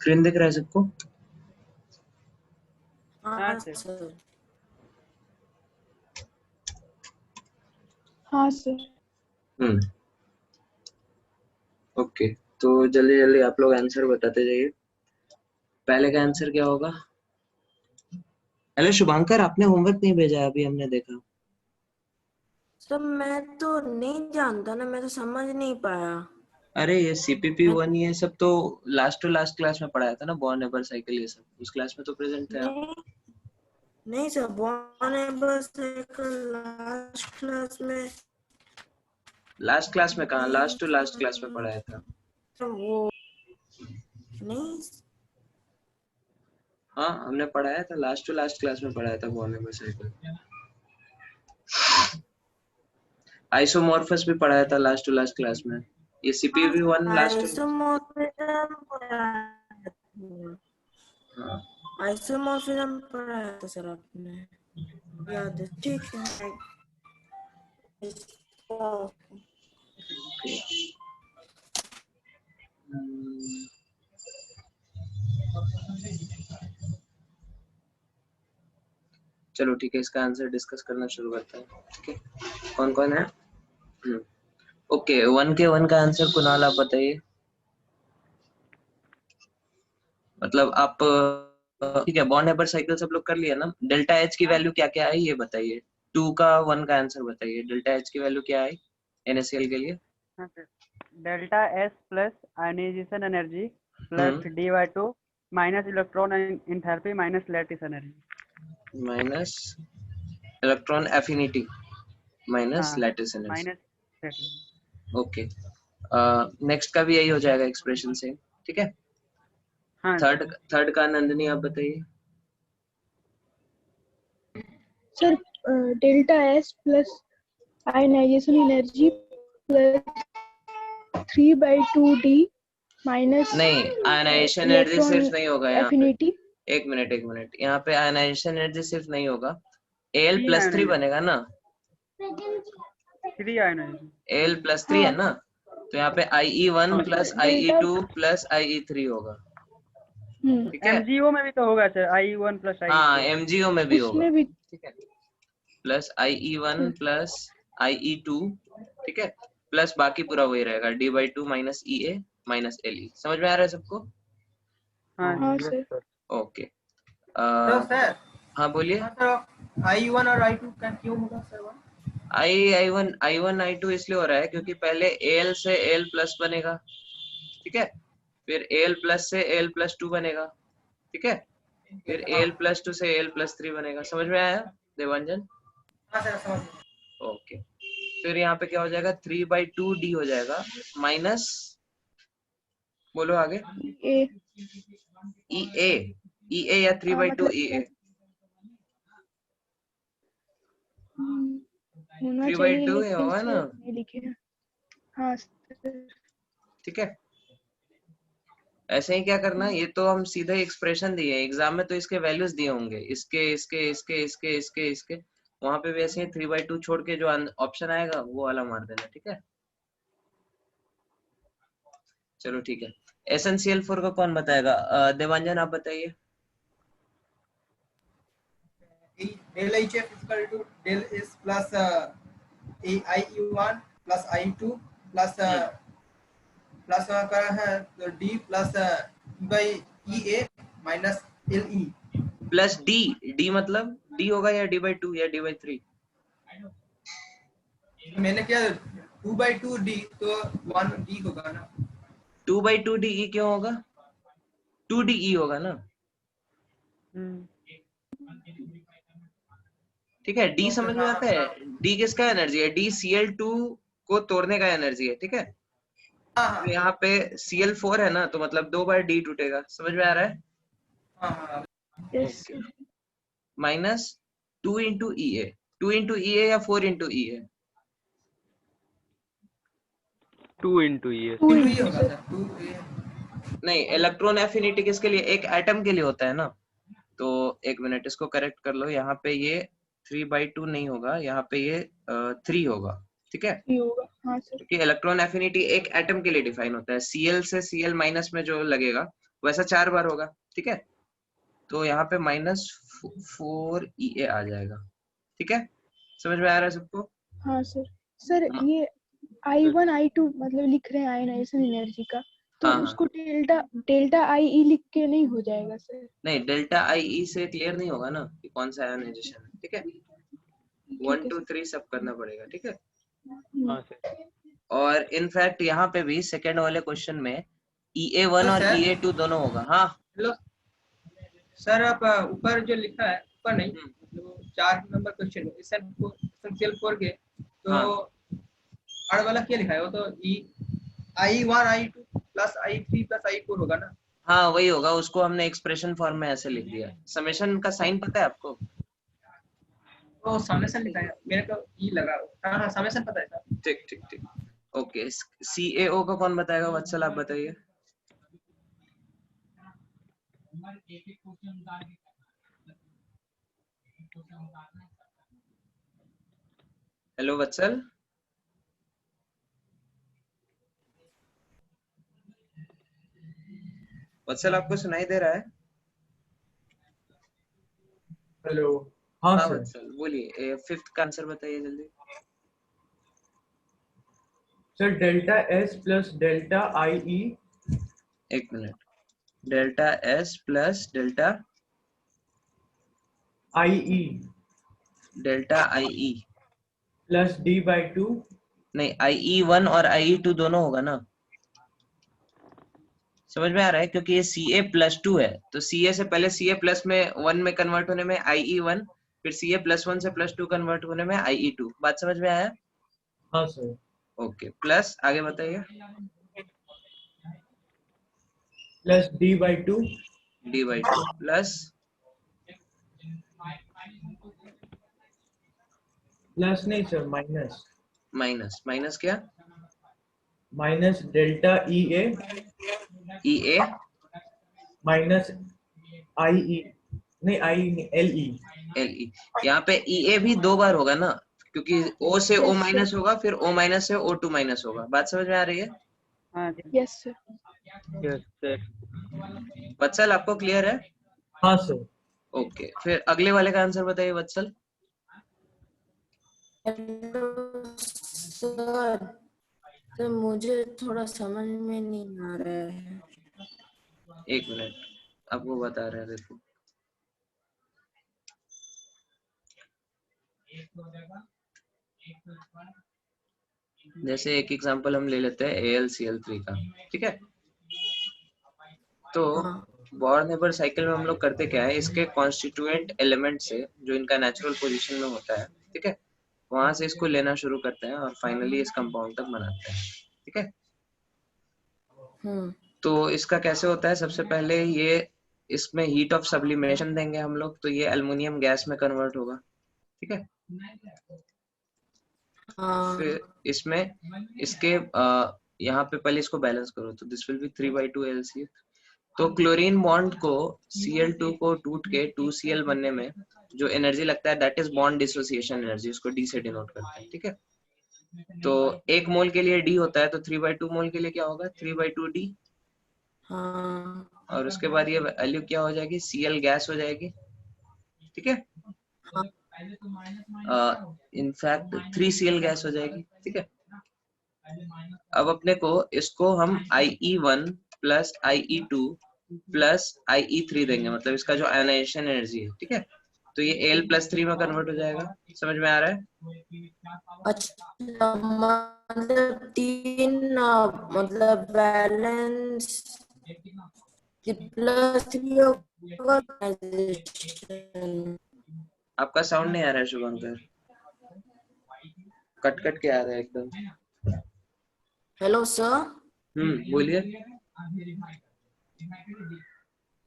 Screen दिख रहा है सबको? हाँ सर। हाँ सर। ओके, तो जल्दी जल्दी आप लोग आंसर बताते जाइए। पहले का आंसर क्या होगा? हेलो शुभांकर, आपने होमवर्क नहीं भेजा अभी, हमने देखा। सर मैं तो नहीं जानता ना, मैं तो समझ नहीं पाया। अरे ये CPP1 ये सब तो लास्ट टू लास्ट क्लास में पढ़ाया था ना, बॉर्न एबर साइकिल, ये सब उस क्लास में तो प्रेजेंट थे आप। नहीं sir, Born Haber cycle last class में कहाँ, लास्ट टू लास्ट क्लास में पढ़ाया था। वो नहीं। हाँ हमने पढ़ाया था, लास्ट टू लास्ट क्लास में पढ़ाया था बॉर्न एबर साइकिल। आइसोमॉर्फस भी पढ़ाया था लास्ट टू लास्ट क्लास में। ये CPP1 लास्ट आइसोमॉर्फिज्म पढ़ाया था सर आपने, याद है? ठीक है। चलो ठीक है, इसका आंसर डिस्कस करना शुरू करते हैं। ठीक है, कौन कौन है? ओके, 1K1 का आंसर कुणाल आप बताइए। मतलब आप ठीक है, बॉर्न एबर साइकिल सब लोग कर लिया ना। डेल्टा H की वैल्यू क्या क्या है ये बताइए। 2 का 1 का आंसर बताइए। डेल्टा H की वैल्यू क्या है NaCl के लिए? Delta S plus ionisation energy plus D/2 minus electron enthalpy minus lattice energy minus electron affinity minus lattice energy minus. Okay, next का भी यही हो जाएगा एक्सप्रेशन से, ठीक है। हाँ थर्ड का नंदिनी आप बताइए। Sir delta S plus ionisation energy plus 3/2D minus नहीं, आयनाइजेशन एनर्जी सिर्फ नहीं होगा यहाँ पे। एफिनिटी। एक मिनट, यहाँ पे आयनाइजेशन एनर्जी सिर्फ नहीं होगा, Al+3 बनेगा ना। 3 आयनाइजेशन Al+3 है ना, तो यहाँ पे IE1 plus IE2 plus IE3 होगा, ठीक है। MgO में भी तो होगा सर, I1 प्लस I2। हाँ MgO में भी होगा, उसमें भी ठीक है। प्लस IE1 प्लस IE2, ठीक है, प्लस बाकी पूरा वही रहेगा D/2 minus EA minus LE। समझ में आ रहा है सबको? हाँ सर। ओके, सर हाँ बोलिए। I1 और I2 का क्यों होगा सर? I1 I2 इसलिए हो रहा है क्योंकि पहले Al से Al प्लस बनेगा, ठीक है, फिर Al प्लस से Al+2 बनेगा, ठीक है, फिर Al+2 से Al+3 बनेगा। समझ में आया देवांजन? हाँ सर समझ गया। ओके, फिर यहाँ पे क्या हो जाएगा, 3/2D हो जाएगा माइनस, बोलो आगे, EA या 3/2 EA? 3/2 ही होगा ना, हाँ ठीक है। ऐसे ही क्या करना, ये तो हम सीधे एक्सप्रेशन दिए एग्जाम में, तो इसके वैल्यूज दिए होंगे, इसके वहां पे भी ऐसे ही 3/2 छोड़ के जो ऑप्शन आएगा वो वाला मार देना, ठीक है। चलो ठीक है, SnCl4 का कौन बताएगा? देवांजन आप बताइए। Del HF equal to del S plus IE1 plus I2 plus plus कर है तो D plus E/EA minus LE plus D मतलब D होगा या D/2 या D/3? मैंने क्या 2/2D तो 1D होगा ना। 2/2DE क्यों होगा? 2DE होगा ना, ठीक है। D समझ में आता है? D किसका एनर्जी है? D Cl2 को तोड़ने का एनर्जी है, ठीक है। तो यहाँ पे Cl4 है ना, तो मतलब 2 बार D टूटेगा। समझ में आ रहा है? Minus 2 into EA, 2 into EA या 4 इंटू EA? 2 into EA। नहीं, इलेक्ट्रॉन एफिनिटी किसके लिए? एक एटम के लिए होता है ना। तो एक मिनट, इसको करेक्ट कर लो। यहाँ पे ये 3/2 नहीं होगा, यहाँ पे ये 3 होगा, ठीक है, क्योंकि इलेक्ट्रॉन एफिनिटी एक एटम के लिए डिफाइन होता है। Cl से Cl माइनस में जो लगेगा वैसा 4 बार होगा, ठीक है। तो यहाँ पे -4 EA आ जाएगा, ठीक है। समझ में आ रहा है सबको? हाँ सर। सर ये I1 I2 मतलब लिख रहे हैं आयनाइजेशन एनर्जी का, तो हाँ हाँ, उसको डेल्टा IE लिख के नहीं हो जाएगा सर? नहीं डेल्टा IE से क्लियर नहीं होगा ना कि कौन सा आयोनाइजेशन है, ठीक है। 1 2 3 सब करना पड़ेगा, ठीक है। हाँ सर। और इनफैक्ट यहाँ पे भी सेकंड वाले क्वेश्चन में EA1 और सर। EA2 दोनों होगा। हाँ हेलो सर, आप ऊपर जो लिखा है, ऊपर नहीं, मतलब 4 नंबर क्वेश्चन है एसेंशियल 4 के, तो हाँ आड़ वाला क्या लिखा है? वो तो I1 I2 plus I3 plus I4 होगा ना? हाँ वही होगा, उसको हमने एक्सप्रेशन फॉर्म में ऐसे लिख दिया। समेशन का साइन पता है आपको? तो समेशन लिखा है, मेरे को ई लगा। हाँ हाँ, समेशन पता है सर। ठीक ठीक ठीक, ओके। CAO का कौन बताएगा? वत्सल आप बताइए। हेलो वत्सल, वत्सल आपको सुनाई दे रहा है? हेलो। हाँ हाँ सर। वत्सल बोलिए, 5th का आंसर बताइए जल्दी। Sir delta S plus delta IE। एक minute, delta S plus delta IE IE plus D/2। नहीं, IE1 और IE2 दोनों होगा ना? समझ में आ रहा है? क्योंकि ये CA+2 है, तो CA से पहले CA+ में 1 में कन्वर्ट होने में IE1, फिर CA+1 से +2 कन्वर्ट होने में IE2। बात समझ में आया? हाँ सर। ओके, प्लस आगे बताइए। Plus D/2 D/2 plus plus नहीं सर, माइनस। माइनस, माइनस क्या? Minus delta EA EA minus IE नहीं, IE नहीं, LE। LE। यहाँ पे EA भी 2 बार होगा ना, क्योंकि O से O Yes, माइनस sir. होगा, फिर O माइनस से O2 माइनस होगा। बात समझ में आ रही है? हाँ Yes sir. Yes sir. Vatsal आपको क्लियर है? हाँ सर। ओके, फिर अगले वाले का आंसर बताइए वत्सल। हेलो सर, तो मुझे थोड़ा समझ में नहीं आ रहा है। एक मिनट, आपको बता रहे हैं, देखो। जैसे एक एग्जांपल हम ले लेते हैं AlCl3 का, ठीक है। तो हाँ बोर-नेबर साइकिल में हम लोग करते क्या है, इसके कॉन्स्टिट्यूएंट एलिमेंट से जो इनका नेचुरल पोजीशन में होता है, ठीक है, वहां से इसको लेना शुरू करते हैं और फाइनली इस कंपाउंड तक बनाते हैं, ठीक है। तो इसका कैसे होता है? सबसे पहले ये इसमें हीट ऑफ सब्लिमेशन देंगे हम लोग, तो ये एल्युमिनियम गैस में कन्वर्ट होगा, ठीक है। हाँ फिर इसमें इसके यहाँ पे पहले इसको बैलेंस करो, तो दिस विल बी 3/2 LCl। तो क्लोरीन बॉन्ड को Cl2 को टूट के 2Cl बनने में जो एनर्जी लगता है, that is bond dissociation energy, उसको D से डिनोट करते हैं, ठीक है। तो 1 मोल के लिए D होता है, तो 3/2 मोल के लिए क्या होगा? 3/2D। हाँ और उसके बाद ये वैल्यू क्या हो जाएगी? Cl गैस हो जाएगी, ठीक है। इनफैक्ट 3Cl गैस हो जाएगी, ठीक है। अब अपने को इसको हम IE1 plus IE2 plus IE3 देंगे, मतलब इसका जो आयनाइजेशन एनर्जी है, ठीक है। तो ये Al+3 में कन्वर्ट हो जाएगा। समझ में आ रहा है? अच्छा, मतलब 3 मतलब बैलेंस +3 होगा। आपका साउंड नहीं आ रहा है शुभंकर, कट कट के आ रहा है एकदम। Hello sir. बोलिए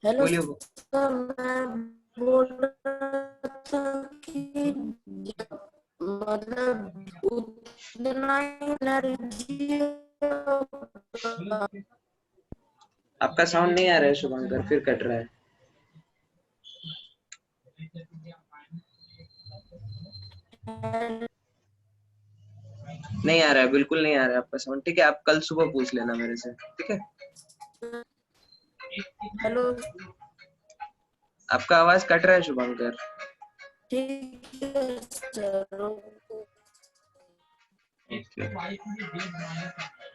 हेलो बोलिए। सर, मैं बोल रहा था कि मतलब उतना एनर्जी आपका साउंड नहीं आ रहा है शुभंकर, फिर कट रहा है। नहीं आ रहा है, बिल्कुल नहीं आ रहा है आपका साउंड, ठीक है। आप कल सुबह पूछ लेना मेरे से, ठीक है। हेलो आपका आवाज कट रहा है शुभंकर। ठीक है सर।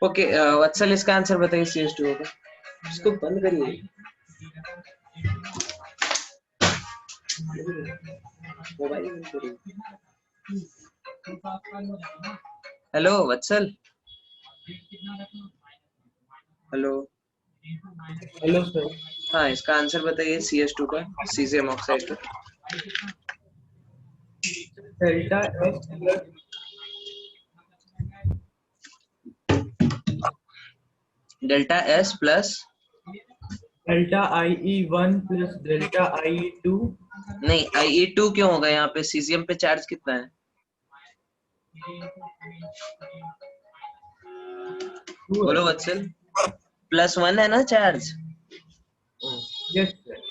ओके वत्सल इसका आंसर बताइए CS2 का। इसको बंद करिए। मोबाइल बंद करिए। हेलो वत्सल। हेलो। Hello sir. हाँ इसका आंसर बताइए CS2 का, सीजियम ऑक्साइड का। Delta S plus delta S plus delta IE1 plus delta IE2। नहीं IE2 क्यों होगा यहाँ पे? सीजियम पे चार्ज कितना है? बोलो वत्सल। +1 है ना चार्ज। Yes sir.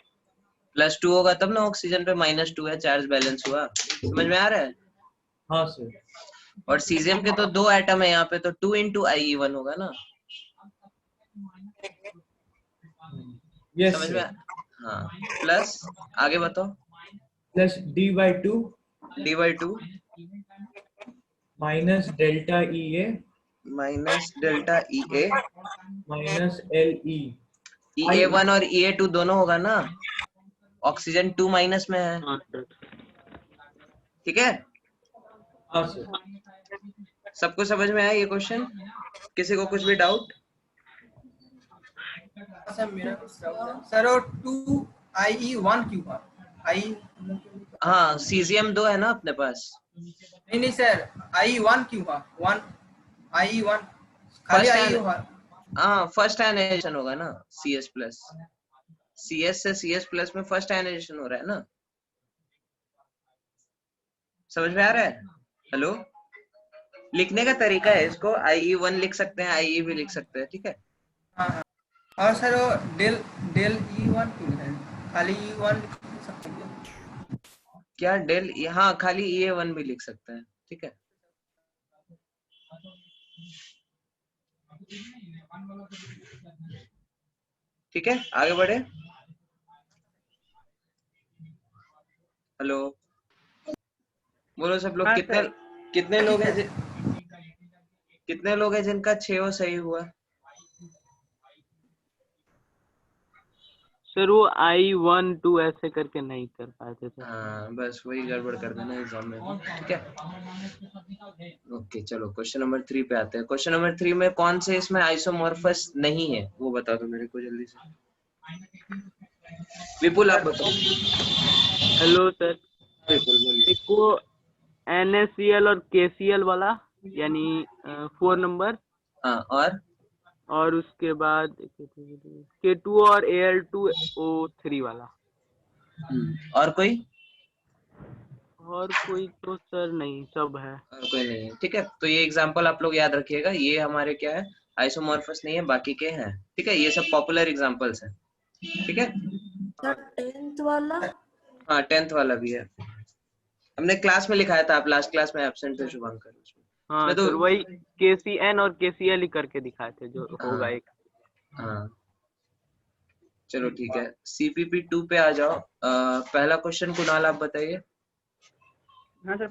+2 होगा तब ना ऑक्सीजन पे -2 है, चार्ज बैलेंस हुआ। समझ में आ रहा है? हाँ सर। और सीजियम के तो 2 एटम है यहाँ पे, तो 2 × IE1 होगा ना। यस समझ में? सर। हाँ प्लस आगे बताओ। Plus D/2 D/2 minus delta EA minus delta EA। Minus LE। EA1 और EA2 दोनों होगा ना। ऑक्सीजन 2 माइनस में है, हाँ सर। ठीक है। हाँ सर। सबको समझ में आया ये क्वेश्चन? किसी को कुछ भी डाउट? सर मेरा कुछ डाउट है सर, और 2IE1 क्यों हुआ? आई हाँ सीजियम 2 है ना अपने पास। नहीं सर, IE1 क्यों हुआ? 1 IE1 खाली फर्स्ट आई एन हुआ। हाँ फर्स्ट आयनाइजेशन होगा ना CS प्लस। CS से CS प्लस में फर्स्ट आयनाइजेशन हो रहा है ना। समझ में आ रहा है? हेलो। लिखने का तरीका है इसको, IE1 लिख सकते हैं, IE भी लिख सकते हैं, ठीक है। हाँ हाँ। और सर वो डेल डेल E1 क्यों है? खाली E1 लिख सकते हैं। क्या डेल? हाँ खाली EA1 भी लिख सकते हैं, ठीक है। ठीक है आगे बढ़े। हेलो बोलो सब लोग। हाँ कितने सर। कितने लोग ठीक हैं है। कितने लोग हैं जिनका 6 सही हुआ? सर वो I1 2 ऐसे करके नहीं कर पाए थे सर। हाँ बस वही गड़बड़ कर देना एग्जाम में भी, ठीक है। ओके चलो क्वेश्चन नंबर 3 पे आते हैं। क्वेश्चन नंबर 3 में कौन से इसमें आइसोमॉर्फस नहीं है वो बता दो मेरे को जल्दी से। विपुल आप बताओ। Hello sir. विपुल बोलिए। एक वो NaCl और KCl वाला, यानी 4 नंबर, हाँ और उसके बाद K2 और Al2O3 वाला। और कोई? और कोई तो सर नहीं, सब है। और कोई नहीं है, ठीक है। तो ये एग्जांपल आप लोग याद रखिएगा, ये हमारे क्या है आइसोमॉर्फस नहीं है, बाकी के हैं, ठीक है। ये सब पॉपुलर एग्जांपल्स हैं, ठीक है। सर 10th वाला। हाँ 10th वाला भी है, हमने क्लास में लिखाया था, आप लास्ट क्लास में एब्सेंट थे शुभंकर। हाँ उसमें तो सर, वही KCN और KCl ही करके दिखाए थे जो होगा हाँ एक। हाँ चलो ठीक है। CPP 2 पे आ जाओ। पहला क्वेश्चन कुणाल आप बताइए। हाँ sir,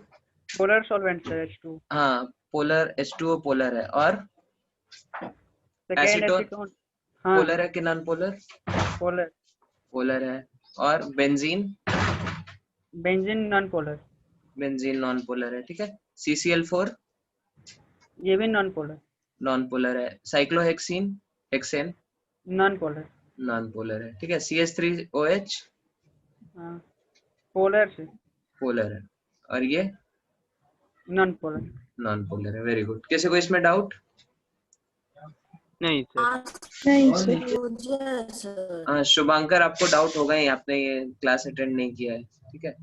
polar solvent sir H2। हाँ पोलर H2O पोलर है, और सेकेंड एसीटोन एसीटोन। हाँ पोलर है कि नॉन पोलर? पोलर। पोलर है। और benzene? Benzene non polar. Benzene non polar है, ठीक है। CCl4 ये भी नॉन पोलर। नॉन पोलर है। Cyclohexene hexane non polar. Non polar है, ठीक है। CH3OH हाँ पोलर से। पोलर है, और ये नॉन पोलर। नॉन पोलर है। Very good. किसी को इसमें डाउट? नहीं सर। नहीं सर। मुझे सर हाँ शुभांकर आपको डाउट होगा ही, आपने ये क्लास अटेंड नहीं किया है, ठीक है।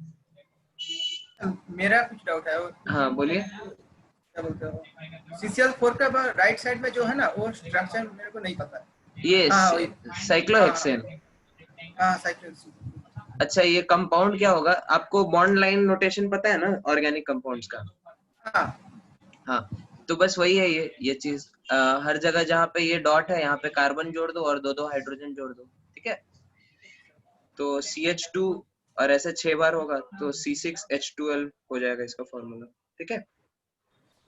मेरा कुछ डाउट है। हाँ बोलिए। क्या बोलते हो, CCl4 का राइट साइड में जो है ना, वो स्ट्रक्चर मेरे को नहीं पता है। ये हाँ वही। साइक्लोहेक्सेन। हाँ साइक्लोहेक्सेन। अच्छा ये कंपाउंड क्या होगा? आपको बॉन्ड लाइन नोटेशन पता है ना ऑर्गेनिक कंपाउंड्स का? हाँ हाँ तो बस वही है ये चीज। हर जगह जहाँ पे ये डॉट है यहाँ पे कार्बन जोड़ दो और दो हाइड्रोजन जोड़ दो, ठीक है। तो CH2 और ऐसे 6 बार होगा तो C6H12 हो जाएगा इसका फॉर्मूला। ठीक है,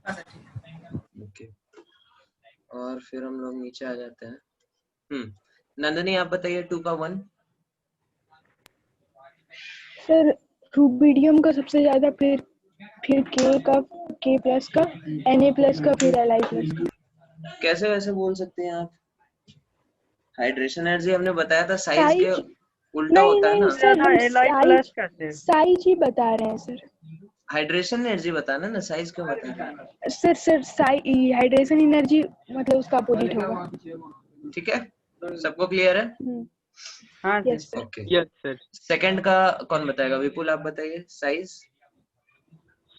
हाँ सर ठीक है। ओके। और फिर हम लोग नीचे आ जाते हैं। नंदनी आप बताइए 2 का 1। सर रुबिडियम का सबसे ज्यादा, फिर के का, के प्लस का, Na प्लस का, फिर Li प्लस का। कैसे वैसे बोल सकते हैं आप? हाइड्रेशन एनर्जी हमने बताया था साइज के साइज उल्टा नहीं होता है नहीं ना। सर, हम Li plus साइज कैसे? साइज ही बता रहे हैं सर। हाइड्रेशन एनर्जी बताना ना, साइज क्यों बता रहे हैं? सर हाइड्रेशन एनर्जी मतलब उसका अपोजिट होगा। ठीक है, सबको क्लियर है? हाँ जी। Yes sir. Okay. Yes sir. Second का कौन बताएगा? विपुल आप बताइए साइज।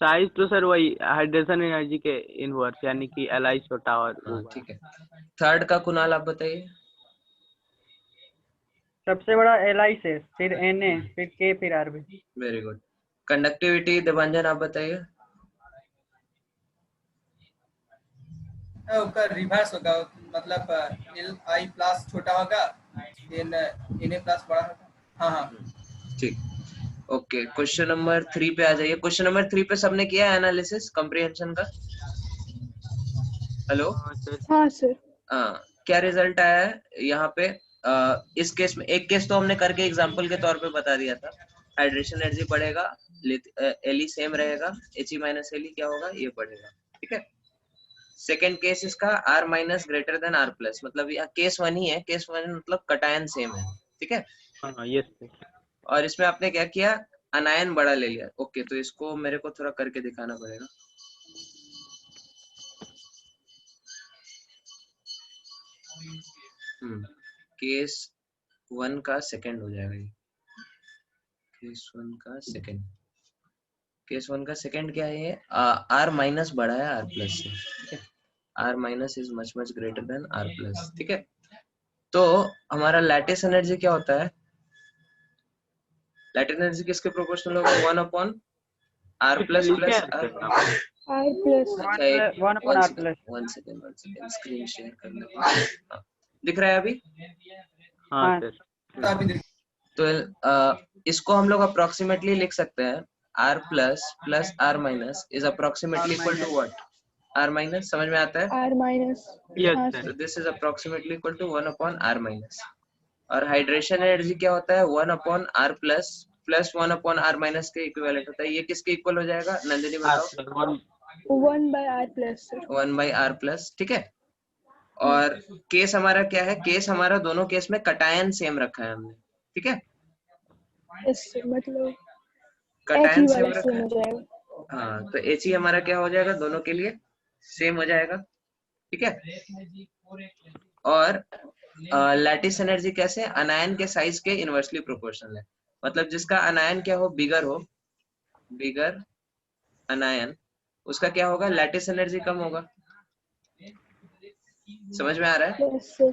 साइज तो सर वही हाइड्रेशन एनर्जी के इनवर्स, यानी कि Li छोटा और वो बड़ा। ठीक है। थर्ड का कुणाल आप बताइए। सबसे बड़ा Li से, फिर Na, फिर K, फिर Rb। Very good. Conductivity Devanjan आप बताइए। उसका रिवर्स होगा, मतलब Li प्लस छोटा होगा, Na प्लस बड़ा होगा। हाँ हाँ ठीक, ओके। क्वेश्चन नंबर 3 पे आ जाइए। क्वेश्चन नंबर 3 पे सबने किया है एनालिसिस कॉम्प्रिहेंशन का? हेलो, हाँ सर। हाँ सर। हाँ, क्या रिजल्ट आया है यहाँ पे? इस केस में एक केस तो हमने करके एग्जांपल के तौर पे बता दिया था। हाइड्रेशन एनर्जी बढ़ेगा, Li सेम रहेगा, He माइनस Li क्या होगा, ये बढ़ेगा। ठीक है। सेकेंड केस इसका R minus greater than R plus, मतलब यहाँ केस 1 ही है, केस 1 मतलब कटायन सेम है। ठीक है। हाँ यस सर। और इसमें आपने क्या किया, अनायन बड़ा ले लिया। ओके, तो इसको मेरे को थोड़ा करके दिखाना पड़ेगा। केस 1 का सेकंड हो जाएगा ये। केस 1 का सेकंड, केस 1 का सेकंड क्या है ये? R माइनस बड़ा है R प्लस से। ठीक है, R minus is much much greater than R plus. ठीक है, तो हमारा लैटिस एनर्जी क्या होता है? लैटिस एनर्जी किसके प्रोपोर्शनल होगा? 1 अपॉन R कुछ प्लस लिखे प्लस हैं R। सर आप? R plus. अच्छा, एक 1 upon R plus। One second screen share कर लेता हूँ। हाँ, दिख रहा है अभी? हाँ हाँ। सर। तो अभी देखिए, तो इसको हम लोग अप्रोक्सीमेटली लिख सकते हैं R plus plus R minus is approximately equal to what? R minus, समझ में आता है? R minus. यस हाँ सर। तो sir. This is approximately equal to 1 upon R minus. और हाइड्रेशन एनर्जी क्या होता है? 1 upon R plus plus 1 upon R minus के इक्विवेलेंट होता है। ये किसके इक्वल हो जाएगा नंदिनी R बताओ? Plus 1। 1 by R plus sir. 1 by R plus. ठीक है। और केस हमारा क्या है? केस हमारा दोनों केस में कटायन सेम रखा है हमने। ठीक है, यस सर, मतलब कटायन He सेम वाला रखा सेम है। हो जाएगा। हाँ, तो He हमारा क्या हो जाएगा? दोनों के लिए सेम हो जाएगा। ठीक है। और लैटिस एनर्जी कैसे? अनायन के साइज के इनवर्सली प्रोपोर्शनल है। मतलब जिसका अनायन क्या हो, बिगर हो, बिगर अनायन, उसका क्या होगा? लैटिस एनर्जी कम होगा। समझ में आ रहा है? Yes sir.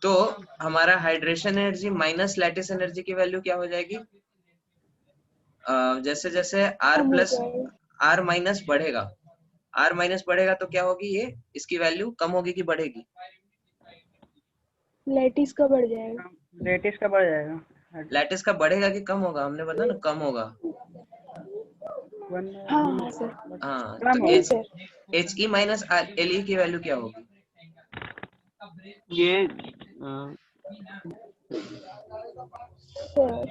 तो हमारा hydration energy minus lattice energy की वैल्यू क्या हो जाएगी? जैसे जैसे R कम हो प्लस जाएगा। R माइनस बढ़ेगा, R माइनस बढ़ेगा तो क्या होगी? ये इसकी वैल्यू कम होगी कि बढ़ेगी? लैटिस का बढ़ जाएगा। लेटिस का बढ़ जाएगा। लैटिस का बढ़ेगा कि कम होगा? हमने बताया ना कम होगा। हाँ हाँ सर। हाँ, कम तो नहीं होगा। सर। He माइनस Le की वैल्यू क्या होगी? ये सर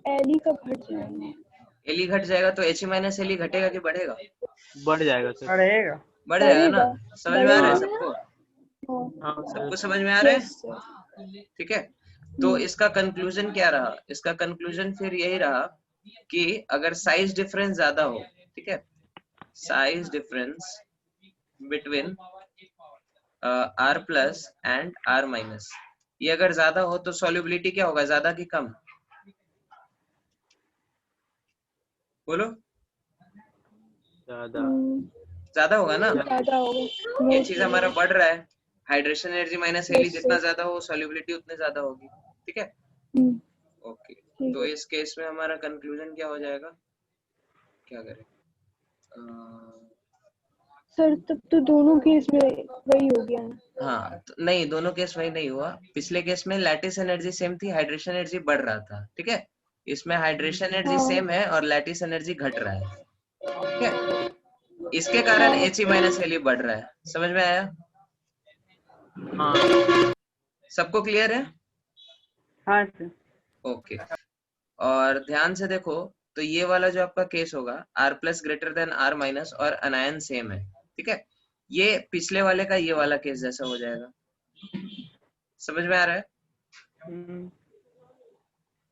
एली का बढ़ जाएगा। Le घट जाएगा तो He माइनस Le घटेगा कि बढ़ेगा? बढ़ जाएगा सर। बढ़ेगा। बढ़ जाएगा ना? बढ़ेगा। समझ में आ रहा है बढ़ेगा। सबको? हाँ। हाँ सबको सर। समझ में आ रहा है? Yes sir. ठीक है। तो इसका कंक्लूजन क्या रहा? इसका कंक्लूजन फिर यही रहा कि अगर साइज डिफरेंस ज्यादा हो, ठीक है, size difference between R plus and R minus, ये अगर ज्यादा हो तो सॉल्युबिलिटी क्या होगा? ज्यादा कि कम? बोलो, ज्यादा। ज्यादा होगा ना? ज्यादा होगा। ये यस चीज सर। हमारा बढ़ रहा है। Hydration energy minus He yes जितना सर। ज्यादा हो, सॉल्युबिलिटी उतनी ज्यादा होगी। ठीक है, ओके। ठीक तो है। इस केस में हमारा कंक्लूजन क्या हो जाएगा? क्या करें? सर तब तो दोनों केस में वही हो गया ना। हाँ तो नहीं, दोनों केस वही नहीं हुआ। पिछले केस में लैटिस एनर्जी सेम थी, हाइड्रेशन एनर्जी बढ़ रहा था, ठीक है। इसमें हाइड्रेशन एनर्जी हाँ सेम है और लैटिस एनर्जी घट रहा है, ठीक है। इसके कारण हाँ He माइनस Le बढ़ रहा है। समझ में आया? हाँ सबको क्लियर है? हाँ सर। ओके। और ध्यान से देखो, तो ये वाला जो आपका केस होगा R plus greater than R minus और अनायन सेम है, ठीक है। ये पिछले वाले का ये वाला केस जैसा हो जाएगा। समझ में आ रहा है? हम्म,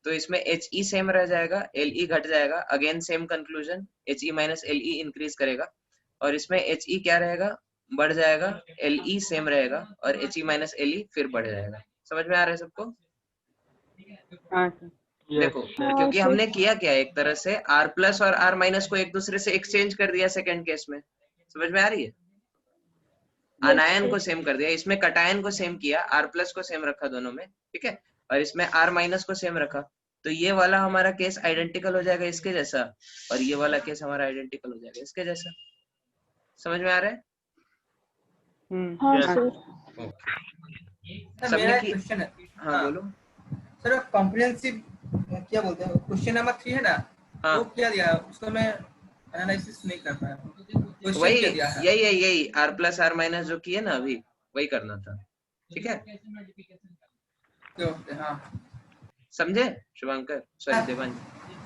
तो इसमें He सेम रह जाएगा, Le घट जाएगा, again same conclusion, He minus Le increase करेगा, और इसमें He क्या रहेगा, बढ़ जाएगा, Le सेम रहेगा और He माइनस Le फिर बढ़ जाएगा। समझ में आ रहा है सबको? हाँ सर। देखो, हाँ क्योंकि सर। हमने किया क्या, एक तरह से R प्लस और R माइनस को एक दूसरे से एक्सचेंज कर दिया सेकंड केस में। समझ में आ रही है? Yes अनायन sir. को सेम कर दिया, इसमें कटायन को सेम किया, R प्लस को सेम रखा दोनों में, ठीक है, और इसमें R माइनस को सेम रखा। तो ये वाला हमारा केस आइडेंटिकल हो जाएगा इसके जैसा, और ये वाला केस हमारा आइडेंटिकल हो जाएगा इसके जैसा। समझ में आ रहा है? हाँ Yes. सर। ओके। सर सबने मेरा की, क्वेश्चन है। हाँ बोलो। सर कॉम्प्रिहेंसिव क्या बोलते हैं, क्वेश्चन नंबर 3 है ना, हाँ। वो क्या दिया है उसको मैं एनालिसिस नहीं कर पाया। क्वेश्चन वही क्या दिया है? यही R प्लस R माइनस जो किए ना अभी, वही करना था, ठीक है। ओके हाँ समझे शुभंकर, सॉरी हाँ देवांश?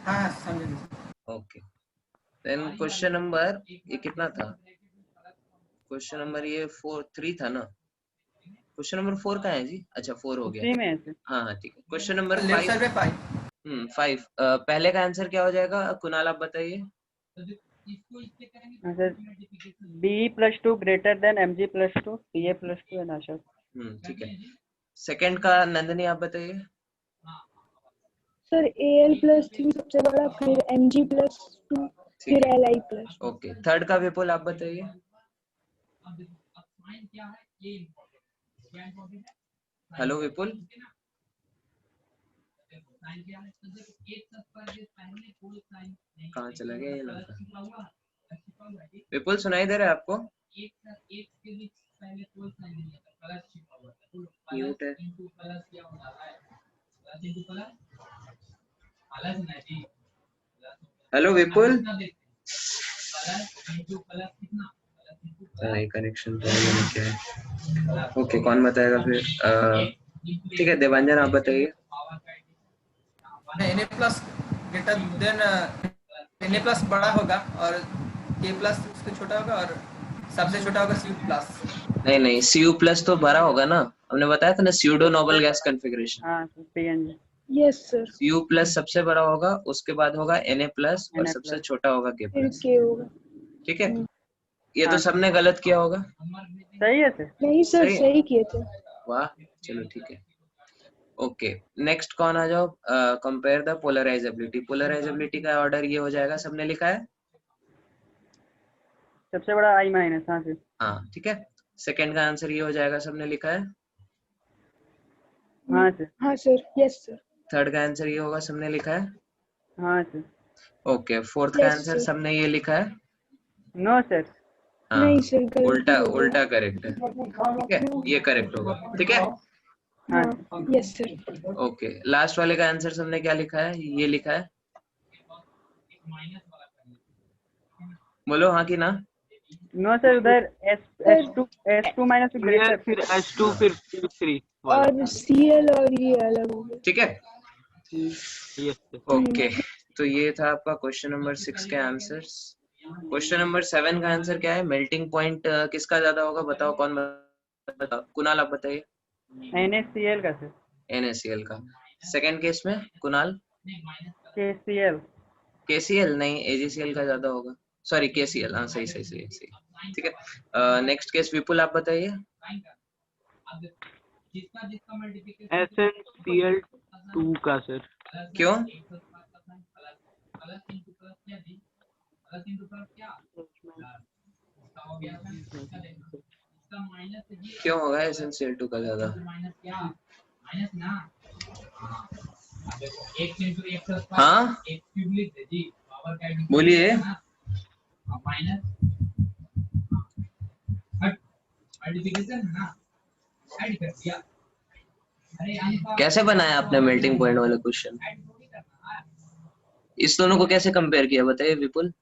हाँ समझ गए। ओके। देन क्वेश्चन नंबर ये कितना था? क्वेश्चन नंबर ये 3 था ना। क्वेश्चन नंबर 4 कहाँ है जी? अच्छा 4 हो उसी गया। में है सर। हाँ ठीक है। Question number left 5। साइड में 5। 5 पहले का आंसर क्या हो जाएगा कुणाल, आप बताइए। हाँ sir, BE plus 2 greater than MG plus 2, PA plus 2 and आशा। ठीक है। सेकंड का नंदनी, आप बताइए। सर Al+3 सबसे बड़ा, फिर Mg+2, ठीक फिर है, Li प्लस। ओके। थर्ड का विपुल, आप बताइए। हेलो विपुल, कहाँ चला गया ये लड़का? विपुल सुनाई दे रहा है आपको? म्यूट है। हेलो विपुल। नहीं, कनेक्शन प्रॉब्लम क्या है? ओके, कौन बताएगा फिर? ठीक है, देवांजन आप बताइए। Na plus greater than Na plus बड़ा होगा और K प्लस उससे छोटा होगा और सबसे छोटा होगा Cu प्लस। नहीं, Cu प्लस तो बड़ा होगा ना, हमने बताया था ना, स्यूडो नोबल गैस कॉन्फ़िगरेशन। हाँ sir, PNG। Yes sir. Cu plus सबसे बड़ा होगा, उसके बाद होगा Na प्लस और Na सबसे plus। छोटा होगा K फिर प्लस, K होगा। ठीक है। ये तो हाँ सबने गलत किया होगा। सही है सर। नहीं सर, सही? सही किए थे। वाह, चलो ठीक है। ओके, नेक्स्ट कौन आ जाओ। Compare the polarisability. पोलराइजेबिलिटी का ऑर्डर ये हो जाएगा, सबने लिखा है? सबसे बड़ा I माइनस। हाँ सर। हाँ ठीक है। सेकंड का आंसर ये हो जाएगा, सबने लिखा है? हाँ सर। हाँ सर, यस सर। थर्ड का आंसर ये होगा, सबने लिखा है? हाँ सर। ओके, फोर्थ का यस आंसर सर। सबने ये लिखा है? No sir. हाँ, नहीं सर, गलती उल्टा हो गया। उल्टा करेक्ट है, ठीक है, ये करेक्ट होगा, ठीक है। हाँ हाँ यस सर। ओके, लास्ट वाले का आंसर सबने क्या लिखा है? ये लिखा है, बोलो हाँ कि ना। नो सर, उधर S2 माइनस फिर ग्रेटर। फिर H2 फिर 3 वाला। और Cl और ये अलग हो गए। ठीक है, यस ओके। तो ये था आपका क्वेश्चन नंबर 6 के आंसर्स। क्वेश्चन नंबर 7 का आंसर क्या है? मेल्टिंग पॉइंट किसका ज्यादा होगा, बताओ कौन बताओ? कुणाल आप बताइए। NaCl का सर। NaCl का। सेकंड केस में कुणाल? KCl। KCl नहीं, AgCl का ज्यादा होगा। सॉरी KCl, हाँ सही सही सही सही, ठीक है। नेक्स्ट केस विपुल आप बताइए। SnCl2 का सर। क्यों? क्यों होगा SnCl2 का ज्यादा? हाँ बोलिए। कैसे बनाया आपने मेल्टिंग पॉइंट वाले क्वेश्चन? इस दोनों को कैसे कंपेयर किया बताइए विपुल?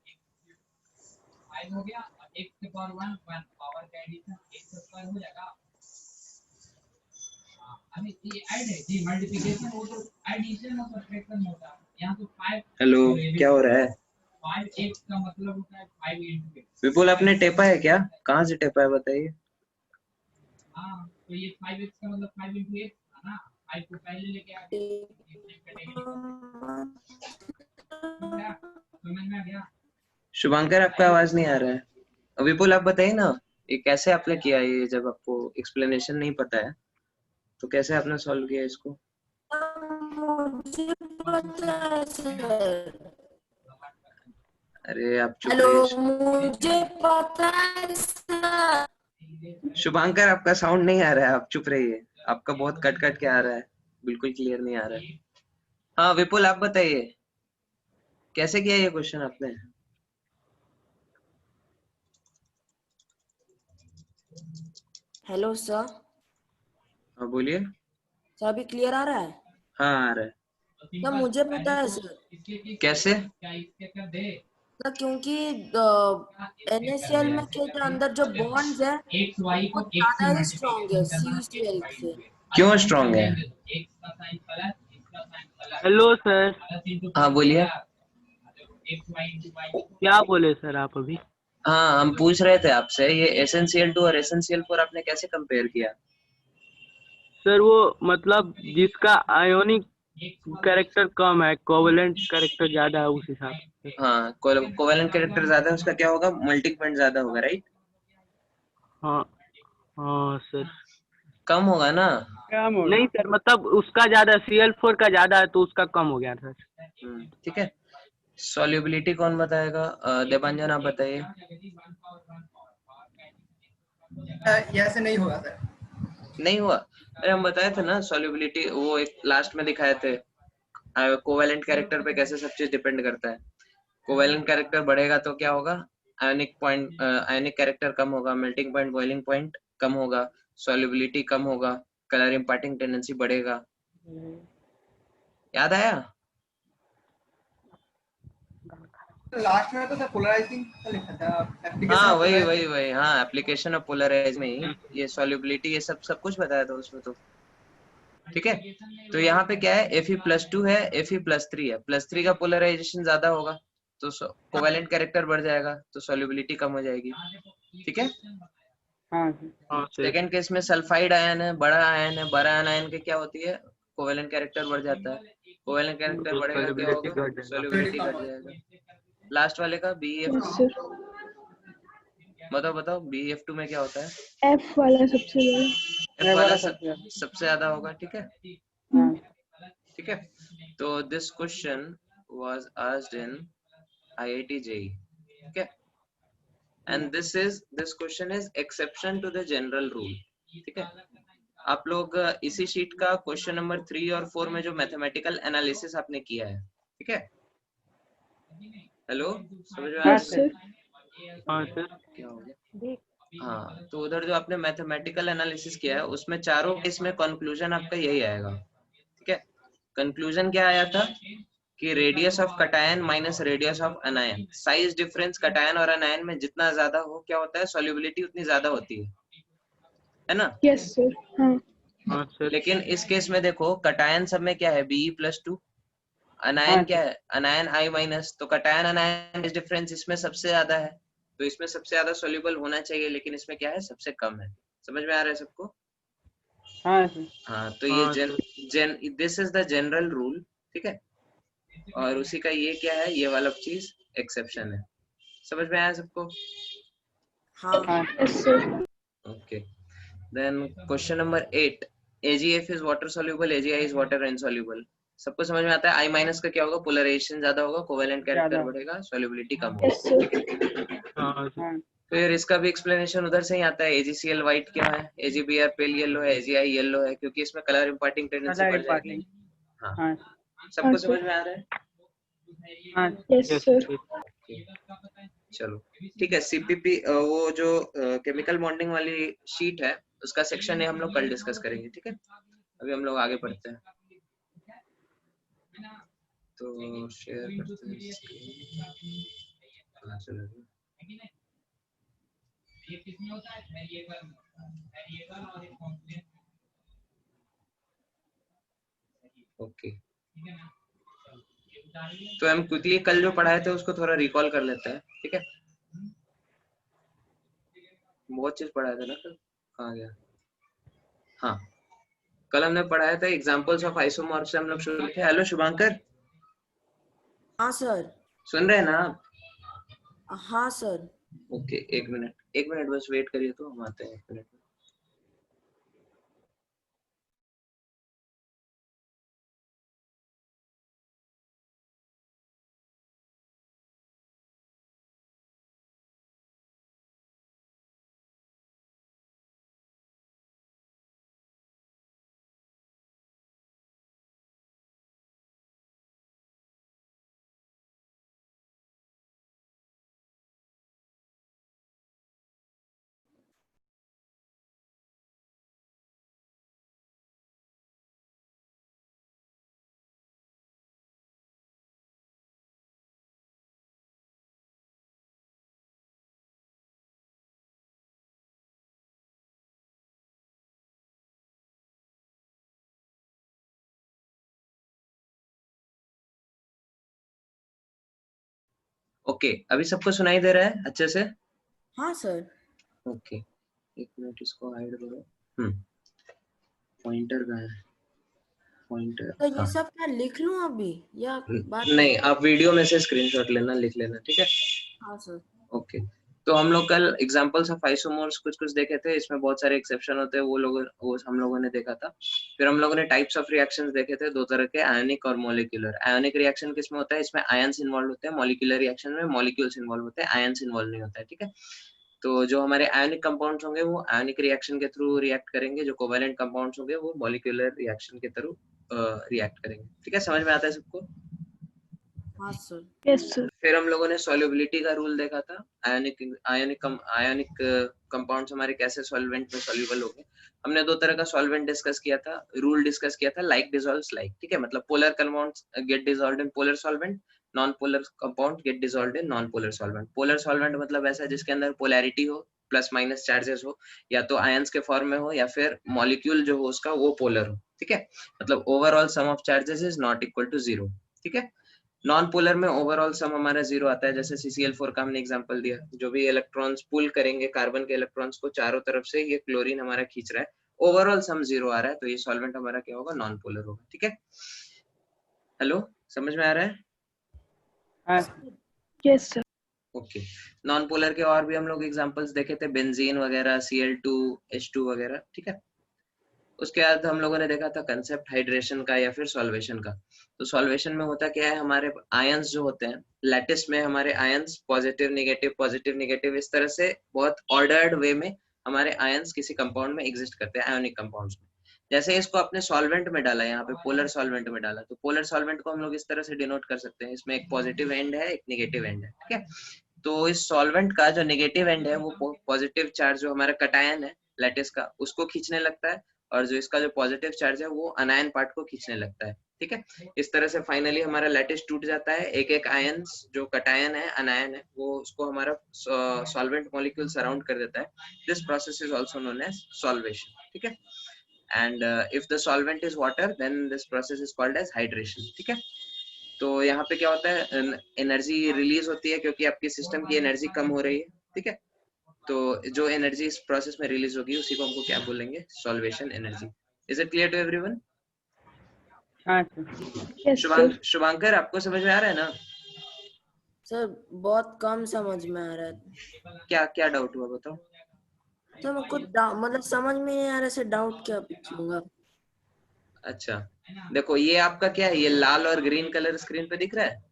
हेलो, क्या हो रहा है? विपुल आपने टेपा है क्या? कहाँ से टेपा है बताइए? शुभांकर आपका आवाज नहीं आ रहा है। विपुल आप बताइए ना, ये कैसे आपने किया? ये जब आपको एक्सप्लेनेशन नहीं पता है तो कैसे आपने सॉल्व किया इसको? मुझे पता है सर। अरे आप चुप हेलो, रहिए। मुझे पता है सर। शुभांकर आपका साउंड नहीं आ रहा है, आप चुप रहिए। आपका बहुत कट कट के आ रहा है, बिल्कुल क्लियर नहीं आ रहा है। हाँ विपुल आप बताइए, कैसे किया ये क्वेश्चन आपने? Hello sir. हाँ बोलिए। सर अभी क्लियर आ रहा है? हाँ आ रहा है। सर मुझे पता है सर। कैसे? सर क्योंकि NaCl में के अंदर जो बॉन्ड्स है वो ज्यादा ही स्ट्रॉन्ग है CuCl से। क्यों स्ट्रॉन्ग है? हेलो सर, हाँ बोलिए। क्या बोले सर आप अभी? हाँ हम पूछ रहे थे आपसे, ये SnCl2 और SnCl4 आपने कैसे कंपेयर किया? सर वो मतलब जिसका आयोनिक कैरेक्टर कम है, कोवेलेंट कैरेक्टर ज्यादा है, उस हिसाब से। हाँ कोवेलेंट कैरेक्टर ज्यादा है, उसका क्या होगा? मेल्टिंग पॉइंट ज्यादा होगा, राइट? हाँ हाँ सर। कम होगा ना? नहीं सर, मतलब उसका ज्यादा Cl4 का ज्यादा है तो उसका कम हो गया सर। ठीक है। सॉल्युबिलिटी कौन बताएगा? देवांजन आप बताइए। ये ऐसे नहीं होगा सर। नहीं हुआ? अरे हम बताए थे ना सॉल्युबिलिटी, वो एक लास्ट में दिखाए थे। कोवेलेंट कैरेक्टर पे कैसे सब चीज डिपेंड करता है। कोवेलेंट कैरेक्टर बढ़ेगा तो क्या होगा? आयनिक पॉइंट, आयनिक कैरेक्टर कम होगा, मेल्टिंग पॉइंट बॉइलिंग पॉइंट कम होगा, सॉल्युबिलिटी कम होगा, कलर इम्पार्टिंग टेंडेंसी बढ़ेगा। याद आया? लास्ट में तो सर पोलराइजिंग लिखा था, एप्लीकेशन हाँ ऑफ वही हाँ, एप्लीकेशन ऑफ पोलराइज में ही ये सॉल्युबिलिटी ये सब कुछ बताया था उसमें तो। ठीक है, तो यहाँ पे क्या है, Fe+2 है, Fe+3 है, +3 का पोलराइजेशन ज्यादा होगा तो कोवेलेंट कैरेक्टर बढ़ जाएगा तो सॉल्युबिलिटी कम हो जाएगी। ठीक है। हाँ सर। सेकेंड केस में सल्फाइड आयन है, बड़ा आयन है, बड़ा आयन के क्या होती है? कोवेलेंट कैरेक्टर बढ़ जाता है। कोवेलेंट कैरेक्टर बढ़ेगा क्या होगा? सॉल्युबिलिटी घट जाएगा। लास्ट वाले का BF2 यस सर। बताओ BF2 में क्या होता है? F वाला सबसे बड़ा। F वाला सबसे ज्यादा होगा। ठीक है। ठीक है, तो this question was asked in IIT JEE. ठीक है, and this question is exception to the general rule. ठीक है, आप लोग इसी शीट का क्वेश्चन नंबर 3 और 4 में जो मैथमेटिकल एनालिसिस आपने किया है, ठीक है? हेलो, समझ में आ रहा है? Yes sir. हाँ सर। क्या हो गया? हाँ, तो उधर जो आपने मैथमेटिकल एनालिसिस किया है उसमें चारों केस में कंक्लूजन आपका यही आएगा। ठीक है, कंक्लूजन क्या आया था कि radius of cation minus radius of अनायन, size difference cation और अनायन में जितना ज्यादा हो क्या होता है? सॉल्युबिलिटी उतनी ज्यादा होती है ना? Yes sir. हाँ। हाँ सर। लेकिन इस केस में देखो, कटायन सब में क्या है? Be+2, अनायन क्या है? अनायन I-, तो कटायन अनायन डिफरेंस इसमें सबसे ज्यादा है, तो इसमें सबसे ज्यादा सोल्यूबल होना चाहिए, लेकिन इसमें क्या है? सबसे कम है। समझ में आ रहा है सबको? हाँ सर। हाँ, तो ये this is the general rule. ठीक है, और उसी का ये क्या है? ये वाला चीज एक्सेप्शन है। समझ में आया सबको? हाँ। Yes sir. Okay, then question number 8, AgF is water soluble, AgI is water insoluble। सबको समझ में आता है? I- का क्या होगा? पोलराइजेशन ज्यादा होगा, कोवेलेंट कैरेक्टर बढ़ेगा, सॉल्युबिलिटी कम होगा। Yes sir. हाँ सर। फिर इसका भी एक्सप्लेनेशन उधर से ही आता है। AgCl व्हाइट क्यों है? AgBr पेल येलो है, AgI येलो है क्योंकि इसमें कलर इम्पार्टिंग टेंडेंसी बढ़ जाएगी। हाँ, हाँ सबको समझ में आ रहा है? हाँ। Yes sir. चलो ठीक है। सीपीपी वो जो केमिकल बॉन्डिंग वाली शीट है उसका सेक्शन ए हम लोग कल डिस्कस करेंगे, ठीक है। अभी हम लोग आगे बढ़ते हैं। तो शेयर करते हैं screen। कहाँ चला गया? ओके, तो हम क्विकली कल जो पढ़ाए थे उसको थोड़ा रिकॉल कर लेते हैं, ठीक है। बहुत चीज पढ़ाया था ना कल, कहाँ गया? हाँ, कल हमने पढ़ाया था एग्जांपल्स ऑफ आइसोमॉर्फ से हम लोग शुरू किए। हेलो शुभांकर, हाँ सर। सुन रहे हैं ना आप? हाँ सर। ओके, एक मिनट बस वेट करिए, तो हम आते हैं 1 मिनट में। ओके, अभी सबको सुनाई दे रहा है अच्छे से? हाँ सर। ओके, 1 मिनट इसको हाइड करो। पॉइंटर कहाँ है? पॉइंटर, तो ये हाँ। सब क्या लिख लूं अभी या बाद में? नहीं, आप वीडियो में से स्क्रीनशॉट लेना, लिख लेना, ठीक है। हाँ सर। ओके, तो हम लोग कल एग्जांपल्स ऑफ आइसोमर्स कुछ देखे थे। इसमें बहुत सारे एक्सेप्शन होते हैं, वो हम लोगों ने देखा था। फिर हम लोगों ने टाइप्स ऑफ रिएक्शंस देखे थे, 2 तरह के, आयनिक और मॉलिक्यूलर। आयनिक रिएक्शन किसमें होता है? इसमें आयंस इन्वॉल्व होते हैं। मॉलिक्यूलर रिएक्शन में मॉलिक्यूल्स इन्वॉल्व होते हैं, आयंस इन्वॉल्व नहीं होता है, ठीक है। तो जो हमारे आयनिक कंपाउंड्स होंगे वो आयनिक रिएक्शन के थ्रू रिएक्ट करेंगे, जो कोवेलेंट कंपाउंड्स होंगे वो मॉलिक्यूलर रिएक्शन के थ्रू रिएक्ट करेंगे, ठीक है। समझ में आता है सबको? हाँ सर। Yes sir. फिर हम लोगों ने सॉल्युबिलिटी का रूल देखा था। आयनिक कंपाउंड्स हमारे कैसे सॉल्वेंट में सॉल्युबल होंगे। हमने 2 तरह का सॉल्वेंट डिस्कस किया था, रूल डिस्कस किया था, लाइक डिसॉल्व्स लाइक, ठीक है। मतलब polar compounds get dissolved in polar solvent, non polar compound get dissolved in non polar solvent. Polar solvent मतलब ऐसा जिसके अंदर पोलैरिटी हो, प्लस माइनस चार्जेस हो, या तो आयंस के फॉर्म में हो या फिर मॉलिक्यूल जो हो उसका वो पोलर हो, ठीक है। मतलब overall sum of charges is not equal to 0, ठीक है। नॉन पोलर में ओवरऑल सम हमारा 0 आता है, जैसे CCl4 का हमने एग्जांपल दिया। जो भी इलेक्ट्रॉन्स पुल करेंगे कार्बन के इलेक्ट्रॉन्स को चारों तरफ से, ये क्लोरीन हमारा खींच रहा है, ओवरऑल सम 0 आ रहा है, तो ये सॉल्वेंट हमारा क्या होगा? नॉन पोलर होगा, ठीक है। हेलो, समझ में आ रहा है? हाँ yes sir. Okay, non polar के और भी हम लोग एग्जांपल्स देखे थे, बेंजीन वगैरह, Cl2, H2 वगैरह, ठीक है। उसके बाद हम लोगों ने देखा था कंसेप्ट हाइड्रेशन का या फिर सॉल्वेशन का। तो सॉल्वेशन में होता क्या है, हमारे आयंस जो होते हैं लैटिस में, हमारे आयंस पॉजिटिव नेगेटिव इस तरह से बहुत ऑर्डर्ड वे में हमारे आयंस किसी कंपाउंड में एग्जिस्ट करते हैं, आयोनिक कंपाउंड्स में। जैसे इसको अपने सॉल्वेंट में डाला, यहाँ पे पोलर सॉल्वेंट में डाला, तो पोलर सॉल्वेंट को हम लोग इस तरह से डिनोट कर सकते हैं, इसमें एक पॉजिटिव एंड है, एक नेगेटिव एंड है, ठीक है। तो इस सॉल्वेंट का जो नेगेटिव एंड है वो पॉजिटिव चार्ज जो हमारा कटायन है लैटिस का उसको खींचने लगता है, और जो इसका जो पॉजिटिव चार्ज है वो अनायन पार्ट को खींचने लगता है, ठीक है। इस तरह से फाइनली हमारा लैटिस टूट जाता है, एक एक आयंस जो कटायन है, अनायन है, वो उसको हमारा सॉल्वेंट मॉलिक्यूल सराउंड कर देता है। This process is also known as solvation, ठीक है। And if the solvent is water then this process is called as hydration, ठीक है। तो यहाँ पे क्या होता है, एनर्जी रिलीज होती है क्योंकि आपके सिस्टम की एनर्जी कम हो रही है, ठीक है। तो जो एनर्जी इस प्रोसेस में रिलीज होगी उसी को हमको क्या बोलेंगे? Solvation energy. Is it clear to everyone? हाँ सर। Yes sir. शुभांकर, आपको समझ में आ रहा है ना? सर बहुत कम समझ में आ रहा है। क्या क्या डाउट हुआ बताओ? तो मैं कुछ मतलब समझ में नहीं आ रहा से डाउट क्या पूछूंगा। अच्छा, देखो ये आपका क्या है, ये लाल और ग्रीन कलर स्क्रीन पे दिख रहा है,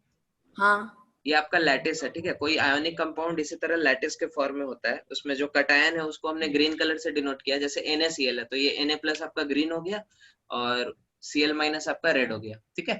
हाँ। ये आपका लैटिस है, ठीक है। कोई आयोनिक कंपाउंड इसी तरह लैटिस के फॉर्म में होता है, उसमें जो कटायन है उसको हमने ग्रीन कलर से डिनोट किया, जैसे NaCl है तो ये Na+ आपका ग्रीन हो गया और Cl- आपका रेड हो गया, ठीक है।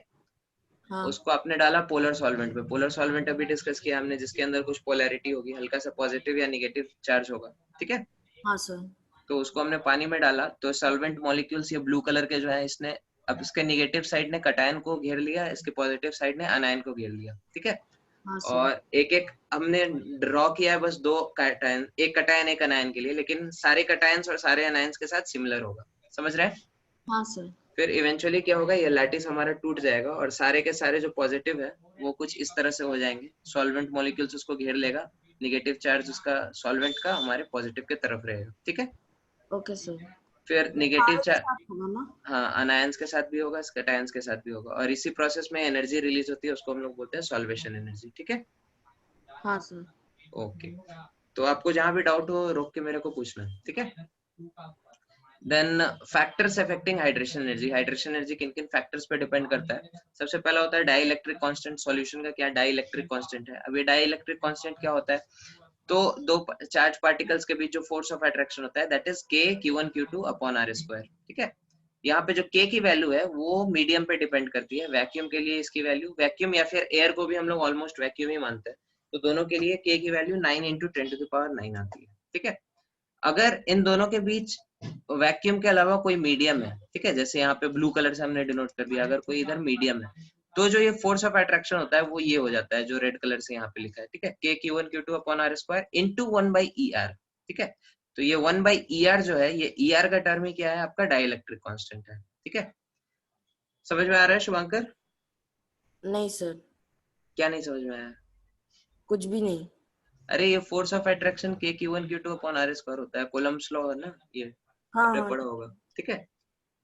हाँ उसको आपने डाला पोलर सॉल्वेंट पे। पोलर सॉल्वेंट अभी डिस्कस किया हमने, जिसके अंदर कुछ पोलैरिटी होगी, हल्का सा पॉजिटिव या निगेटिव चार्ज होगा, ठीक है। हाँ सर। तो उसको हमने पानी में डाला, तो सॉल्वेंट मॉलिक्यूल्स ये ब्लू कलर के जो है, इसने अब इसके निगेटिव साइड ने कटायन को घेर लिया, इसके पॉजिटिव साइड ने अनायन को घेर लिया, ठीक है। हाँ सर। और एक एक हमने ड्रॉ किया है बस 2 कटायन, एक कटायन एक अनायन के लिए, लेकिन सारे कटायंस और सारे अनायंस के साथ सिमिलर होगा, समझ रहे हैं। हाँ सर। फिर इवेंचुअली क्या होगा, ये लैटिस हमारा टूट जाएगा और सारे के सारे जो पॉजिटिव है वो कुछ इस तरह से हो जाएंगे, सॉल्वेंट मॉलिक्यूल्स उसको घेर लेगा, निगेटिव चार्ज उसका सॉल्वेंट का हमारे पॉजिटिव के तरफ रहेगा, ठीक है। Okay sir. फिर निगेटिव सारे चार्ज, साथ होगा ना? हाँ, अनायंस के साथ भी होगा, कैटायंस के साथ भी होगा, और इसी प्रोसेस में एनर्जी रिलीज होती है, उसको हम लोग बोलते हैं सॉल्वेशन एनर्जी, ठीक है। हाँ सर। ओके, तो आपको जहां भी डाउट हो रोक के मेरे को पूछना, ठीक है। Then factors affecting hydration energy. Hydration energy किन किन फैक्टर्स पे डिपेंड करता है। सबसे पहला होता है डाई इलेक्ट्रिक कांस्टेंट। सॉल्यूशन का क्या डाई इलेक्ट्रिक कांस्टेंट है। अब ये डाई इलेक्ट्रिक कांस्टेंट क्या होता है, तो दो चार्ज पार्टिकल्स के बीच जो फोर्स ऑफ अट्रैक्शन होता है that is k q1 q2 upon r square, ठीक है। यहाँ पे जो k की वैल्यू है वो मीडियम पे डिपेंड करती है। वैक्यूम के लिए इसकी वैल्यू, वैक्यूम या फिर एयर को भी हम लोग ऑलमोस्ट वैक्यूम ही मानते हैं, तो दोनों के लिए k की वैल्यू 9 × 10⁹ आती है, ठीक है। अगर इन दोनों के बीच वैक्यूम के अलावा कोई मीडियम है, ठीक है, जैसे यहाँ पे ब्लू कलर से हमने डिनोट कर दिया, अगर कोई इधर मीडियम है तो जो ये फोर्स ऑफ अट्रैक्शन होता है वो ये हो जाता है जो रेड कलर से यहाँ पे लिखा है, ठीक है, k q1 q2 upon r square into 1/er, ठीक है। तो ये 1/er जो है, ये er का टर्म ही क्या है, आपका डाइलेक्ट्रिक कांस्टेंट है, ठीक है। समझ में आ रहा है शुभंकर? नहीं सर, क्या नहीं समझ में आया? कुछ भी नहीं। अरे ये force of attraction k q1 q2 upon r square होता है, कोलम्स लॉ है ना ये, हाँ आपने हाँ पढ़ा होगा, ठीक है।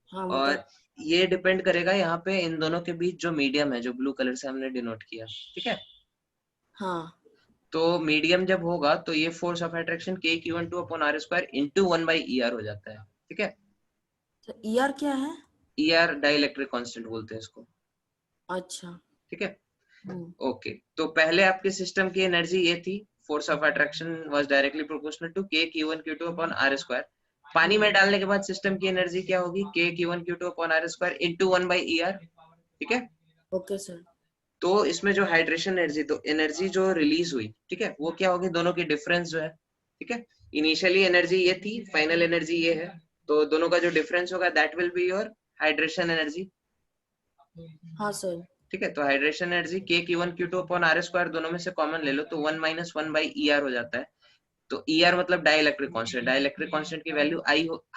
हाँ और ये डिपेंड करेगा यहाँ पे इन दोनों के बीच जो मीडियम है, जो ब्लू कलर से हमने डिनोट किया, ठीक है। हाँ। तो मीडियम जब होगा तो ये force of attraction k q1 2 upon r square into 1/er हो जाता है, ठीक है। तो ER क्या है? er डाइलेक्ट्रिक कांस्टेंट बोलते हैं इसको, अच्छा। ठीक है। ओके, तो पहले आपके सिस्टम की एनर्जी ये थी, force of attraction was directly proportional to k q1 q2 upon r square. पानी में डालने के बाद सिस्टम की एनर्जी क्या होगी, k q1 q2 upon r square into 1/er, ठीक है। Okay sir. तो इसमें जो हाइड्रेशन एनर्जी, तो एनर्जी जो रिलीज हुई, ठीक है, वो क्या होगी, दोनों की डिफरेंस जो है, ठीक है। इनिशियली एनर्जी ये थी, फाइनल एनर्जी ये है, तो दोनों का जो डिफरेंस होगा that will be your hydration energy, हाँ सर। ठीक है। तो hydration energy k q1 q2 upon r square दोनों में से कॉमन ले लो तो 1 - 1/er हो जाता है। तो er मतलब dielectric constant, dielectric constant की वैल्यू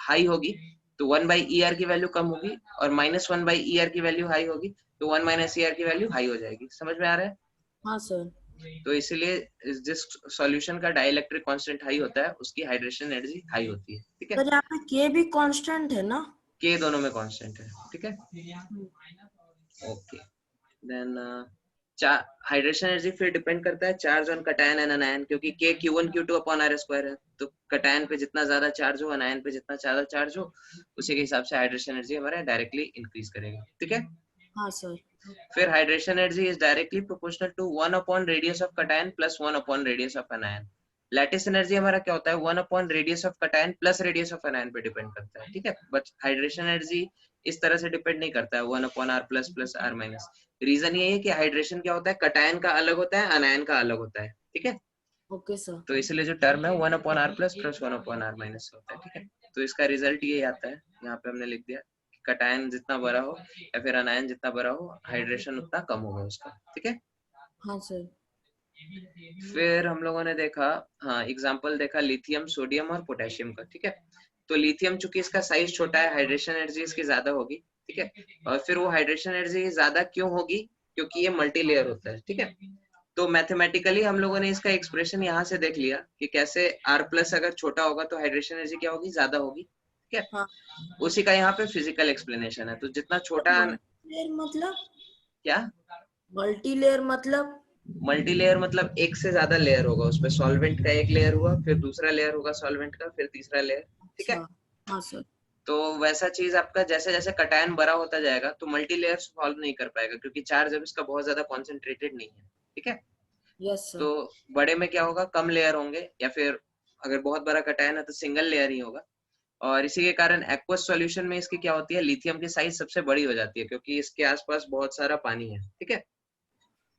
हाई होगी तो 1/er की वैल्यू कम होगी, और -1/er की वैल्यू हाई होगी तो 1 - er की वैल्यू हाई हो जाएगी। समझ में आ रहा है? हाँ सर। तो इसीलिए जिस सॉल्यूशन का डाई इलेक्ट्रिक कांस्टेंट हाई होता है उसकी हाइड्रेशन एनर्जी हाई होती है, ठीक है। सर यहाँ पे K भी कांस्टेंट है ना? k दोनों में कांस्टेंट है, ठीक है। ओके, देन हाइड्रेशन एनर्जी फिर डिपेंड करता है चार्ज ऑन कटायन एंड अनायन, क्योंकि k q1 q2 upon r square है, तो कटायन पे जितना ज्यादा चार्ज हो, अनायन पे जितना ज्यादा चार्ज हो, उसी के हिसाब से हाइड्रेशन एनर्जी हमारा डायरेक्टली इंक्रीज करेगा, ठीक है। हाँ सर। फिर hydration energy is directly proportional to 1 upon radius of cation plus 1 upon radius of anion. Lattice energy हमारा क्या होता है, 1 upon radius of cation plus radius of anion पे डिपेंड करता है, ठीक है। बट हाइड्रेशन एनर्जी इस तरह से डिपेंड नहीं करता है 1 upon r plus plus r minus. Reason ये है कि हाइड्रेशन क्या होता है, कटायन का अलग होता है, अनायन का अलग होता है, ठीक है। Okay sir. तो इसलिए जो टर्म है 1 upon r plus plus 1 upon r minus होता है, ठीक है। तो इसका रिजल्ट ये आता है, यहाँ पे हमने लिख दिया, कटायन जितना बड़ा हो या फिर अनायन जितना बड़ा हो, हाइड्रेशन उतना कम होगा उसका, ठीक है। हाँ सर। फिर हम लोगों ने देखा, हाँ, एग्जाम्पल देखा लिथियम, सोडियम और पोटेशियम का, ठीक है। तो लिथियम चूंकि इसका साइज छोटा है, हाइड्रेशन एनर्जी इसकी ज्यादा होगी, ठीक है। और फिर वो हाइड्रेशन एनर्जी ज्यादा क्यों होगी, क्योंकि ये मल्टी लेयर होता है, ठीक है। तो मैथमेटिकली हम लोगों ने इसका एक्सप्रेशन यहाँ से देख लिया कि कैसे r प्लस अगर छोटा होगा तो हाइड्रेशन एनर्जी क्या होगी, ज्यादा होगी, ठीक है। हाँ। उसी का यहाँ पे फिजिकल एक्सप्लेनेशन है। तो जितना छोटा, लेयर मतलब? क्या मल्टी लेयर मतलब? मल्टी लेयर मतलब एक से ज्यादा लेयर होगा, उसपे सॉल्वेंट का एक लेयर हुआ, फिर दूसरा लेयर होगा सॉल्वेंट का, फिर तीसरा लेयर, ठीक है। अच्छा। हाँ सर। तो वैसा चीज आपका जैसे जैसे कटायन बड़ा होता जाएगा तो मल्टी लेयर सॉल्व नहीं कर पाएगा, क्योंकि चार्ज अब इसका बहुत ज्यादा कॉन्सेंट्रेटेड नहीं है, ठीक है। Yes sir. तो बड़े में क्या होगा, कम लेयर होंगे, या फिर अगर बहुत बड़ा कटायन है तो सिंगल लेयर ही होगा। और इसी के कारण एक्वस सॉल्यूशन में इसकी क्या होती है, लिथियम की साइज सबसे बड़ी हो जाती है क्योंकि इसके आसपास बहुत सारा पानी है, ठीक है।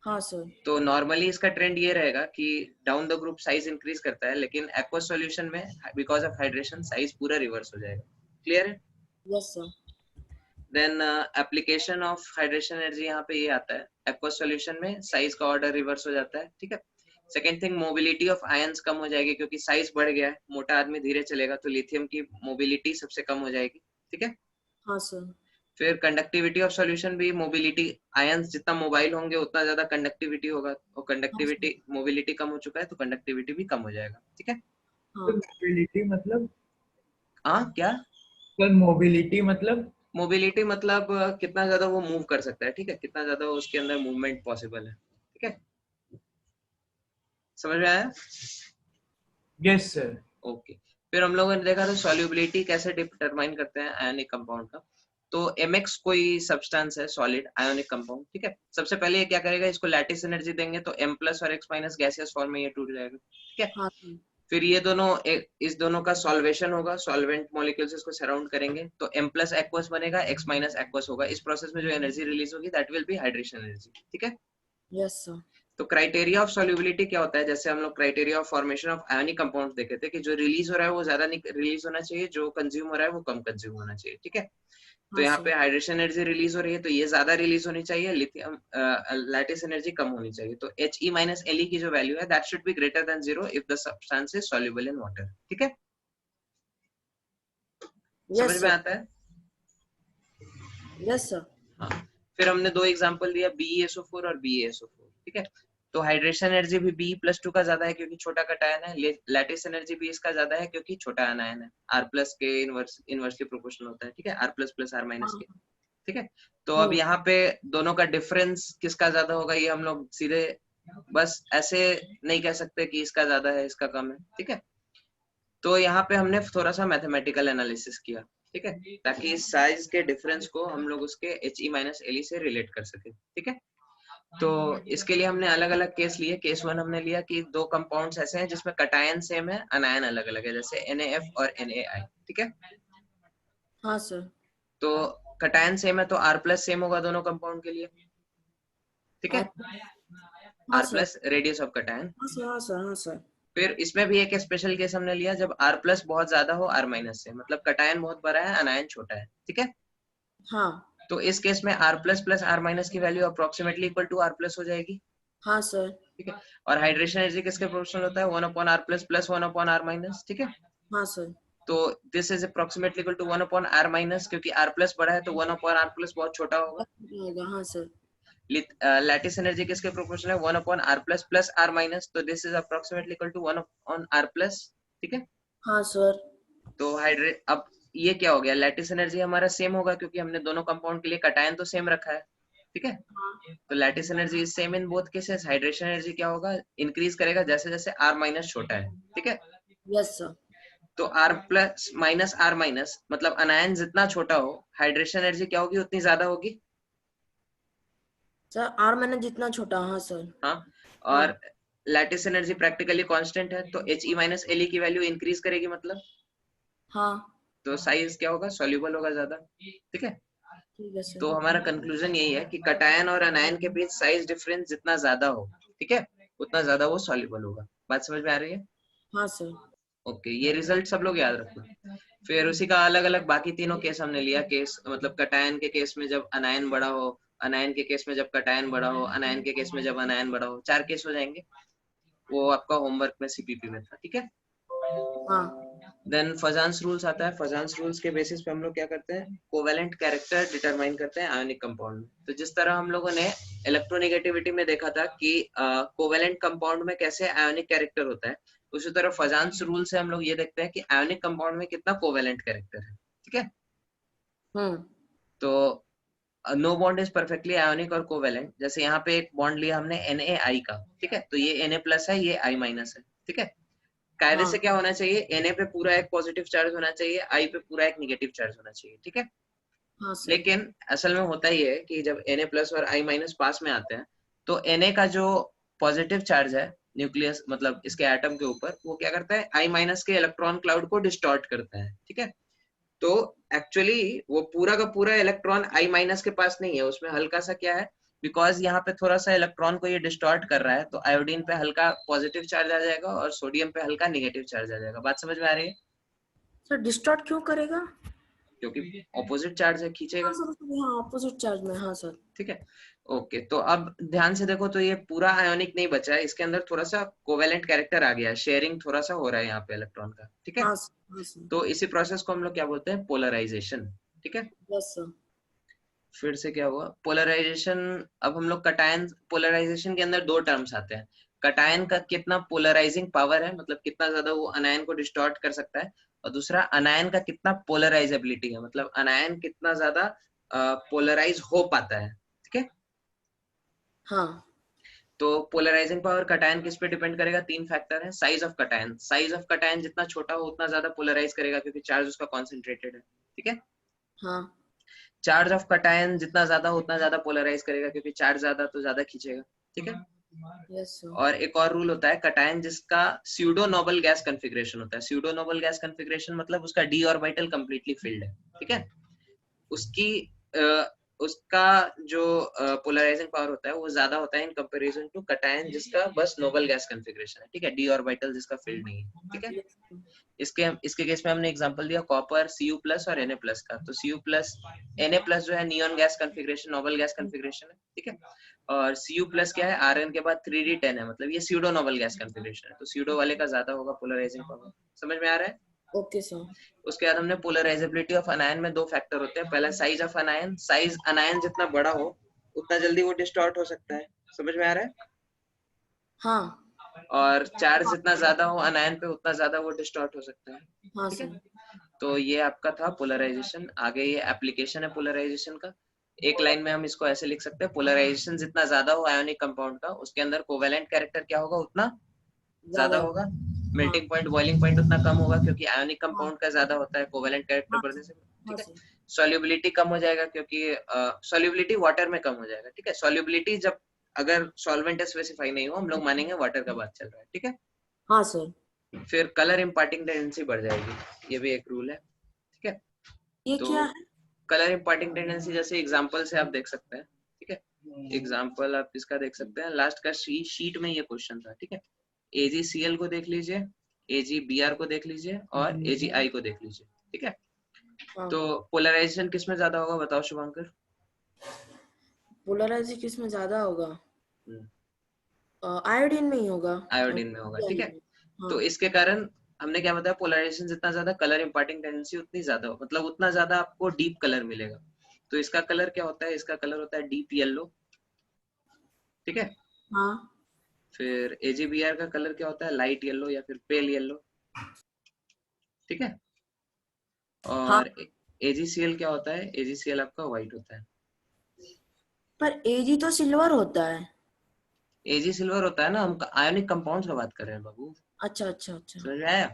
हाँ सर। तो नॉर्मली इसका ट्रेंड ये रहेगा कि down the group size increase करता है, लेकिन एक्वस सॉल्यूशन में बिकॉज ऑफ हाइड्रेशन साइज पूरा रिवर्स हो जाएगा। क्लियर है? Yes sir. Then application of hydration energy यहाँ पे ये आता है, एक्वस सॉल्यूशन में साइज का ऑर्डर रिवर्स हो जाता है, ठीक है। Second thing, mobility of ions कम हो जाएगी क्योंकि साइज बढ़ गया है, मोटा आदमी धीरे चलेगा तो लिथियम की मोबिलिटी सबसे कम हो जाएगी, ठीक है। हाँ सर। फिर कंडक्टिविटी ऑफ सॉल्यूशन भी, मोबिलिटी आयंस जितना मोबाइल होंगे उतना ज्यादा कंडक्टिविटी होगा, और कंडक्टिविटी मोबिलिटी कम हो चुका है तो कंडक्टिविटी भी कम हो जाएगा, ठीक है। हाँ मोबिलिटी मतलब हाँ क्या? सर, मोबिलिटी मतलब मोबिलिटी मतलब कितना ज्यादा वो मूव कर सकता है, ठीक है, कितना ज्यादा उसके अंदर मूवमेंट पॉसिबल है, ठीक है। समझ में आया? Yes sir. ओके। फिर हम लोगों ने देखा था सॉल्युबिलिटी कैसे डिटरमाइन करते हैं आयनिक कंपाउंड का। तो mx कोई सब्सटेंस है, सॉलिड आयोनिक कंपाउंड, ठीक है। सबसे पहले ये क्या करेगा, इसको लैटिस एनर्जी देंगे तो m प्लस और x माइनस गैसियस फॉर्म में ये टूट जाएगा, ठीक है। हाँ सर। फिर ये दोनों इस दोनों का सॉल्वेशन होगा, सॉल्वेंट मॉलिक्यूल्स इसको सराउंड करेंगे तो m प्लस एक्वस बनेगा, x माइनस एक्वस होगा। इस प्रोसेस में जो एनर्जी रिलीज होगी that will be hydration energy, ठीक है। Yes sir. तो क्राइटेरिया ऑफ सॉल्युबिलिटी क्या होता है, जैसे हम लोग criteria of formation of ionic compound देखे थे कि जो रिलीज हो रहा है वो ज्यादा रिलीज होना चाहिए, जो कंज्यूम हो रहा है वो कम कंज्यूम होना चाहिए, ठीक है। तो हाँ यहाँ सर। पे हाइड्रेशन एनर्जी रिलीज हो रही है तो ये ज्यादा रिलीज होनी चाहिए, लिथियम लैटिस एनर्जी कम होनी चाहिए। तो He माइनस Le की जो वैल्यू है that should be greater then 0 if the substance is soluble in water, ठीक है। यस समझ में सर। आता है? Yes sir. हाँ। फिर हमने दो एग्जांपल दिया, BeSO4 और BeSO4, ठीक है। तो हाइड्रेशन एनर्जी भी B+2 का ज्यादा है क्योंकि छोटा कटायन है, लैटिस एनर्जी भी इसका ज्यादा है क्योंकि छोटा आनायन है, R+ के इनवर्सली प्रोपोर्शनल होता है, ठीक है, R++ R- के, ठीक है। तो अब यहाँ पे दोनों का डिफरेंस किसका ज्यादा होगा ये हम लोग सीधे बस ऐसे नहीं कह सकते कि इसका ज्यादा है इसका कम है, ठीक है। तो यहाँ पे हमने थोड़ा सा मैथमेटिकल एनालिसिस किया, ठीक है, ताकि साइज के डिफरेंस को हम लोग उसके He माइनस Le से रिलेट कर सके, ठीक है। तो इसके लिए हमने अलग अलग केस लिए। केस 1 हमने लिया कि दो कंपाउंड्स ऐसे हैं जिसमें कटायन सेम है, अनायन अलग अलग है, जैसे NaF और NaI, ठीक है। हाँ सर। तो कटायन सेम है तो R+ सेम होगा दोनों कंपाउंड के लिए, ठीक है, हाँ R+ sir. Radius of cation. हाँ सर। हाँ सर। हाँ सर। फिर इसमें भी एक स्पेशल केस हमने लिया जब R+ बहुत ज्यादा हो R- से, मतलब कटायन बहुत बड़ा है अनायन छोटा है, ठीक है। हाँ। तो इस केस में R+ प्लस R- की value approximately equal to R+ हो जाएगी, हाँ सर। ठीक है। और हाइड्रेशन एनर्जी किसके प्रोपोर्शनल होता है, 1/R+ प्लस 1/R-, ठीक है। हाँ सर। तो this is approximately equal to 1/R- क्योंकि R+ बड़ा है तो 1/R+ बहुत छोटा होगा। होगा। हाँ सर। लैटिस एनर्जी किसके प्रोपोर्शनल है, 1/R+ प्लस R-, तो this is approximately equal to 1/R+, ठीक है। हाँ सर। तो अब ये क्या हो गया, लैटिस एनर्जी हमारा सेम होगा क्योंकि हमने दोनों कंपाउंड के लिए कटायन तो सेम रखा है, ठीक है। तो lattice energy is same in both cases. Hydration energy क्या होगा, इंक्रीज करेगा जैसे जैसे R- छोटा है, ठीक है। Yes sir. तो R+ माइनस R- मतलब अनायन जितना छोटा हो हाइड्रेशन एनर्जी क्या होगी उतनी ज्यादा होगी, सर R मैंने जितना छोटा। हाँ सर। हाँ। और लैटिस एनर्जी प्रैक्टिकली कांस्टेंट है तो He माइनस Le की वैल्यू इंक्रीज करेगी, मतलब हाँ। तो साइज क्या होगा, सॉल्युबल होगा ज्यादा, ठीक है। ठीक है सर। तो हमारा कंक्लूजन यही है कि कटायन और अनायन के बीच साइज डिफरेंस जितना ज्यादा हो, ठीक है, उतना ज्यादा वो सॉल्युबल होगा। बात समझ में आ रही है? हाँ सर। ओके, ये रिजल्ट सब लोग याद रखना। फिर उसी का अलग अलग बाकी तीनों केस हमने लिया। केस मतलब कटायन के केस में जब अनायन बड़ा हो, अनायन के केस में जब कटायन बड़ा हो, अनायन के केस में जब अनायन बड़ा हो, 4 केस हो जाएंगे। वो आपका होमवर्क में CPP में था, ठीक है। हाँ। देन फजान्स रूल्स आता है। फजान्स रूल्स के बेसिस पे हम लोग क्या करते हैं, कोवेलेंट कैरेक्टर डिटरमाइन करते हैं आयोनिक कंपाउंड में। तो जिस तरह हम लोगों ने इलेक्ट्रोनेगेटिविटी में देखा था कि कोवेलेंट कंपाउंड में कैसे आयोनिक कैरेक्टर होता है, उसी तरह फजान्स रूल से हम लोग ये देखते हैं कि आयोनिक कंपाउंड में कितना कोवेलेंट कैरेक्टर है, ठीक है। तो no bond is perfectly ionic और कोवेलेंट। जैसे यहाँ पे एक बॉन्ड लिया हमने NaI का, ठीक है, तो ये Na+ है, ये I- है, ठीक है। कायदे से क्या होना चाहिए, Na पे पूरा एक पॉजिटिव चार्ज होना चाहिए, I पे पूरा एक नेगेटिव चार्ज होना चाहिए, ठीक है। हाँ सर। लेकिन असल में होता ही है कि जब Na+ और I- पास में आते हैं तो Na का जो पॉजिटिव चार्ज है न्यूक्लियस मतलब इसके एटम के ऊपर, वो क्या करता है I- के इलेक्ट्रॉन क्लाउड को डिस्टॉर्ट करता है, ठीक है। तो एक्चुअली वो पूरा का पूरा इलेक्ट्रॉन I माइनस के पास नहीं है, उसमें हल्का सा क्या है, बिकॉज यहाँ पे थोड़ा सा इलेक्ट्रॉन को ये डिस्टॉर्ट कर रहा है, तो आयोडीन पे हल्का पॉजिटिव चार्ज आ जाएगा और सोडियम पे हल्का नेगेटिव चार्ज आ जाएगा। बात समझ में आ रही है? सर डिस्टॉर्ट क्यों करेगा? क्योंकि ऑपोजिट चार्ज है, खींचेगा। हाँ सर, हाँ ऑपोजिट चार्ज में, हाँ सर। ठीक है, ओके। तो अब ध्यान से देखो, तो ये पूरा आयोनिक नहीं बचा है, इसके अंदर थोड़ा सा कोवेलेंट कैरेक्टर आ गया है, शेयरिंग थोड़ा सा हो रहा है यहाँ पे इलेक्ट्रॉन का। ठीक है, हाँ सर, हाँ सर। तो इसी प्रोसेस को हम लोग क्या बोलते हैं, पोलराइजेशन। ठीक है, यस सर। फिर से क्या हुआ, पोलराइजेशन। अब हम लोग कटायन, पोलराइजेशन के अंदर दो टर्म्स आते हैं, कटायन का कितना पोलराइजिंग पावर है, मतलब कितना ज्यादा वो अनायन को डिस्टॉर्ट कर सकता है, और दूसरा अनायन का कितना पोलराइजेबिलिटी है, मतलब अनायन कितना ज्यादा पोलराइज हो पाता है। ठीक है, हाँ तो पोलराइजिंग पावर कटायन किस पे डिपेंड करेगा, तीन फैक्टर है। Size of cation, size of cation जितना छोटा हो उतना ज्यादा पोलराइज करेगा, क्योंकि चार्ज उसका कॉन्सेंट्रेटेड है। ठीक है, हाँ चार्ज ऑफ कटायन जितना ज्यादा हो उतना ज्यादा पोलराइज करेगा, क्योंकि चार्ज ज्यादा तो ज्यादा खींचेगा। ठीक है, यस सर। और एक और रूल होता है, कटायन जिसका स्यूडो नोबल गैस कॉन्फ़िगरेशन होता है। स्यूडो नोबल गैस कॉन्फ़िगरेशन मतलब उसका डी ऑर्बिटल कंप्लीटली फिल्ड है। ठीक है, उसकी उसका जो पोलराइजिंग पावर होता है वो ज्यादा होता है इन कंपैरिजन टू कटायन जिसका बस नोबल गैस कॉन्फ़िगरेशन है। ठीक है, डी ऑर्बिटल जिसका फील्ड नहीं है। ठीक है, इसके केस में हमने एग्जांपल दिया कॉपर Cu+ और Na+ का। तो Cu+, Na+ जो है neon gas configuration, noble gas configuration है। ठीक है, और Cu+ क्या है, Rn के बाद 3d10 है, मतलब ये स्यूडो नोबल गैस कॉन्फ़िगरेशन है, तो स्यूडो वाले का ज्यादा होगा पोलराइजिंग पावर। समझ में आ रहा है? Okay sir. उसके बाद हमने पोलराइजेबिलिटी ऑफ अनायन में दो फैक्टर होते हैं। पहला साइज ऑफ अनायन, साइज अनायन जितना बड़ा हो उतना जल्दी वो डिस्टॉर्ट हो सकता है। समझ में आ रहा है? हाँ और चार्ज जितना ज्यादा हो अनायन पे उतना ज्यादा वो डिस्टॉर्ट हो सकता है। हाँ ठीक है, सर। तो ये आपका था पोलराइजेशन। आगे ये एप्लीकेशन है पोलराइजेशन का। एक लाइन में हम इसको ऐसे लिख सकते हैं, पोलराइजेशन जितना ज्यादा हो आयोनिक कंपाउंड का, उसके अंदर कोवेलेंट कैरेक्टर क्या होगा, उतना ज्यादा होगा। मेल्टिंग पॉइंट, बॉइलिंग पॉइंट उतना कम होगा, क्योंकि आयोनिक कंपाउंड का ज्यादा होता है कोवेलेंट कैरेक्टर बढ़ने से। ठीक है, सॉल्युबिलिटी कम हो जाएगा, क्योंकि सॉल्युबिलिटी वाटर में कम हो जाएगा। ठीक है, सॉल्युबिलिटी जब अगर सॉल्वेंट स्पेसिफाई नहीं हो, हम लोग मानेंगे वाटर का बात चल रहा है। ठीक है, हाँ सर। फिर कलर इम्पार्टिंग टेंडेंसी बढ़ जाएगी, ये भी एक रूल है। ठीक है, ये तो क्या है? कलर इम्पार्टिंग टेंडेंसी जैसे एग्जांपल से आप देख सकते हैं। ठीक है, एग्जांपल आप इसका देख सकते हैं, लास्ट का शीट में ये क्वेश्चन था। ठीक है, AgCl को देख लीजिए, AgBr को देख लीजिए और AgI को देख लीजिए। ठीक है, हाँ। तो पोलराइजेशन किस में ज्यादा होगा बताओ शुभंकर? पोलराइजेशन किस में ज्यादा होगा? आयोडीन में ही होगा। आयोडीन में होगा। ठीक है, हाँ। तो इसके कारण हमने क्या बताया, पोलराइजेशन जितना ज्यादा कलर इम्पार्टिंग टेंडेंसी उतनी ज्यादा हो, मतलब उतना ज्यादा आपको डीप कलर मिलेगा। तो इसका कलर क्या होता है, इसका कलर होता है डीप येलो। ठीक है, हाँ फिर AgBr का कलर क्या होता है, लाइट येलो या फिर पेल येलो। ठीक है, हाँ। और AgCl क्या होता है, AgCl आपका व्हाइट होता है। पर Ag तो सिल्वर होता है। Ag सिल्वर होता है ना, हम आयोनिक कंपाउंड्स का बात कर रहे हैं बाबू। अच्छा अच्छा अच्छा। समझ में आया?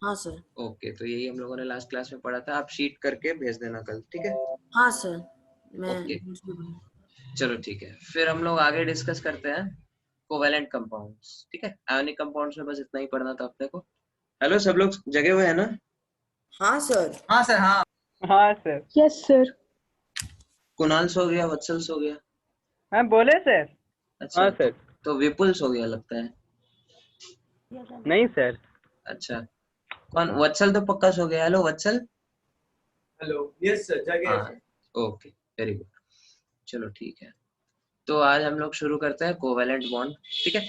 हाँ सर। ओके, तो यही हम लोगों ने लास्ट क्लास में पढ़ा था, आप शीट करके भेज देना कल। ठीक है, हाँ सर, मैं ओके, चलो ठीक है, फिर हम लोग आगे डिस्कस करते हैं कोवेलेंट कंपाउंड्स। ठीक है, आयोनिक कंपाउंड्स में बस इतना ही पढ़ना था अपने को। हेलो, सब लोग जगे हुए हैं ना? हाँ सर। हाँ सर, हाँ हाँ सर। Yes sir. कुणाल सो गया, वत्सल सो गया? हाँ बोले सर। अच्छा, हाँ सर। तो विपुल सो गया लगता है। नहीं सर। अच्छा, कौन? वत्सल तो पक्का सो गया। हेलो वत्सल। हेलो, यस सर, जगह है हाँ, सर। ओके, वेरी गुड, चलो ठीक है। तो आज हम लोग शुरू करते हैं कोवेलेंट बॉन्ड। ठीक है,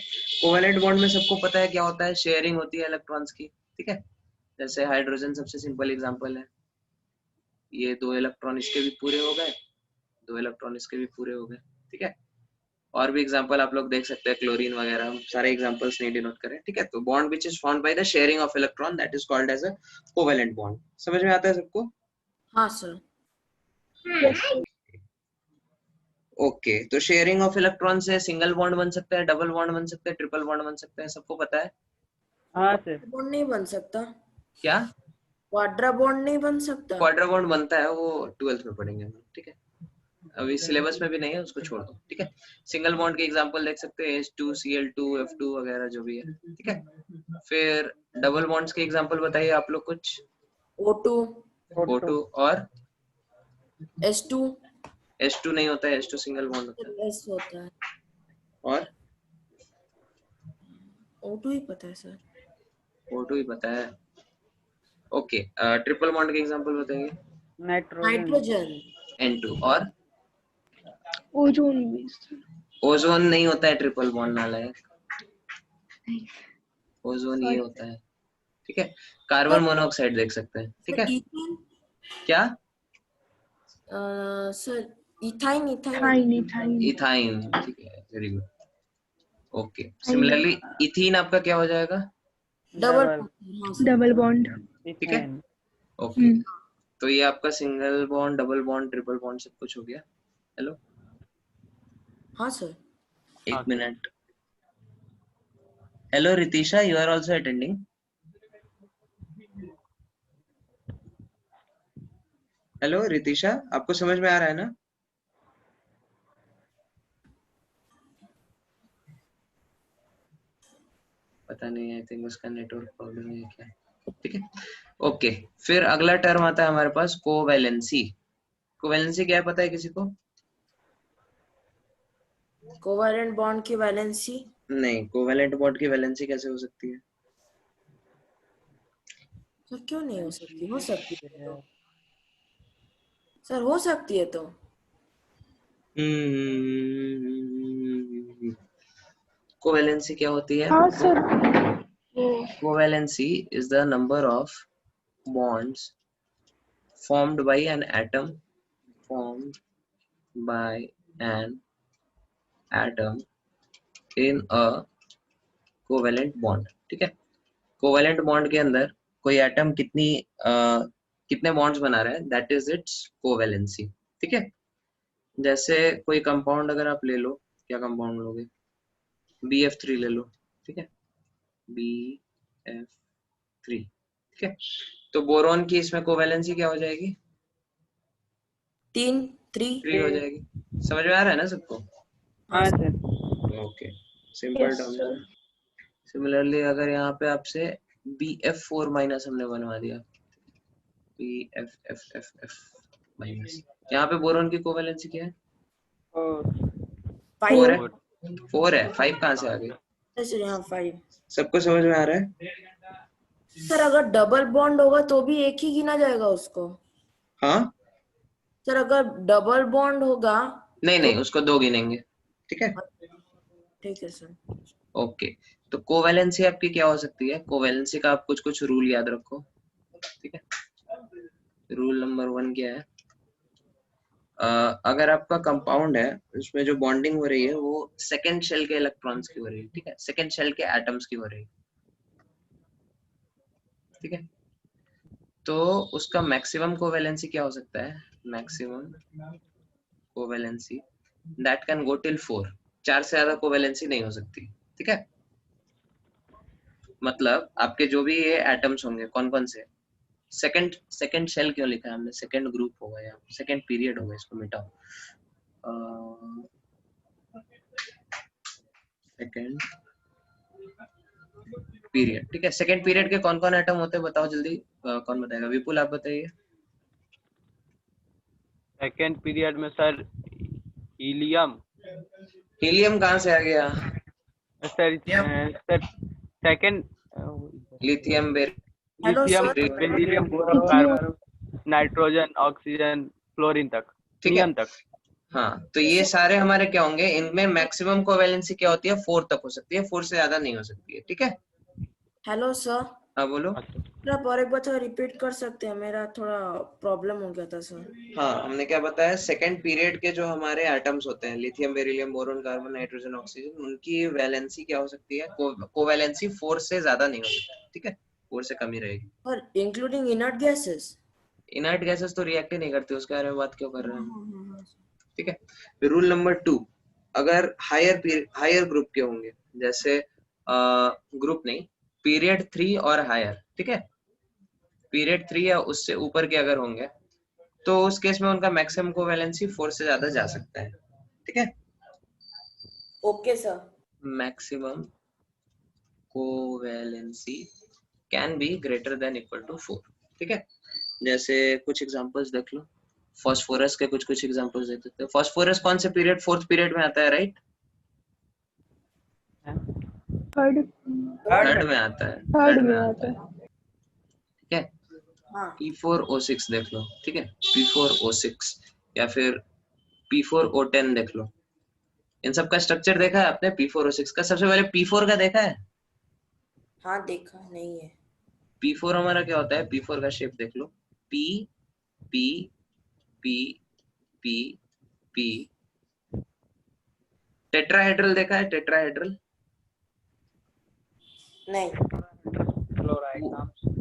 कोवेलेंट बॉन्ड में सबको पता है क्या होता है, शेयरिंग होती है इलेक्ट्रॉन्स की। ठीक है, जैसे हाइड्रोजन सबसे सिंपल एग्जांपल है, ये 2 इलेक्ट्रॉन इसके भी पूरे हो गए, 2 इलेक्ट्रॉन इसके भी पूरे हो गए। ठीक है, और भी एग्जांपल आप लोग देख सकते हैं, क्लोरीन वगैरह, हम सारे एग्जांपल्स नहीं डिनोट करें। ठीक है, तो bond which is formed by the sharing of electron that is called as a covalent bond. समझ में आता है सबको? हाँ सर। ओके, तो शेयरिंग ऑफ इलेक्ट्रॉन से सिंगल बॉन्ड बन सकता है, डबल बॉन्ड बन सकता है, ट्रिपल बॉन्ड बन सकता है, सबको पता है? हाँ सर। बॉन्ड नहीं बन सकता। क्या? क्वाड्रा बॉन्ड नहीं बन सकता। क्वाड्रा बॉन्ड बनता है, वो 12th में पढ़ेंगे हम। ठीक है, अभी सिलेबस में भी नहीं है, उसको छोड़ दो। ठीक है, सिंगल बॉन्ड के एग्जांपल देख सकते हैं, H2Cl2 F2 वगैरह जो भी है। ठीक है, फिर डबल बॉन्ड्स के एग्जांपल बताइए आप लोग कुछ। O2। O2 और S2 H2 नहीं होता है, H2 सिंगल बॉन्ड होता है। S होता है। और O2 ही पता है सर। O2 ही पता है। ओके, ट्रिपल बॉन्ड के एग्जांपल बताइए। नाइट्रोजन N2 और ओजोन भी sir। ओजोन नहीं होता है ट्रिपल बॉन्ड वाला है, ओजोन ये Sorry। होता है। ठीक है, कार्बन मोनोऑक्साइड देख सकते हैं। ठीक है, इथेन क्या? Sir ethyne ethyne ethyne ethyne ethyne. ठीक है, very good. Okay, similarly ethene आपका क्या हो जाएगा? डबल डबल हाँ सर। Double bond. ठीक है, इथेन ओके। तो ये आपका single bond, double bond, triple bond सब कुछ हो गया। हेलो, हाँ सर। एक minute. Hello Ritisha, you are also attending? Hello Ritisha, आपको समझ में आ रहा है ना? पता नहीं, आई थिंक उसका नेटवर्क प्रॉब्लम है क्या। ठीक है, ओके। फिर अगला टर्म आता है हमारे पास कोवैलेंसी। कोवैलेंसी क्या है, पता है किसी को? कोवैलेंट बॉन्ड की वैलेंसी। नहीं, कोवैलेंट बॉन्ड की वैलेंसी कैसे हो सकती है? सर क्यों नहीं हो सकती? हो सकती है तो। सर हो सकती है तो। कोवैलेंसी क्या होती है? हाँ sir. Covalency is the number of bonds formed by an atom in a covalent bond। ठीक है, कोवैलेंट बॉन्ड के अंदर कोई एटम कितने बॉन्ड्स बना रहा है, दैट इज इट्स कोवैलेंसी। ठीक है, जैसे कोई कंपाउंड अगर आप ले लो, क्या कंपाउंड लोगे? BF3 ले लो। ठीक है, BF3। ठीक है, तो बोरॉन की इसमें कोवैलेंसी क्या हो जाएगी? 3 हो जाएगी। समझ में आ रहा है ना सबको? हाँ sir. Okay, simple yes terms sir. है। सिमिलरली अगर यहाँ पे आपसे BF4 माइनस हमने बनवा दिया, BFFFF माइनस, यहाँ पे बोरॉन की कोवैलेंसी क्या है? फाइव 4 है। 4 है, 5 कहाँ से आ गई? सर यहाँ 5। सबको समझ में आ रहा है? सर अगर डबल बॉन्ड होगा तो भी एक ही गिना जाएगा उसको। हाँ, सर अगर डबल बॉन्ड होगा नहीं तो नहीं, उसको 2 गिनेंगे। ठीक है, ठीक है सर। ओके। तो कोवैलेंसी आपकी क्या हो सकती है? कोवैलेंसी का आप कुछ रूल याद रखो। ठीक है, रूल नंबर 1 क्या है? अगर आपका कंपाउंड है, उसमें जो बॉन्डिंग हो रही है वो सेकेंड शेल के इलेक्ट्रॉन्स की हो रही है। ठीक है, सेकेंड शेल के एटम्स की हो रही है। ठीक है, तो उसका मैक्सिमम कोवैलेंसी क्या हो सकता है? Maximum covalency that can go till 4। 4 से ज्यादा कोवैलेंसी नहीं हो सकती। ठीक है, मतलब आपके जो भी ये एटम्स होंगे, कौन कौन से, सेकंड शेल क्यों लिखा है हमने? सेकंड ग्रुप होगा या सेकंड पीरियड होगा, इसको मिटाओ। Second period. ठीक है, सेकंड पीरियड के कौन कौन एटम होते हैं बताओ जल्दी। कौन बताएगा? विपुल आप बताइए। सेकेंड पीरियड में सर हीलियम। हीलियम कहाँ से आ गया? Sir sir second lithium, hello lithium, sir. Beryllium, boron, lithium. Carbon, nitrogen, oxygen, fluorine तक, ठीक है, नियन तक। हाँ। तो ये सारे हमारे क्या होंगे? इनमें मैक्सिमम कोवैलेंसी क्या होती है? 4 तक हो सकती है, 4 से ज्यादा नहीं हो सकती है। ठीक है, हेलो सर। हाँ बोलो। सर आप और एक बार रिपीट कर सकते हैं? मेरा थोड़ा प्रॉब्लम हो गया था सर। हाँ, हमने क्या बताया? सेकंड पीरियड के जो हमारे एटम्स होते हैं, lithium, beryllium, boron, carbon, nitrogen, oxygen, उनकी वैलेंसी क्या हो सकती है? कोवैलेंसी 4 से ज्यादा नहीं हो सकती। ठीक है, 4 से कम ही रहेगी। और including inert gases. Inert gases तो रिएक्ट ही नहीं करती, उसके बारे में बात क्यों कर रहे हैं हम? ठीक है, फिर रूल नंबर 2, अगर हायर ग्रुप के होंगे, जैसे ग्रुप नहीं, पीरियड 3 और हायर। ठीक है, पीरियड 3 या उससे ऊपर के अगर होंगे तो उस केस में उनका मैक्सिमम कोवैलेंसी 4 से ज्यादा जा सकता है। ठीक है, okay sir. Maximum covalency can be greater than equal to 4। ठीक है, जैसे कुछ एग्जांपल्स देख लो, फास्फोरस के कुछ एग्जांपल्स देख सकते हो। फास्फोरस कौन से पीरियड, 4th पीरियड में आता है, राइट? थर्ड थर्ड में आता है, थर्ड में आता है। ठीक है। हाँ P4O6 देख लो, ठीक है, P4O6 या फिर P4O10 देख लो। इन सब का स्ट्रक्चर देखा है आपने? P4O6 का सबसे पहले P4 का देखा है? हाँ देखा नहीं है। P4 हमारा क्या होता है? P4 का शेप देख लो, P P P P P। Tetrahedral देखा है? टेट्राहेड्रल नहीं। क्लोराइड नाम से।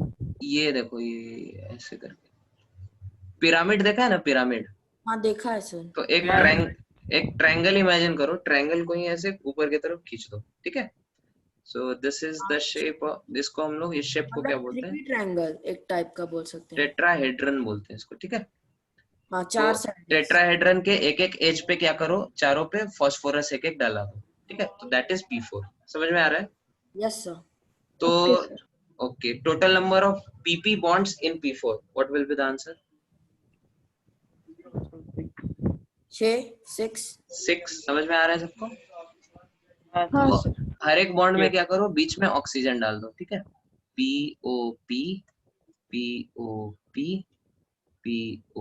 ये देखो, ये ऐसे करके। पिरामिड देखा है ना, पिरामिड? हाँ देखा है सर। तो एक ट्रायंगल इमेजिन करो, ट्रायंगल को ही ऐसे ऊपर की तरफ खींच दो, ठीक है। So this is the shape of, जिसको हम लोग इस शेप को क्या मतलब बोलते हैं? 3D ट्रायंगल एक टाइप का बोल सकते हैं। टेट्राहेड्रन बोलते हैं इसको, ठीक है। हाँ तो 4 साइड। टेट्राहेड्रन के एक एक एज पे क्या करो, चारों पे फास्फोरस एक एक डाला दो, ठीक है। तो दैट इज P4। समझ में आ रहा है? Yes sir. तो okay sir. Okay, total number of PP bonds in P4, what will be the answer? 6। 6। समझ में आ रहा है सबको? हाँ तो सर। हर एक बॉन्ड में क्या करो, बीच में ऑक्सीजन डाल दो, ठीक है। POP POP POP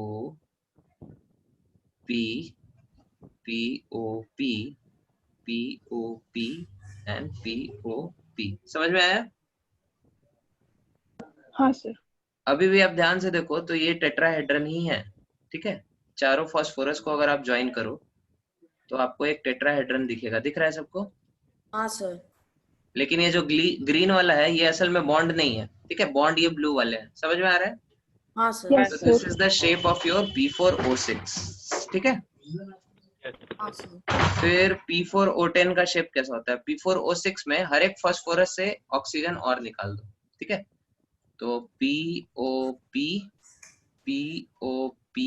POP POP and POP। समझ में आया? हाँ सर। अभी भी आप ध्यान से देखो तो ये टेट्राहेड्रन ही है, ठीक है। चारों फास्फोरस को अगर आप ज्वाइन करो तो आपको एक टेट्राहेड्रन दिखेगा, दिख रहा है सबको? हाँ सर। लेकिन ये जो ग्रीन वाला है ये असल में बॉन्ड नहीं है, ठीक है। बॉन्ड ये ब्लू वाले हैं। समझ में आ रहा है? हाँ सर। यस तो this sir. Is the shape of your P4O6, ठीक है। हाँ सर। फिर P4O10 का शेप कैसा होता है? P4O6 में हर एक फास्फोरस से ऑक्सीजन और निकाल दो, ठीक है। तो POP POP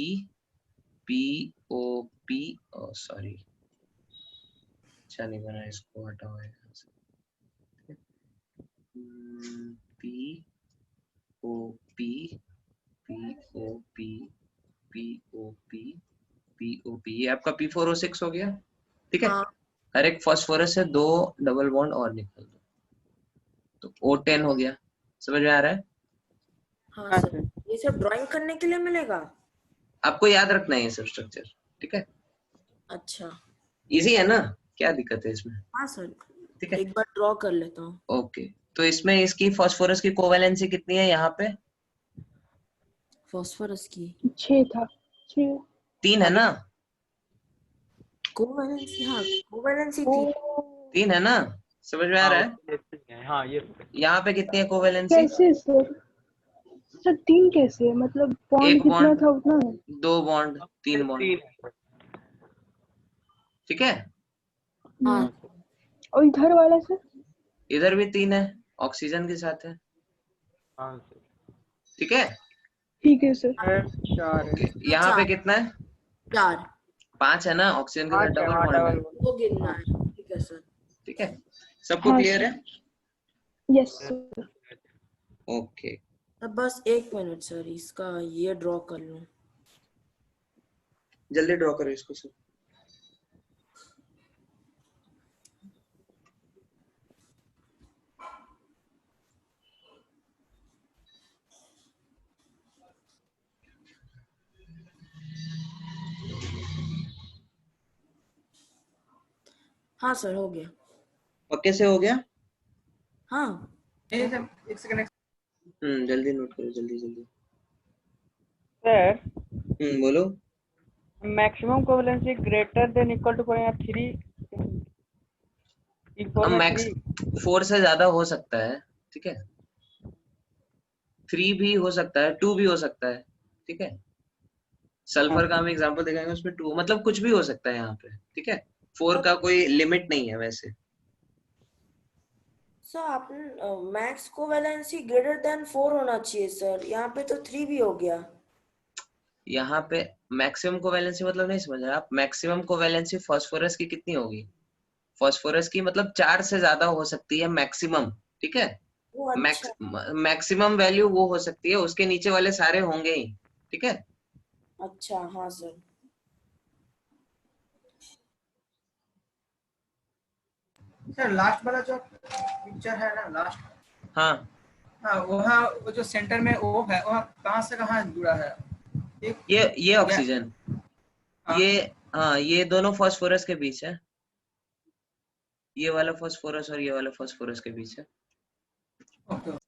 POP, सॉरी, अच्छा नहीं बना, इसको हटाओ यहाँ से। POP POP POP POP, ये आपका P4O6 हो गया, ठीक है। हाँ हर एक फास्फोरस से 2 डबल बॉन्ड और निकाल दो, तो O10 हो गया। समझ में आ रहा है? हाँ सर। ये सब ड्राइंग करने के लिए मिलेगा? आपको याद रखना है ये सब स्ट्रक्चर, ठीक है। अच्छा। इजी है ना, क्या दिक्कत है इसमें? हाँ सर। ठीक है, एक बार ड्रॉ कर लेता हूँ। ओके। तो इसमें इसकी फास्फोरस की कोवैलेंसी कितनी है यहाँ पे? फास्फोरस की 6 था। 6। 3 है ना? कोवैलेंसी, हाँ कोवैलेंसी थी। 3 है ना? समझ में आ रहा है? हाँ ये यहाँ पे कितनी है कोवैलेंसी? कैसे सर? सर 3 कैसे? मतलब बॉन्ड एक जितना बॉन्ड, था उतना है? 2 बॉन्ड, 3 बॉन्ड, ठीक है। हाँ और इधर वाला सर? इधर भी 3 है, ऑक्सीजन के साथ है, ठीक है। ठीक है सर। 4 है। यहाँ पे कितना है? 4। 5 है ना, ऑक्सीजन के साथ डबल बॉन्ड है, वो गिनना है, ठीक है सर। ठीक है। सबको हाँ क्लियर सर। है? Yes sir. ओके, अब बस 1 मिनट सर, इसका ये ड्रॉ कर लूं। जल्दी ड्रॉ करो इसको सर। हाँ सर हो गया। पक्के से हो गया? हाँ एक सेकंड। जल्दी नोट करो, जल्दी जल्दी। सर बोलो। Maximum covalency greater than equal to 3 अब मैक्स 4 से ज्यादा हो सकता है, ठीक है। 3 भी हो सकता है, 2 भी हो सकता है, ठीक है। सल्फर का हम एग्जांपल दिखाएंगे, उसमें 2 मतलब कुछ भी हो सकता है यहाँ पे, ठीक है। 4 का कोई लिमिट नहीं है वैसे। सर आपने मैक्स कोवैलेंसी ग्रेटर देन 4 होना चाहिए सर, यहाँ पे तो 3 भी हो गया। यहाँ पे मैक्सिमम कोवैलेंसी मतलब नहीं समझ रहे आप? मैक्सिमम कोवैलेंसी फास्फोरस की कितनी होगी? फास्फोरस की मतलब 4 से ज्यादा हो सकती है मैक्सिमम, ठीक है। वो अच्छा मैक्सिमम वैल्यू वो हो सकती है, उसके नीचे वाले सारे होंगे ही, ठीक है। अच्छा हाँ सर। सर लास्ट वाला जो पिक्चर है ना, लास्ट, हाँ हाँ वहाँ वो जो सेंटर में वो है, वहाँ कहाँ से कहाँ जुड़ा है? एक ये ऑक्सीजन, हाँ, ये हाँ ये दोनों फास्फोरस के बीच है, ये वाला फास्फोरस और ये वाला फास्फोरस के बीच है। ओके।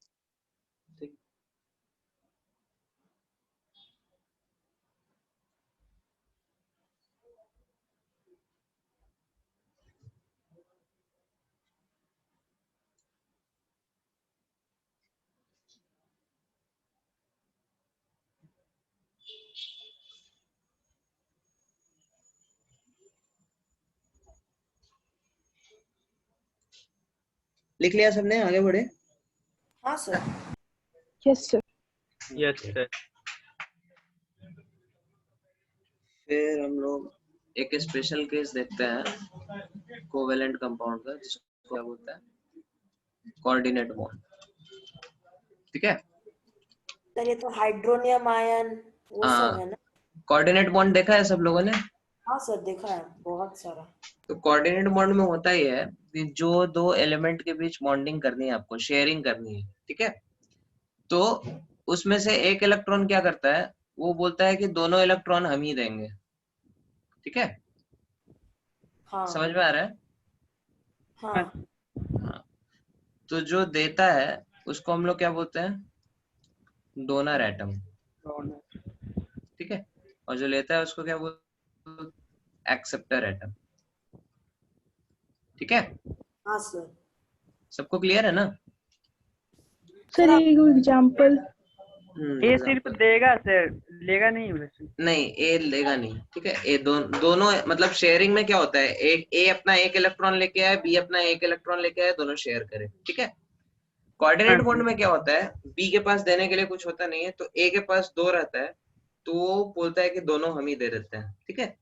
लिख लिया सबने, आगे बढ़े। हाँ sir. Yes sir. Yes sir. फिर हम लोग एक स्पेशल केस देखते हैं कोवेलेंट कंपाउंड का, जिसको क्या बोलता है, कोऑर्डिनेट बॉन्ड, ठीक है। सर ये तो हाइड्रोनियम आयन वो सब हाँ है ना? कोऑर्डिनेट बॉन्ड देखा है सब लोगों ने। हाँ सर देखा है बहुत सारा। तो कोऑर्डिनेट बॉन्ड में होता ही है कि जो दो एलिमेंट के बीच बॉन्डिंग करनी है, आपको शेयरिंग करनी है, ठीक है। तो उसमें से एक इलेक्ट्रॉन क्या करता है, वो बोलता है कि दोनों इलेक्ट्रॉन हम ही देंगे, ठीक है। हाँ समझ में आ रहा है? हाँ हाँ। तो जो देता है उसको हम लोग क्या बोलते हैं, डोनर एटम, ठीक है। और जो लेता है उसको क्या बोलते हैं, एक्सेप्टर एटम, ठीक है। हाँ सर। सबको क्लियर है ना? सर एक एग्जांपल। ये सिर्फ एग्जांपल देगा सर, लेगा नहीं वैसे। नहीं, ए लेगा नहीं, ठीक है। ए दोनों मतलब शेयरिंग में क्या होता है, एक ए अपना एक इलेक्ट्रॉन लेके आए, बी अपना एक इलेक्ट्रॉन लेके आए, दोनों शेयर करें, ठीक है। कोऑर्डिनेट बॉन्ड में क्या होता है, बी के पास देने के लिए कुछ होता नहीं है, तो ए के पास दो रहता है, तो वो बोलता है कि दोनों हम ही दे देते हैं, ठीक है।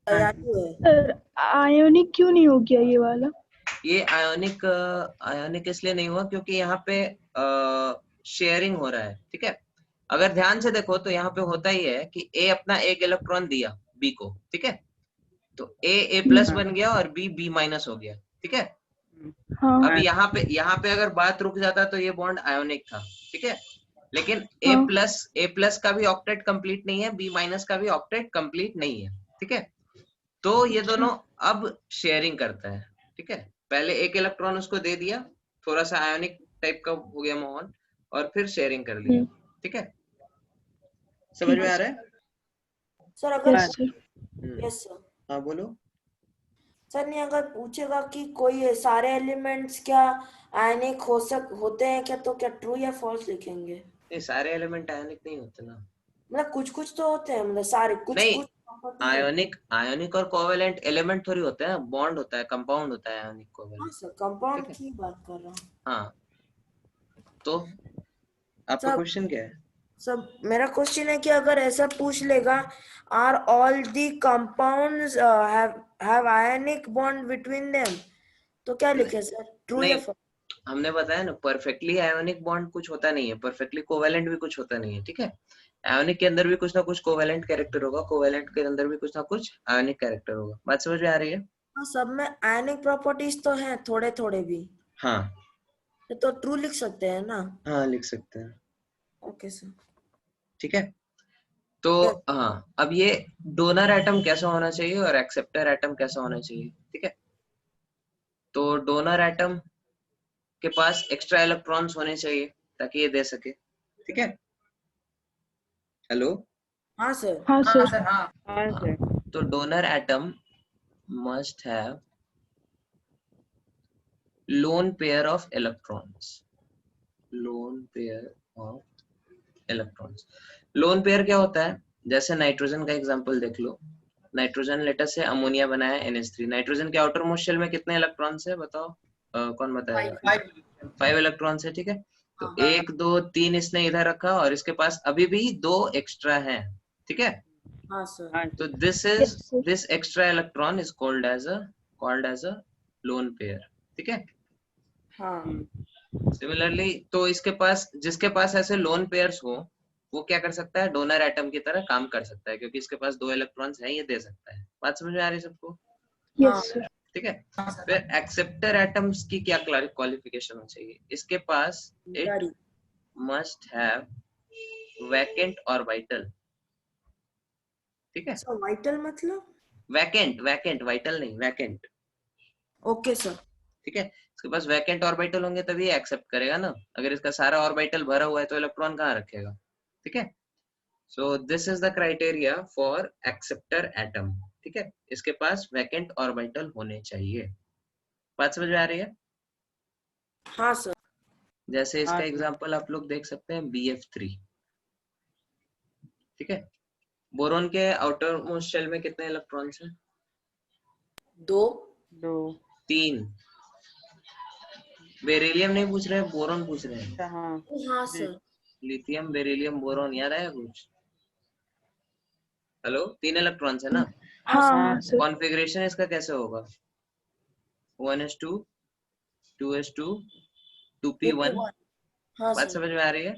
तैयारी है। सर आयोनिक क्यों नहीं हो गया ये वाला? ये आयोनिक इसलिए नहीं हुआ क्योंकि यहाँ पे शेयरिंग हो रहा है, ठीक है। अगर ध्यान से देखो तो यहाँ पे होता ही है कि ए अपना एक इलेक्ट्रॉन दिया बी को, ठीक है। तो ए प्लस बन गया और बी बी माइनस हो गया, ठीक है। हाँ अब यहाँ पे अगर बात रुक जाता तो ये बॉन्ड आयोनिक था, ठीक है। लेकिन ए हाँ प्लस का भी ऑक्टेट कंप्लीट नहीं है, बी माइनस का भी ऑक्टेट कंप्लीट नहीं है, ठीक है। तो ये दोनों अब शेयरिंग करता है, ठीक है। पहले एक इलेक्ट्रॉन उसको दे दिया, थोड़ा सा आयोनिक टाइप का हो गया माहौल, और फिर शेयरिंग कर दिया, ठीक है। समझ में आ रहा है? सर अगर यस सर। Yes sir. हाँ बोलो। सर नहीं अगर पूछेगा कि कोई सारे एलिमेंट्स क्या आयनिक होते हैं क्या, तो क्या ट्रू या फॉल्स लिखेंगे? ये सारे एलिमेंट आयोनिक नहीं होते ना। मतलब कुछ कुछ तो होते हैं, मतलब सारे कुछ नहीं, कुछ property होते हैं। आयोनिक और कोवेलेंट एलिमेंट थोड़ी होते हैं, बॉन्ड होता है, कंपाउंड होता है आयोनिक हाँ कोवेलेंट, सर ठीक कंपाउंड है। की बात कर रहा हूँ। हाँ तो आपका सर क्वेश्चन क्या है? सर मेरा क्वेश्चन है कि अगर ऐसा पूछ लेगा, are all the compounds have ionic bond between them, तो क्या लिखे सर, ट्रू या नहीं, फॉल्स? हमने बताया ना, परफेक्टली आयोनिक बॉन्ड कुछ होता नहीं है, परफेक्टली कोवेलेंट भी कुछ होता नहीं है, ठीक है। आयोनिक के अंदर भी कुछ ना कुछ कोवेलेंट कैरेक्टर होगा, कोवेलेंट के अंदर भी कुछ ना कुछ आयोनिक कैरेक्टर होगा। बात समझ में आ रही है? हाँ सब में आयनिक प्रॉपर्टीज तो हैं थोड़े थोड़े भी, हाँ तो ट्रू लिख सकते हैं ना? हाँ लिख सकते हैं, ओके सर। ठीक है। तो हाँ, अब ये डोनर एटम कैसा होना चाहिए और एक्सेप्टर एटम कैसा होना चाहिए, ठीक है। तो डोनर एटम के पास एक्स्ट्रा इलेक्ट्रॉन्स होने चाहिए ताकि ये दे सके, ठीक है। हेलो। हाँ सर। हाँ हाँ सर। सर, हाँ हाँ हाँ, सर। तो donor atom must have lone pair of electrons, lone pair of electrons। Lone pair क्या होता है, जैसे नाइट्रोजन का एग्जांपल देख लो। नाइट्रोजन लेटर से अमोनिया बनाया NH3, नाइट्रोजन के आउटर मोस्ट शेल में कितने इलेक्ट्रॉन्स है बताओ, कौन बताएगा? 5 इलेक्ट्रॉन्स है, ठीक है। तो हाँ 1 2 3 इसने इधर रखा और इसके पास अभी भी 2 एक्स्ट्रा हैं, ठीक है। हाँ सर। हाँ तो sir. Yes sir. this extra electron is called as a lone pair, ठीक है। हाँ सिमिलरली तो इसके पास, जिसके पास ऐसे लोन पेयर्स हो, वो क्या कर सकता है, डोनर एटम की तरह काम कर सकता है, क्योंकि इसके पास 2 इलेक्ट्रॉन्स हैं, ये दे सकता है। बात समझ में आ रही है सबको? Yes sir. ठीक है। फिर एक्सेप्टर एटम्स की क्या क्वालिफिकेशन होनी चाहिए? इसके पास it Sorry. Must have vacant और वाइटल। ठीक है, So vital मतलब? वैकेंट, वैकेंट, वाइटल नहीं, वैकेंट। Okay sir. ठीक है, इसके पास वैकेंट ऑर्बिटल होंगे तभी एक्सेप्ट करेगा ना। अगर इसका सारा ऑर्बिटल भरा हुआ है तो इलेक्ट्रॉन कहाँ रखेगा? ठीक है, so this is the criteria for acceptor atom. ठीक है, इसके पास वैकेंट ऑर्बिटल होने चाहिए। बात समझ में आ रही है? हाँ सर। जैसे इसका हाँ। एग्जांपल आप लोग देख सकते हैं BF3। ठीक है, बोरोन के आउटर मोस्ट शेल में कितने इलेक्ट्रॉन्स हैं? 2. 2। 3। बेरिलियम नहीं पूछ रहे हैं, बोरोन पूछ रहे हैं। अच्छा हाँ। हाँ सर. लिथियम, बेरिलियम, बोरोन, याद आया कुछ? हेलो, 3 इलेक्ट्रॉन्स है ना? हाँ सर। कॉन्फ़िगरेशन इसका कैसे होगा? 1s2 2s2 2p1। हाँ बात सर. समझ में आ रही है?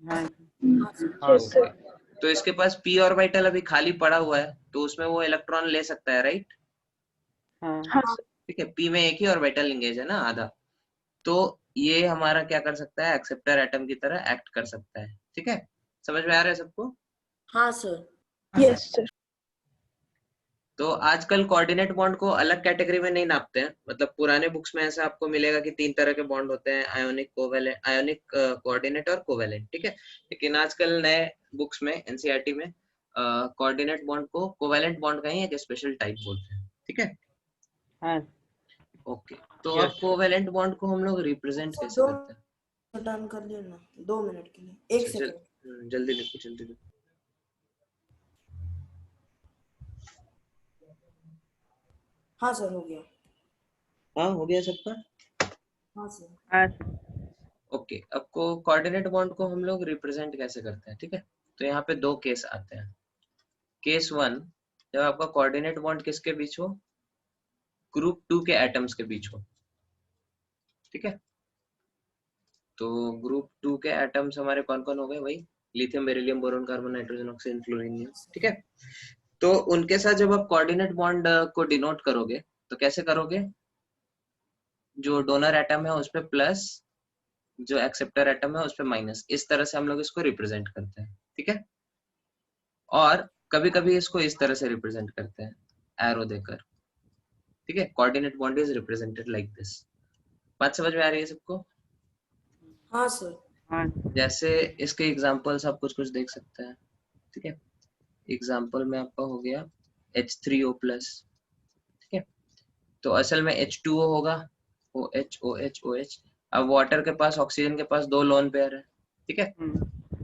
हाँ। हाँ सर. Yes sir. तो इसके पास p ऑर्बिटल अभी खाली पड़ा हुआ है, तो उसमें वो इलेक्ट्रॉन ले सकता है, राइट? हाँ। हाँ सर। ठीक है, p में एक ही ऑर्बिटल एंगेज है ना, आधा। तो ये हमारा क्या कर सकता है, एक्सेप्टर एटम की तरह एक्ट कर सकता है। ठीक है, समझ में आ रहा है सबको? हाँ सर. Yes sir. तो आजकल कोऑर्डिनेट बॉन्ड को अलग कैटेगरी में नहीं नापते हैं। मतलब पुराने बुक्स में ऐसा आपको मिलेगा कि 3 तरह के बॉन्ड होते हैं, आयोनिक, कोवेलेंट, आयोनिक, कोऑर्डिनेट और कोवेलेंट। ठीक है, लेकिन आजकल नए बुक्स में, एनसीईआरटी में कोऑर्डिनेट बॉन्ड को कोवेलेंट बॉन्ड का ही एक स्पेशल टाइप बोलते हैं। ठीक है, हाँ। ओके। तो अब कोवेलेंट बॉन्ड को हम लोग रिप्रेजेंट कैसे करते हैं? डन कर लिया ना, 2 मिनट के लिए, 1 अच्छा, सेकंड. जल्दी लिखो, जल्दी लिखो। हाँ सर, हो गया. हाँ, हो गया सबका? हाँ सर. हाँ। ओके, अब को कोऑर्डिनेट बॉन्ड को हम लोग रिप्रेजेंट कैसे करते हैं? ठीक है, तो यहाँ पे 2 केस आते हैं। केस 1, जब आपका कोऑर्डिनेट बॉन्ड किसके बीच हो? ग्रुप 2 के एटम्स के बीच हो। ठीक है, तो ग्रुप 2 के एटम्स हमारे कौन कौन हो गए? वही lithium, beryllium, boron, carbon, nitrogen, oxygen, fluorine. ठीक है, तो उनके साथ जब आप कोऑर्डिनेट बॉन्ड को डिनोट करोगे तो कैसे करोगे? जो डोनर एटम है उस पे प्लस, जो एक्सेप्टर एटम है उस पे माइनस। इस तरह से हम लोग इसको रिप्रेजेंट करते हैं। ठीक है, और कभी कभी इसको इस तरह से रिप्रेजेंट करते हैं, एरो देकर। ठीक है, coordinate bond is represented like this. बात समझ में आ रही है सबको? हाँ सर. हाँ। जैसे इसके एग्जांपल्स आप कुछ कुछ देख सकते हैं। ठीक है, एग्जांपल में आपका हो गया H3O+। ठीक है, तो असल में H2O होगा, OH OH OH। अब वाटर के पास, ऑक्सीजन के पास 2 लोन पेयर है। ठीक है,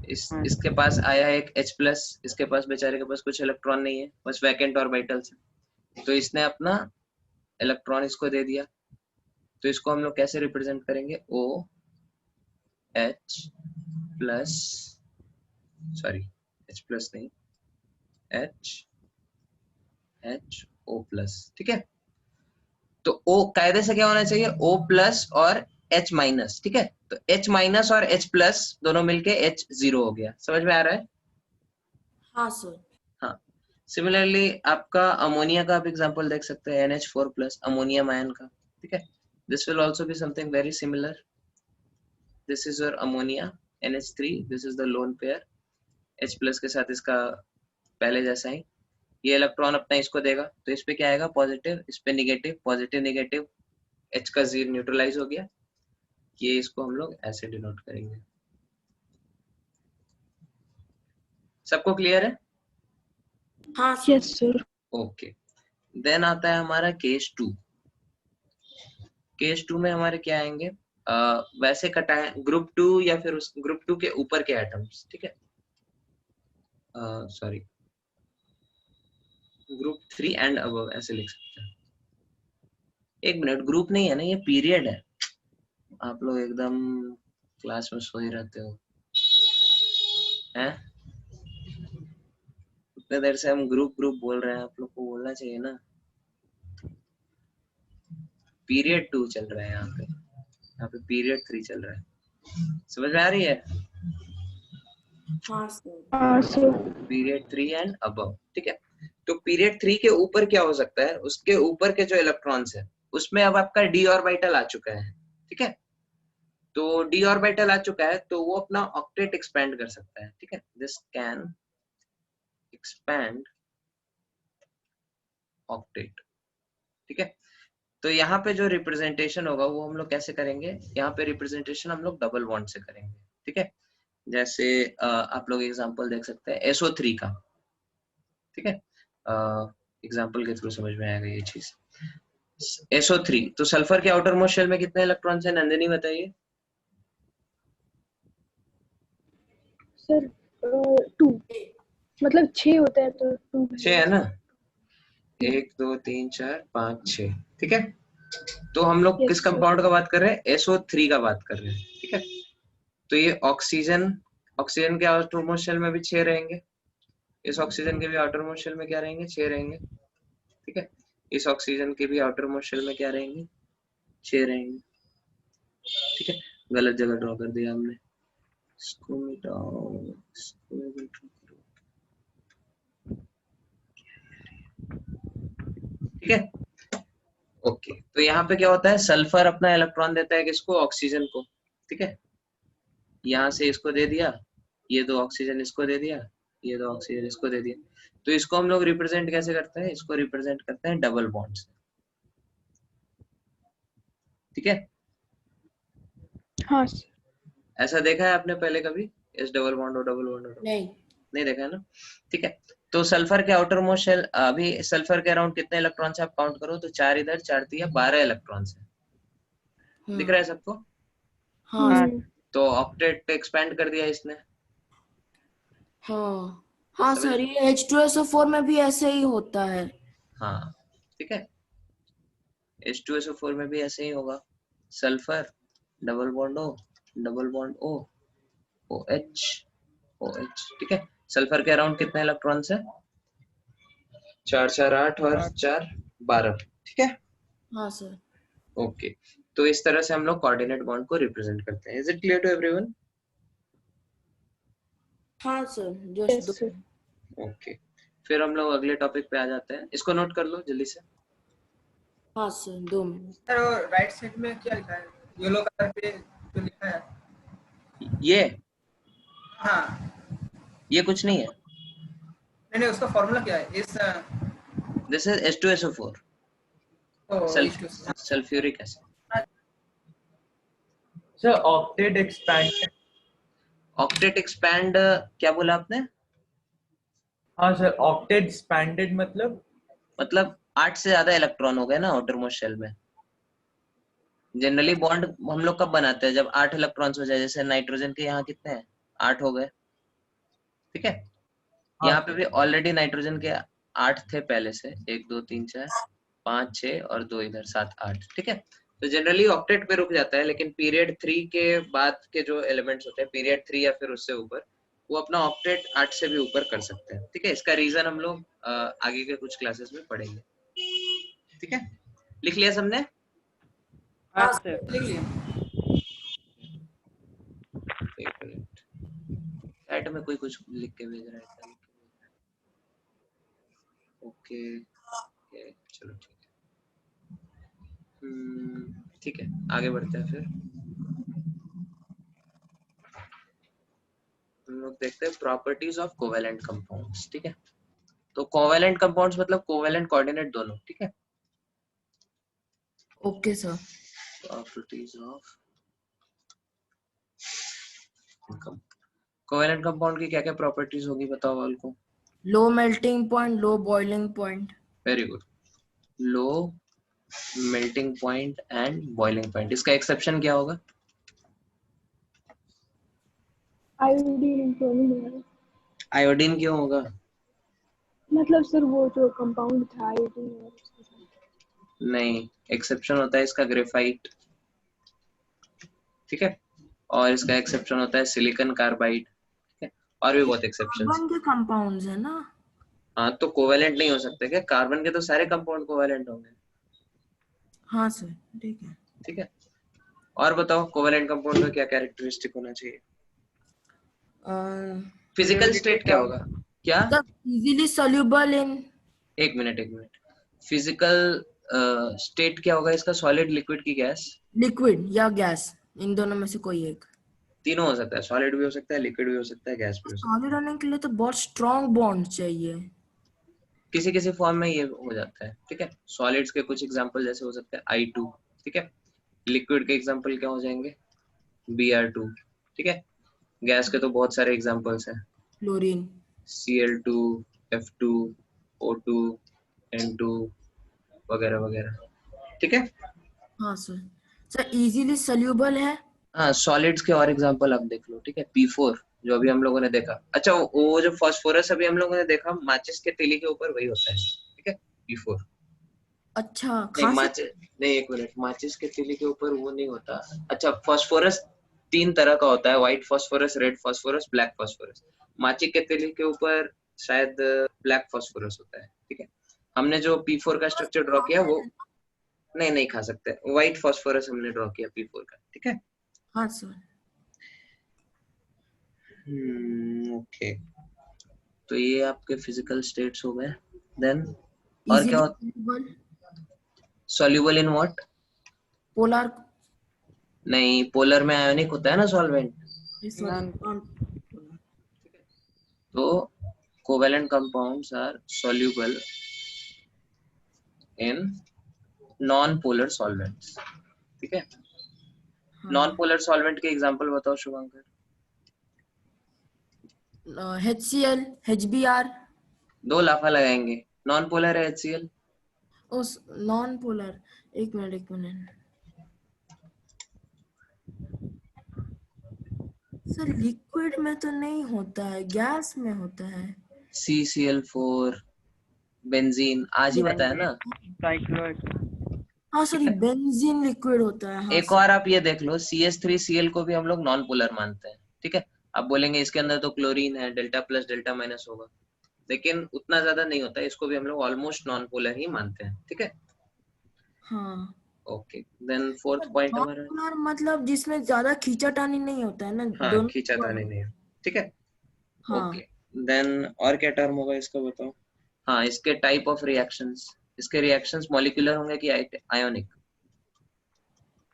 इसके पास आया एक H+, इसके पास बेचारे के पास कुछ इलेक्ट्रॉन नहीं है, बस वैकेंट ऑर्बिटल्स है। तो इसने अपना इलेक्ट्रॉन इसको दे दिया, तो इसको हम लोग कैसे रिप्रेजेंट करेंगे? H+ नहीं, HO+। ठीक है, तो O कायदे से क्या होना चाहिए? O+ और H-। ठीक है, तो H- और H+ दोनों मिलके H0 हो गया। समझ में आ रहा है? हाँ सर. हाँ, सिमिलरली आपका अमोनिया का आप एग्जांपल देख सकते हैं, NH4+, अमोनियम आयन का। ठीक है, this will also be something very similar. This is your ammonia, NH3, this is the lone pair. H+ के साथ इसका पहले जैसा ही, ये इलेक्ट्रॉन अपना इसको देगा, तो इस पे क्या आएगा? पॉजिटिव, इस पे निगेटिव, पॉजिटिव निगेटिव, H का 0 न्यूट्रलाइज हो गया। ये इसको हम लोग ऐसे डिनोट करेंगे। सबको क्लियर है? हाँ sir. Yes sir. Okay, then आता है हमारा केस 2। केस 2 में हमारे क्या आएंगे? वैसे कटाए ग्रुप 2 या फिर उस ग्रुप 2 के ऊपर के एटम्स। ठीक है, सॉरी, ग्रुप 3 एंड अबव ऐसे लिख सकते हैं। एक मिनट, ग्रुप नहीं है ना, ये पीरियड है। आप लोग एकदम क्लास में सो ही रहते हो हैं? उतने देर से हम ग्रुप ग्रुप बोल रहे हैं, आप लोग को बोलना चाहिए ना। पीरियड 2 चल रहा है यहाँ पे। यहाँ पे पीरियड 3 चल रहा है, समझ में आ रही है? हाँ सर। हाँ सर। पीरियड 3 एंड अबव, ठीक है। तो पीरियड 3 के ऊपर क्या हो सकता है, उसके ऊपर के जो इलेक्ट्रॉन्स है उसमें अब आपका d ऑर्बिटल आ चुका है, ठीक है। तो d ऑर्बिटल आ चुका है तो वो अपना ऑक्टेट एक्सपेंड कर सकता है, ठीक है। दिस कैन एक्सपैंड ऑक्टेट, ठीक है। तो यहाँ पे जो रिप्रेजेंटेशन होगा वो हम लोग कैसे करेंगे, यहाँ पे रिप्रेजेंटेशन हम लोग डबल बॉन्ड से करेंगे, ठीक है। जैसे आप लोग एग्जांपल देख सकते हैं SO3 का, ठीक है। एग्जांपल के थ्रू समझ में आएगा ये चीज। SO3, तो सल्फर के आउटर मोस्ट शेल में कितने इलेक्ट्रॉन्स हैं, नंदिनी बताइए। सर 2, मतलब 6 होता है तो 2। 6 है ना, 1 2 3 4 5 6, ठीक है। तो हम लोग Yes, किस sir. कंपाउंड का बात कर रहे हैं, SO3 का बात कर रहे हैं, ठीक है। तो ये ऑक्सीजन के आउटर मोस्ट शेल में भी 6 रहेंगे, इस ऑक्सीजन के भी आउटर मोस्ट शेल में क्या रहेंगे, 6 रहेंगे, ठीक है। इस ऑक्सीजन के भी आउटर मोस्ट शेल में क्या रहेंगे, 6 रहेंगे, ठीक है। गलत जगह ड्रॉ कर दिया हमने, इसको मिटाओ, इसको भी draw करो, ठीक है। ओके, तो यहाँ पे क्या होता है, सल्फर अपना इलेक्ट्रॉन देता है किसको, ऑक्सीजन को, ठीक है। यहाँ से इसको दे दिया, ये 2 ऑक्सीजन इसको दे दिया, ये 2 ऑक्सीजन इसको दे दिया। तो इसको हम लोग रिप्रेजेंट कैसे करते हैं, इसको रिप्रेजेंट करते हैं डबल बॉन्ड से, ठीक है। हाँ सर। ऐसा देखा है आपने पहले कभी, इस डबल बॉन्ड और डबल बॉन्ड और नहीं। नहीं देखा है ना, ठीक है। तो सल्फर के आउटर मोस्ट शेल, अभी सल्फर के अराउंड कितने इलेक्ट्रॉन्स आप काउंट करो, तो 4 इधर 4 दिया, 12 इलेक्ट्रॉन्स है, दिख रहा है सबको। हाँ हम्म, तो ऑक्टेट एक्सपेंड कर दिया इसने, हाँ हाँ समझ- सर, ये H2SO4 में भी ऐसे ही होता है। हाँ, ठीक है। H2SO4 में भी ऐसे ही होगा, sulphur double bond O, double bond O, OH, OH, ठीक है। सल्फर के अराउंड कितने इलेक्ट्रॉन्स है, 4 4 8 और 4 12, ठीक है। हाँ सर। ओके, तो इस तरह से हम लोग कोऑर्डिनेट बॉन्ड को रिप्रेजेंट करते हैं। Is it clear to everyone? हाँ सर, yes, जस्ट sir. ओके, फिर हम लोग अगले टॉपिक पे आ जाते हैं, इसको नोट कर लो जल्दी से। हाँ सर, 2 मिनट। सर वो राइट साइड में क्या लिखा है, येलो कलर पे जो लिखा है? ये हाँ, ये कुछ नहीं है, नहीं उसका फॉर्मूला क्या है, इस this is H2SO4, sulphuric acid. Sir octet expand, octet expand क्या बोला आपने? हाँ सर ऑक्टेट एक्सपैंडेड मतलब 8 से ज्यादा इलेक्ट्रॉन हो गए ना आउटर मोस्ट शेल में। जनरली बॉन्ड हम लोग कब बनाते हैं, जब 8 इलेक्ट्रॉन्स हो जाए, जैसे नाइट्रोजन के यहाँ कितने हैं, 8 हो गए, ठीक है। यहाँ पे भी ऑलरेडी नाइट्रोजन के 8 थे पहले से, 1 2 3 4 5 6 और 2 इधर 7 8, ठीक है। तो जनरली ऑक्टेट पे रुक जाता है, लेकिन पीरियड 3 के बाद के जो एलिमेंट्स होते हैं, पीरियड 3 या फिर उससे ऊपर, वो अपना ऑक्टेट 8 से भी ऊपर कर सकते हैं, ठीक है। इसका रीजन हम लोग आगे के कुछ क्लासेस में पढ़ेंगे, ठीक है। लिख लिया सबने? हाँ सर। लिख लिया। एक मिनट, चैट में कोई कुछ लिख के भेज रहा है, ओके ओके, चलो ठीक है। ठीक है, आगे बढ़ते हैं। फिर हम लोग देखते हैं प्रॉपर्टीज ऑफ कोवेलेंट कंपाउंड्स, ठीक है। तो कोवेलेंट कंपाउंड्स मतलब कोवेलेंट कोऑर्डिनेट दोनों, ठीक है। Okay sir. Properties of covalent compound की क्या क्या प्रॉपर्टीज होगी, बताओ वाल को। Low melting point, low boiling point. Very good, low melting point and boiling point. इसका एक्सेप्शन क्या होगा? आयोडीन क्लोरीन, आयोडीन क्यों होगा? मतलब सर वो जो कंपाउंड था आयोडीन और उसके साथ। नहीं, एक्सेप्शन होता है इसका ग्रेफाइट, ठीक है। और इसका एक्सेप्शन होता है सिलिकॉन कार्बाइड, ठीक है। और भी बहुत एक्सेप्शंस। कार्बन के कंपाउंड्स है ना? हाँ, तो कोवेलेंट नहीं हो सकते क्या? कार्बन के तो सारे कंपाउंड कोवेलेंट होंगे, हाँ सर, ठीक है। ठीक है। और बताओ कोवेलेंट कंपाउंड का क्या कैरेक्टरिस्टिक होना चाहिए? फिजिकल स्टेट क्या होगा? क्या? इजीली सॉल्युबल इन एक मिनट फिजिकल स्टेट क्या होगा इसका? सॉलिड, लिक्विड की गैस? लिक्विड या गैस, इन दोनों में से कोई एक। तीनों हो सकता है, सॉलिड भी हो सकता है, लिक्विड भी हो सकता है, गैस भी हो सकता है। सॉलिड होने के लिए तो बहुत स्ट्रॉन्ग बॉन्ड चाहिए। किसी किसी फॉर्म में ये हो जाता है, ठीक है। सॉलिड्स के कुछ एग्जांपल जैसे हो सकते हैं I2, ठीक है। लिक्विड के एग्जांपल क्या हो जाएंगे? Br2, ठीक है। गैस के तो बहुत सारे एग्जांपल्स हैं, chlorine, Cl2, F2, O2, N2 वगैरह वगैरह, ठीक है। हाँ सर। सर इजीली सॉल्युबल है। हाँ, सॉलिड्स के और एग्जांपल आप देख लो, ठीक है। P4 जो अभी हम लोगों ने देखा। अच्छा, वो जो फास्फोरस अभी हम लोगों ने देखा माचिस के तीली के ऊपर, वही होता है, ठीक है, P4। अच्छा नहीं, माचिस नहीं, एक मिनट, माचिस के तीली के ऊपर वो नहीं होता। अच्छा, फास्फोरस 3 तरह का होता है, white phosphorus, red phosphorus, black phosphorus. माचिस के तीली के ऊपर शायद ब्लैक फास्फोरस होता है, ठीक है। हमने जो P4 का स्ट्रक्चर ड्रॉ किया वो नहीं खा सकते। व्हाइट फास्फोरस हमने ड्रॉ किया P4 का, ठीक है। हाँ सर। ओके, तो ये आपके फिजिकल स्टेट्स हो गए। देन और क्या होता? Soluble in what? पोलर, नहीं, पोलर में आयोनिक होता है ना सॉल्वेंट। तो covalent compounds are soluble in non polar solvents, ठीक है। नॉन पोलर सॉल्वेंट के एग्जांपल बताओ शुभंकर। HCl, HBr। दो लाफा लगाएंगे, नॉन पोलर है HCl। उस नॉन पोलर, एक मिनट सर, लिक्विड में तो नहीं होता है, गैस में होता है। CCl4, बेंजीन, आज ही बताया ना। हाँ सॉरी, बेंजीन लिक्विड होता है। हाँ एक और आप ये देख लो, CH3Cl को भी हम लोग नॉन पोलर मानते हैं, ठीक है। आप बोलेंगे इसके अंदर तो क्लोरीन है, डेल्टा प्लस डेल्टा माइनस होगा, लेकिन उतना ज्यादा नहीं होता है। इसको भी हम लोग ऑलमोस्ट नॉन पोलर ही मानते हैं, ठीक है। हाँ। Okay, then fourth point non हमारा, पोलर मतलब जिसमें ज्यादा खींचातानी नहीं होता है ना, हाँ, दोनों। खींचातानी नहीं है, ठीक है। हाँ। ओके, देन और क्या टर्म होगा इसका बताओ। हाँ, इसके टाइप ऑफ रिएक्शंस, इसके रिएक्शंस मॉलिक्यूलर होंगे कि आयोनिक?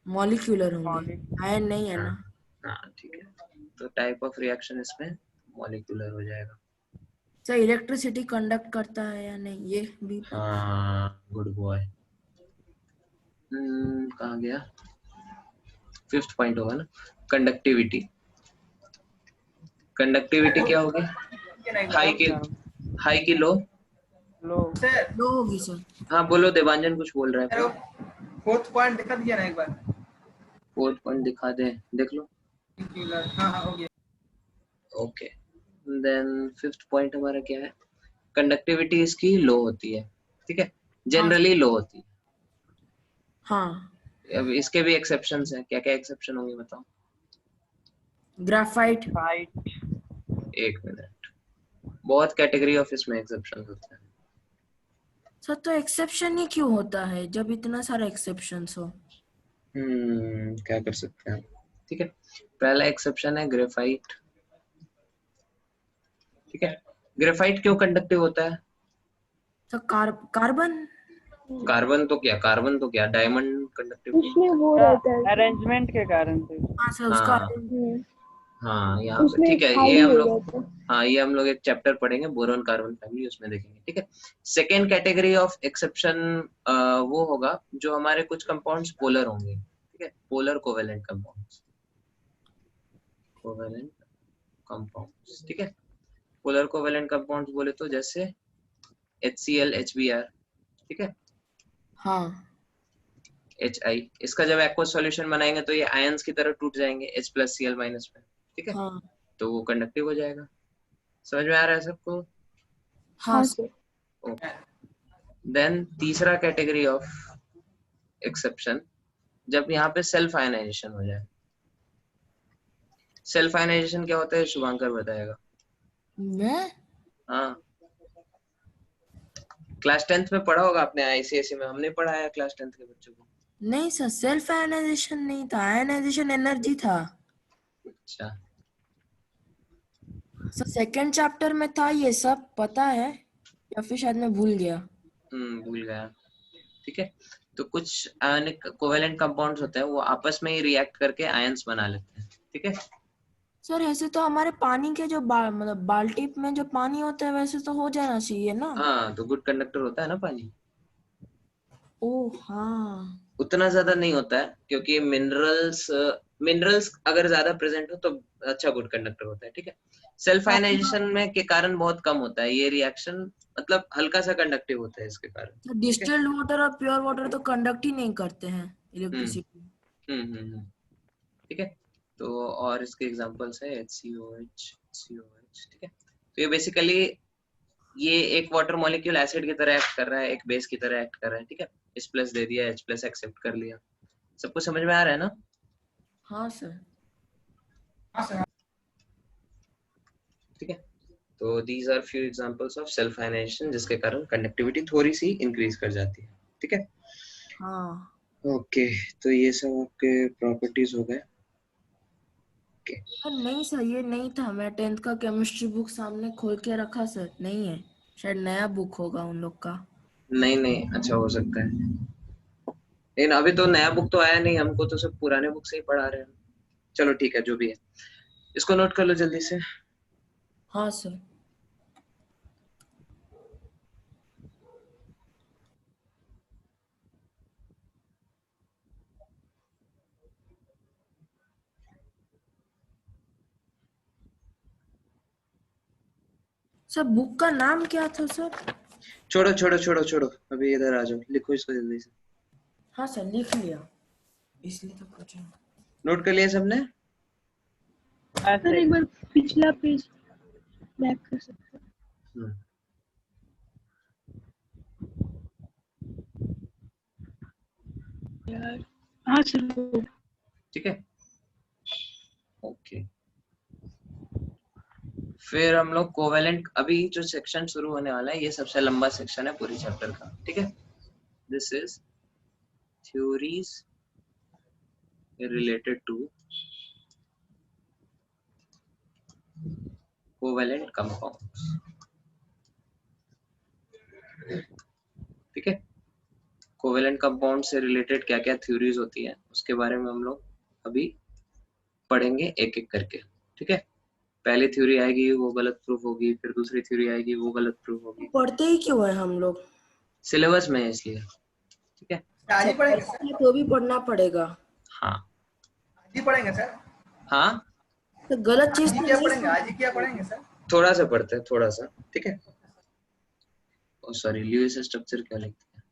मॉलिक्यूलर होंगे, आयन नहीं है ना। हाँ, ठीक है, तो टाइप ऑफ रिएक्शन इसमें मॉलिक्यूलर हो जाएगा। सर इलेक्ट्रिसिटी कंडक्ट करता है या नहीं, ये भी पता। हाँ, गुड बॉय। कहाँ गया? फिफ्थ पॉइंट होगा ना, कंडक्टिविटी। कंडक्टिविटी क्या होगी? हाई की लो? लो होगी सर। हाँ बोलो, देवांजन कुछ बोल रहा है। फोर्थ पॉइंट दिखा दिया ना एक बार। फोर्थ पॉइंट दिखा दे, देख लो। हाँ हो गया। ओके, देन फिफ्थ पॉइंट हमारा क्या है? कंडक्टिविटी इसकी लो होती है, ठीक है, जनरली लो होती है। हाँ। अब इसके भी एक्सेप्शंस हैं, क्या क्या एक्सेप्शन होंगे बताओ। ग्राफाइट। एक मिनट, बहुत कैटेगरी ऑफ इसमें एक्सेप्शन होते हैं। सर तो एक्सेप्शन ही क्यों होता है जब इतना सारा एक्सेप्शंस हो? क्या कर सकते हैं, ठीक है। पहला एक्सेप्शन है ग्रेफाइट, ठीक है। ग्रेफाइट क्यों कंडक्टिव होता है? तो कार्बन कार्बन तो क्या डायमंड कंडक्टिव? उसमें वो रहता है अरेंजमेंट के कारण से। हाँ सर, उसका हाँ यहाँ पे, उसमें ठीक है, खाली ये हम हो लोग, जाता है। हाँ ये हम लोग एक चैप्टर पढ़ेंगे बोरोन कार्बन फैमिली, उसमें देखेंगे, ठीक है। सेकेंड कैटेगरी ऑफ एक्सेप्शन वो होगा जो हमारे कुछ कंपाउंड्स पोलर होंगे, ठीक है, polar covalent compounds, covalent compounds, ठीक है। पोलर कोवेलेंट कंपाउंड्स बोले तो जैसे HCl, HBr, ठीक है, हाँ। HI, इसका जब एक्वस सॉल्यूशन बनाएंगे तो ये आयंस की तरह टूट जाएंगे H+Cl- में, ठीक है। हाँ। तो वो कंडक्टिव हो जाएगा। समझ में आ रहा है सबको? हाँ सर। ओके, देन तीसरा कैटेगरी ऑफ एक्सेप्शन, जब यहाँ पे सेल्फ आयनाइजेशन हो जाए। सेल्फ आयनाइजेशन क्या होता है शुभांकर बताएगा। मैं हाँ, क्लास 10th में पढ़ा होगा आपने, ICSE में हमने पढ़ाया क्लास 10th के बच्चों को। नहीं सर, सेल्फ आयनाइजेशन नहीं था, आयनाइजेशन एनर्जी था अच्छा, सर। सेकंड चैप्टर में था ये सब, पता है, या फिर शायद मैं भूल गया। भूल गया। ठीक है, तो कुछ आयनिक कोवेलेंट कंपाउंड्स होते हैं वो आपस में ही रिएक्ट करके आयंस बना लेते हैं। ठीक है, सर ऐसे तो हमारे पानी के जो मतलब बाल्टी में जो पानी होता है वैसे तो हो जाना चाहिए ना। हाँ, तो गुड कंडक्टर होता है ना पानी। ओह हाँ। उतना ज्यादा नहीं होता है क्योंकि मिनरल्स अगर ज्यादा प्रेजेंट हो तो अच्छा गुड कंडक्टर होता है। ठीक है, सेल्फ आयनाइजेशन में के कारण बहुत कम होता है ये रिएक्शन, मतलब हल्का सा कंडक्टिव होता है इसके कारण। तो ठीक है, डिस्टिल्ड वाटर और प्योर वाटर तो कंडक्ट ही नहीं करते हैं हम्म इलेक्ट्रिसिटी। हम्म। ठीक है, तो और इसके एग्जांपल्स है HCOH, COH। ठीक है, तो ये बेसिकली ये एक वाटर मॉलिक्यूल एसिड की तरह एक्ट कर रहा है, एक बेस की तरह एक्ट कर रहा है। ठीक है, H प्लस दे दिया, H प्लस एक्सेप्ट कर लिया। सबको समझ में आ रहा है ना? हाँ सर। हाँ सर। ठीक है, तो these are few examples of self ionization जिसके कारण कंडक्टिविटी थोड़ी सी इंक्रीज कर जाती है। ठीक है, हाँ ओके, तो ये सब आपके प्रॉपर्टीज हो गए। ओके, सर, नहीं सर ये नहीं था, मैं 10th का केमिस्ट्री बुक सामने खोल के रखा सर, नहीं है, शायद नया बुक होगा उन लोग का। नहीं नहीं, अच्छा हो सकता है, लेकिन अभी तो नया बुक तो आया नहीं, हमको तो सब पुराने बुक से ही पढ़ा रहे हैं। चलो ठीक है, जो भी है इसको नोट कर लो जल्दी से। हाँ सर। सर बुक का नाम क्या था सर? छोड़ो छोड़ो छोड़ो छोड़ो, अभी इधर आ जाओ, लिखो इसको जल्दी से। हाँ सर लिख लिया, इसलिए तो पूछा। नोट कर लिया सबने? सर एक बार पिछला पेज बैक कर सकते हम्म, हैं यार? हाँ सर। ठीक है, ओके। फिर हम लोग कोवेलेंट, अभी जो सेक्शन शुरू होने वाला है ये सबसे लंबा सेक्शन है पूरी चैप्टर का। ठीक है, this is theories related to covalent compounds. ठीक है, कोवेलेंट कंपाउंड से रिलेटेड क्या क्या थ्योरीज होती है उसके बारे में हम लोग अभी पढ़ेंगे एक एक करके। ठीक है, पहली थ्योरी आएगी वो गलत प्रूफ होगी, फिर दूसरी थ्योरी आएगी वो गलत प्रूफ होगी। पढ़ते ही क्यों है हम लोग? सिलेबस में है इसलिए। ठीक है, आज ही पढ़ेंगे सर। तो भी पढ़ना पड़ेगा। हाँ आज ही पढ़ेंगे सर। हाँ, तो गलत चीज आज ही तो क्या नहीं पढ़ेंगे, आज ही क्या पढ़ेंगे सर? थोड़ा सा पढ़ते हैं, थोड़ा सा। ठीक है, ओ सॉरी, ल्यूइस स्ट्रक्चर क्या लिखते हैं?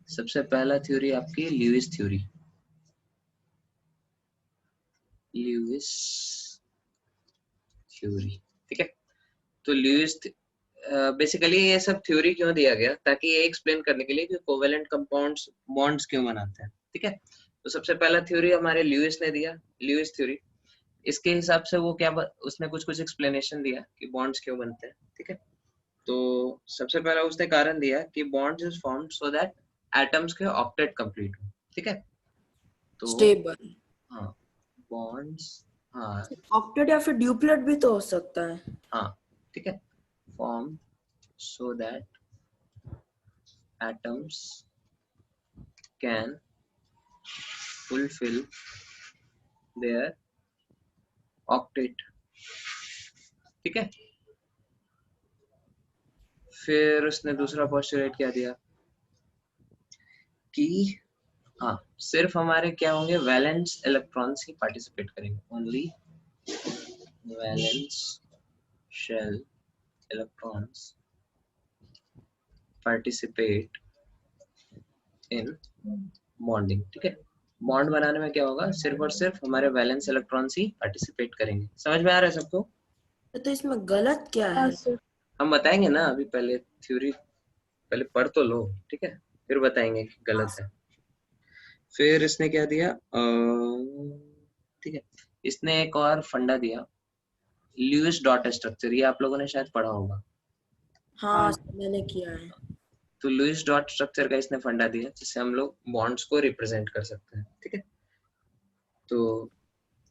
सबसे पहला थ्योरी आपकी ल्यूइस थ्योरी, ल्यूइस थ्योरी। ठीक है, तो ल्यूइस बेसिकली ये सब थ्योरी क्यों दिया गया, ताकि ये एक्सप्लेन करने के लिए कि कोवेलेंट कंपाउंड्स बॉन्ड्स क्यों बनाते हैं। ठीक है, तो सबसे पहला थ्योरी हमारे ल्यूइस ने दिया, ल्यूइस थ्योरी। इसके हिसाब से वो क्या उसने कुछ कुछ एक्सप्लेनेशन दिया कि बॉन्ड्स क्यों बनते हैं। ठीक है, तो सबसे पहला उसने कारण दिया कि bonds is formed so that atoms के ऑक्टेट कंप्लीट हो। ठीक है, तो स्टेबल। हाँ, बॉन्ड्स, हाँ ऑक्टेट या फिर ड्यूप्लेट भी तो हो सकता है। हाँ, ठीक है, form so that atoms can fulfill their octet। ठीक है, फिर उसने दूसरा पोस्टुलेट क्या दिया कि हाँ, सिर्फ हमारे क्या होंगे, वैलेंस इलेक्ट्रॉन्स ही पार्टिसिपेट करेंगे, only valence shell electrons participate in bonding. ठीक है, बॉन्ड बनाने में क्या होगा, सिर्फ और सिर्फ हमारे वैलेंस इलेक्ट्रॉन्स ही पार्टिसिपेट करेंगे। समझ में आ रहा है सबको? तो इसमें गलत क्या हाँ है? सर। हम बताएंगे ना, अभी पहले थ्योरी पहले पढ़ तो लो। ठीक है, फिर बताएंगे कि गलत है। फिर इसने क्या दिया, ठीक है, इसने एक और फंडा दिया, ल्यूइस डॉट स्ट्रक्चर। ये आप लोगों ने शायद पढ़ा होगा। हाँ मैंने किया है। तो लुईस डॉट स्ट्रक्चर का इसने फंडा दिया जिससे हम लोग बॉन्ड्स को रिप्रेजेंट कर सकते हैं, ठीक है। तो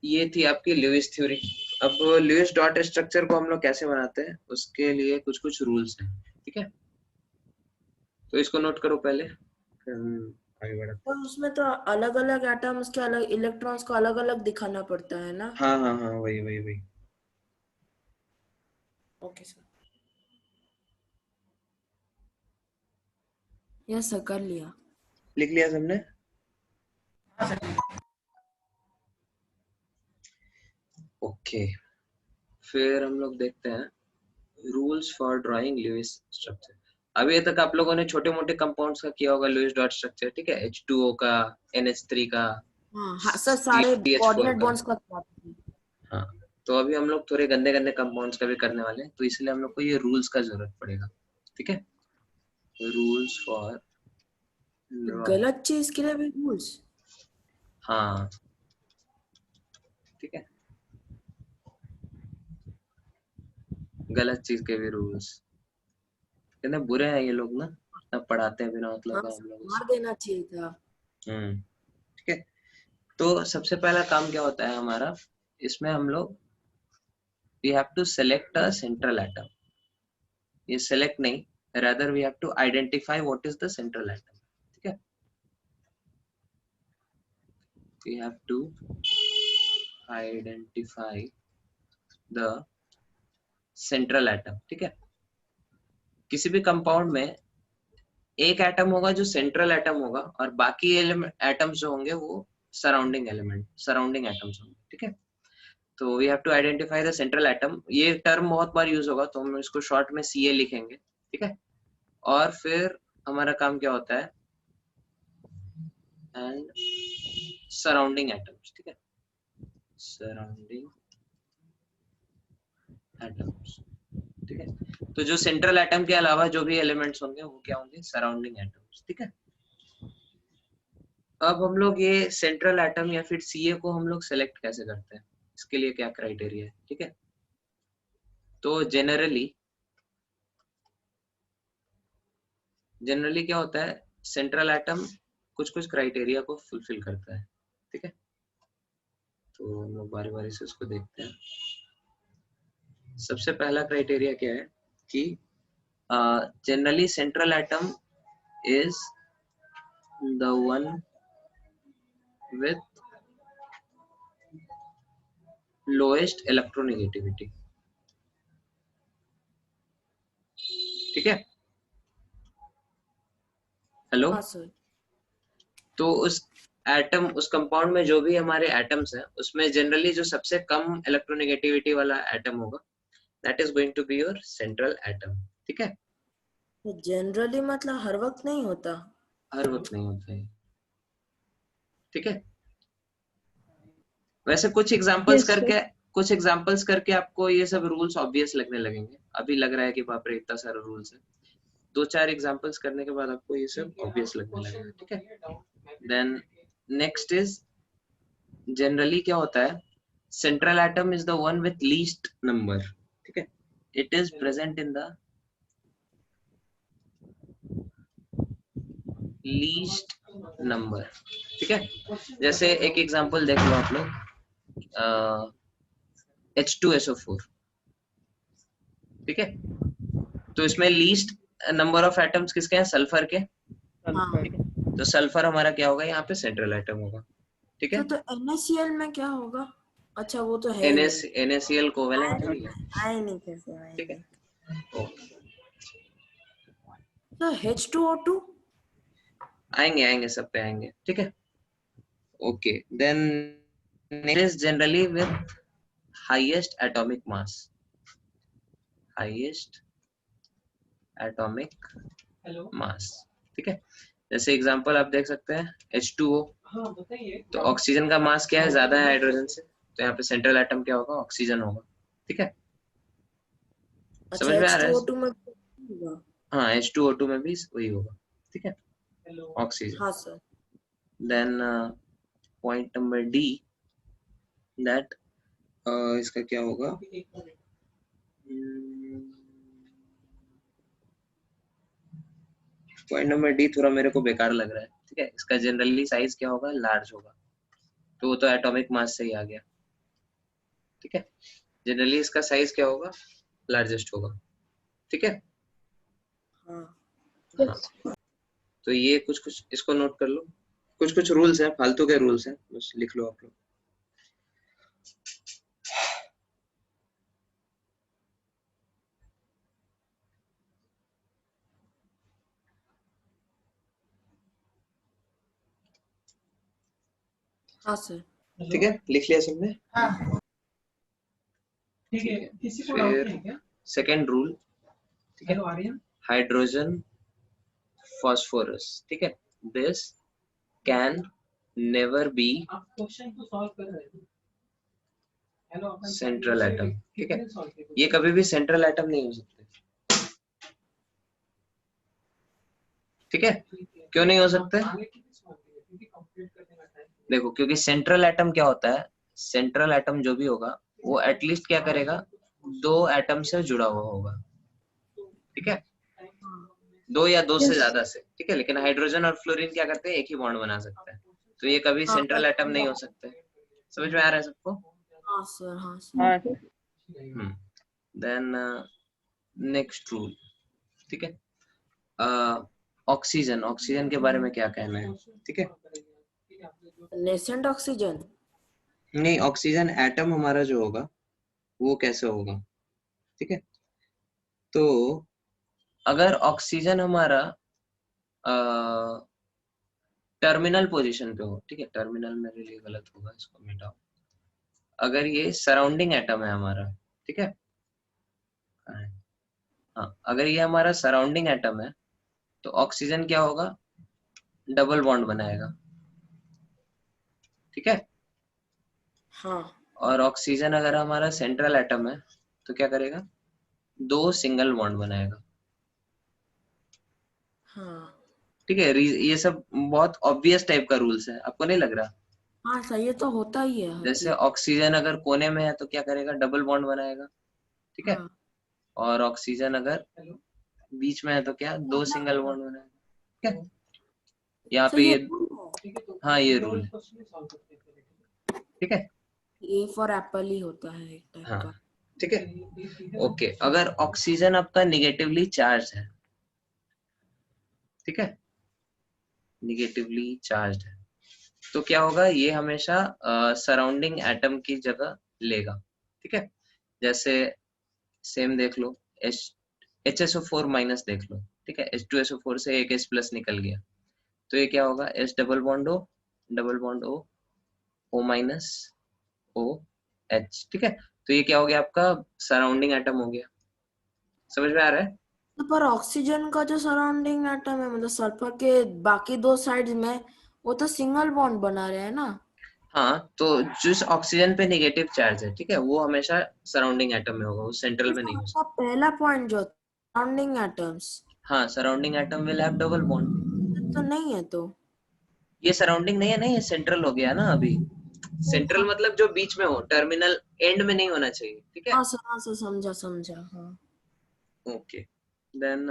ये थी आपकी लुईस थ्योरी। अब लुईस डॉट स्ट्रक्चर को हम लोग कैसे बनाते हैं उसके लिए कुछ कुछ रूल्स हैं, ठीक है। तो इसको नोट करो पहले, फिर हम आगे बढ़ते तो उसमें तो अलग अलग एटम्स के अलग इलेक्ट्रॉन्स को अलग अलग दिखाना पड़ता है ना? हैं। हाँ हाँ हाँ, वही वही वही। ओके सर, यस सर, कर लिया। लिख लिया सबने? हाँ सर। ओके, फिर हम लोग देखते हैं rules for drawing Lewis structure. अभी तक आप लोगों ने छोटे मोटे कंपाउंड्स का किया होगा लुईस डॉट स्ट्रक्चर, ठीक है। H2O का, NH3 का, हाँ सर, सारे CH4 कोऑर्डिनेट का। बॉन्ड्स का बात की। हाँ, तो अभी हम लोग थोड़े गंदे गंदे कंपाउंड्स का भी करने वाले हैं, तो इसलिए हम लोग को ये रूल्स का जरूरत पड़ेगा, ठीक है। रूल्स फॉर, गलत चीज के लिए भी रूल्स? हाँ ठीक है, गलत चीज के भी रूल्स। कितने बुरे हैं ये लोग ना, इतना पढ़ाते हैं बिना मतलब हाँ का हम सर, लोग। मार देना चाहिए था। ठीक है। तो सबसे पहला काम क्या होता है हमारा, इसमें हम लोग we have to select a central atom. ये select नहीं, rather we have to identify what is the central atom, ठीक है। we have to identify the central atom, ठीक है। किसी भी कंपाउंड में एक एटम होगा जो सेंट्रल एटम होगा और बाकी एटम्स जो होंगे वो सराउंडिंग एटम्स होंगे, ठीक है। तो we have to identify the central atom. ये टर्म बहुत बार यूज होगा तो हम इसको शॉर्ट में CA लिखेंगे, ठीक है। और फिर हमारा काम क्या होता है, एंड सराउंडिंग एटम्स, ठीक है, सराउंडिंग एटम्स, ठीक है। तो जो सेंट्रल एटम के अलावा जो भी एलिमेंट्स होंगे वो क्या होंगे, सराउंडिंग एटम्स, ठीक है। अब हम लोग ये सेंट्रल एटम या फिर CA को हम लोग सेलेक्ट कैसे करते हैं, इसके लिए क्या क्राइटेरिया है, ठीक है। तो जनरली क्या होता है, सेंट्रल एटम कुछ कुछ क्राइटेरिया को फुलफिल करता है, ठीक है। तो हम लोग बारी बारी से उसको देखते हैं। सबसे पहला क्राइटेरिया क्या है कि generally central atom is the one with lowest electronegativity, ठीक है। हेलो, हाँ सर। तो उस कंपाउंड में जो भी हमारे एटम्स हैं उसमें जनरली जो सबसे कम इलेक्ट्रोनेगेटिविटी वाला एटम होगा that is going to be your central atom, ठीक है। तो जनरली मतलब हर वक्त नहीं होता? हर वक्त नहीं होता है, ठीक है। वैसे कुछ Yes, sir. एग्जांपल्स करके आपको ये सब रूल्स ऑब्वियस लगने लगेंगे। अभी लग रहा है कि बाप रे इतना सारा रूल्स है, 2-4 एग्जांपल्स करने के बाद आपको ये सब ऑब्वियस लगने लगेगा, ठीक है। देन नेक्स्ट इज, जनरली क्या होता है, central atom is the one with least number, ठीक है। It is present in the least number, ठीक है। जैसे एक एग्जांपल देख लो आप लोग, H2SO4, ठीक है। तो इसमें लीस्ट नंबर ऑफ एटम्स किसके हैं, सल्फर के, हाँ। ठीक है। तो सल्फर हमारा क्या होगा, यहाँ पे सेंट्रल एटम होगा, ठीक है। तो NaCl में क्या होगा? अच्छा, वो तो है ही नहीं। NaCl कोवेलेंट थोड़ी है, आए नहीं, कैसे ठीक आएंगे? है। ओके, तो H2O2? आएंगे सब पे आएंगे, ठीक है। Okay, then next is generally with highest atomic mass, highest atomic mass, ठीक है। जैसे एग्जांपल आप देख सकते हैं H2O, तो ऑक्सीजन का मास क्या है, ज्यादा है हाइड्रोजन से, तो यहाँ पे सेंट्रल एटम क्या होगा, ऑक्सीजन होगा, ठीक है। अच्छा, समझ में आ रहा है? H2O2 में होगा? हाँ, H2O2 में भी वही होगा, ठीक है, ऑक्सीजन। हाँ sir. Then point number D, दैट इसका क्या होगा, पॉइंट नंबर डी थोड़ा मेरे को बेकार लग रहा है, ठीक है। इसका जनरली साइज क्या होगा, लार्ज होगा, तो वो तो एटॉमिक मास से ही आ गया, ठीक है। जनरली इसका साइज क्या होगा, लार्जेस्ट होगा, ठीक है। हाँ हाँ, तो ये कुछ कुछ इसको नोट कर लो, कुछ कुछ रूल्स हैं, फालतू के रूल्स हैं, बस लिख लो आप लोग। हाँ सर। ठीक है, लिख लिया सबने? हाँ ठीक है, किसी को डाउट नहीं है क्या? सेकेंड रूल, ठीक है, हेलो आर्यन, हाइड्रोजन फॉस्फोरस, ठीक है, दिस कैन नेवर बी आप क्वेश्चन को सॉल्व कर रहे थे। हेलो अपन सेंट्रल एटम, ठीक है, कितने सॉल्व किए? ये कभी भी सेंट्रल एटम नहीं हो सकते, ठीक है। क्यों नहीं हो सकते? आगे कितने सॉल्व किए? क्योंकि कंप्लीट करने का टाइम देखो, क्योंकि सेंट्रल एटम क्या होता है, सेंट्रल एटम जो भी होगा वो एटलीस्ट क्या करेगा, 2 एटम से जुड़ा हुआ होगा, ठीक है, 2 या 2 से ज्यादा से, ठीक है। लेकिन हाइड्रोजन और फ्लोरीन क्या करते हैं, एक ही बॉन्ड बना सकते हैं, तो ये कभी हाँ, सेंट्रल एटम नहीं हो सकते। समझ में आ रहा है सबको? हाँ सर, हाँ सर। हाँ सर। देन नेक्स्ट रूल, ठीक है, ऑक्सीजन, ऑक्सीजन के बारे में क्या कहना है, ठीक है। Nascent oxygen. नहीं, ऑक्सीजन एटम हमारा जो होगा वो कैसे होगा, ठीक है। तो अगर ऑक्सीजन हमारा टर्मिनल पोजीशन पे हो, ठीक है, टर्मिनल मेरे लिए गलत होगा, इसको मिटाओ। अगर ये सराउंडिंग एटम है हमारा, ठीक है, हाँ, अगर ये हमारा सराउंडिंग एटम है तो ऑक्सीजन क्या होगा, डबल बॉन्ड बनाएगा, ठीक है। हाँ और ऑक्सीजन अगर हमारा सेंट्रल एटम है तो क्या करेगा, 2 सिंगल बॉन्ड बनाएगा, हाँ ठीक है। ये सब बहुत ऑब्वियस टाइप का रूल्स है, आपको नहीं लग रहा? हाँ सर, ये तो होता ही है हर जैसे चीज। ऑक्सीजन अगर कोने में है तो क्या करेगा, डबल बॉन्ड बनाएगा, ठीक है। हाँ और ऑक्सीजन अगर बीच में है तो क्या, 2 सिंगल बॉन्ड बनाएगा, ठीक है। यहाँ सर, पे ये ये, rule है। हाँ ये रूल है, ठीक है, ए फॉर एप्पल ही होता है एक टाइप हाँ का। ठीक है। ओके, अगर ऑक्सीजन आपका निगेटिवली चार्ज है, ठीक है, निगेटिवली चार्ज है, तो क्या होगा, ये हमेशा सराउंडिंग एटम की जगह लेगा, ठीक है। जैसे सेम देख लो, HSO4 माइनस देख लो, ठीक है, H2SO4 से एक H प्लस निकल गया, तो ये क्या होगा, H double bond O, double bond O, O minus O H, ठीक है। तो ये क्या हो गया, आपका सराउंडिंग एटम हो गया। समझ में आ रहा है? तो पर ऑक्सीजन का जो सराउंडिंग एटम है, मतलब सल्फर के बाकी 2 साइड्स में, वो तो सिंगल बॉन्ड बना रहे हैं ना। हाँ, तो जिस ऑक्सीजन पे नेगेटिव चार्ज है, ठीक है, वो हमेशा सराउंडिंग एटम में होगा, वो सेंट्रल में नहीं हो सकता। आपका पहला पॉइंट जो सराउंडिंग एटम्स, हाँ, surrounding atom will have double bond. तो नहीं है तो। ये सराउंडिंग नहीं है ना, ये सेंट्रल हो गया ना अभी। सेंट्रल मतलब जो बीच में हो, टर्मिनल एंड में नहीं होना चाहिए, ठीक है। हाँ सर, समझा समझा, हाँ। ओके, देन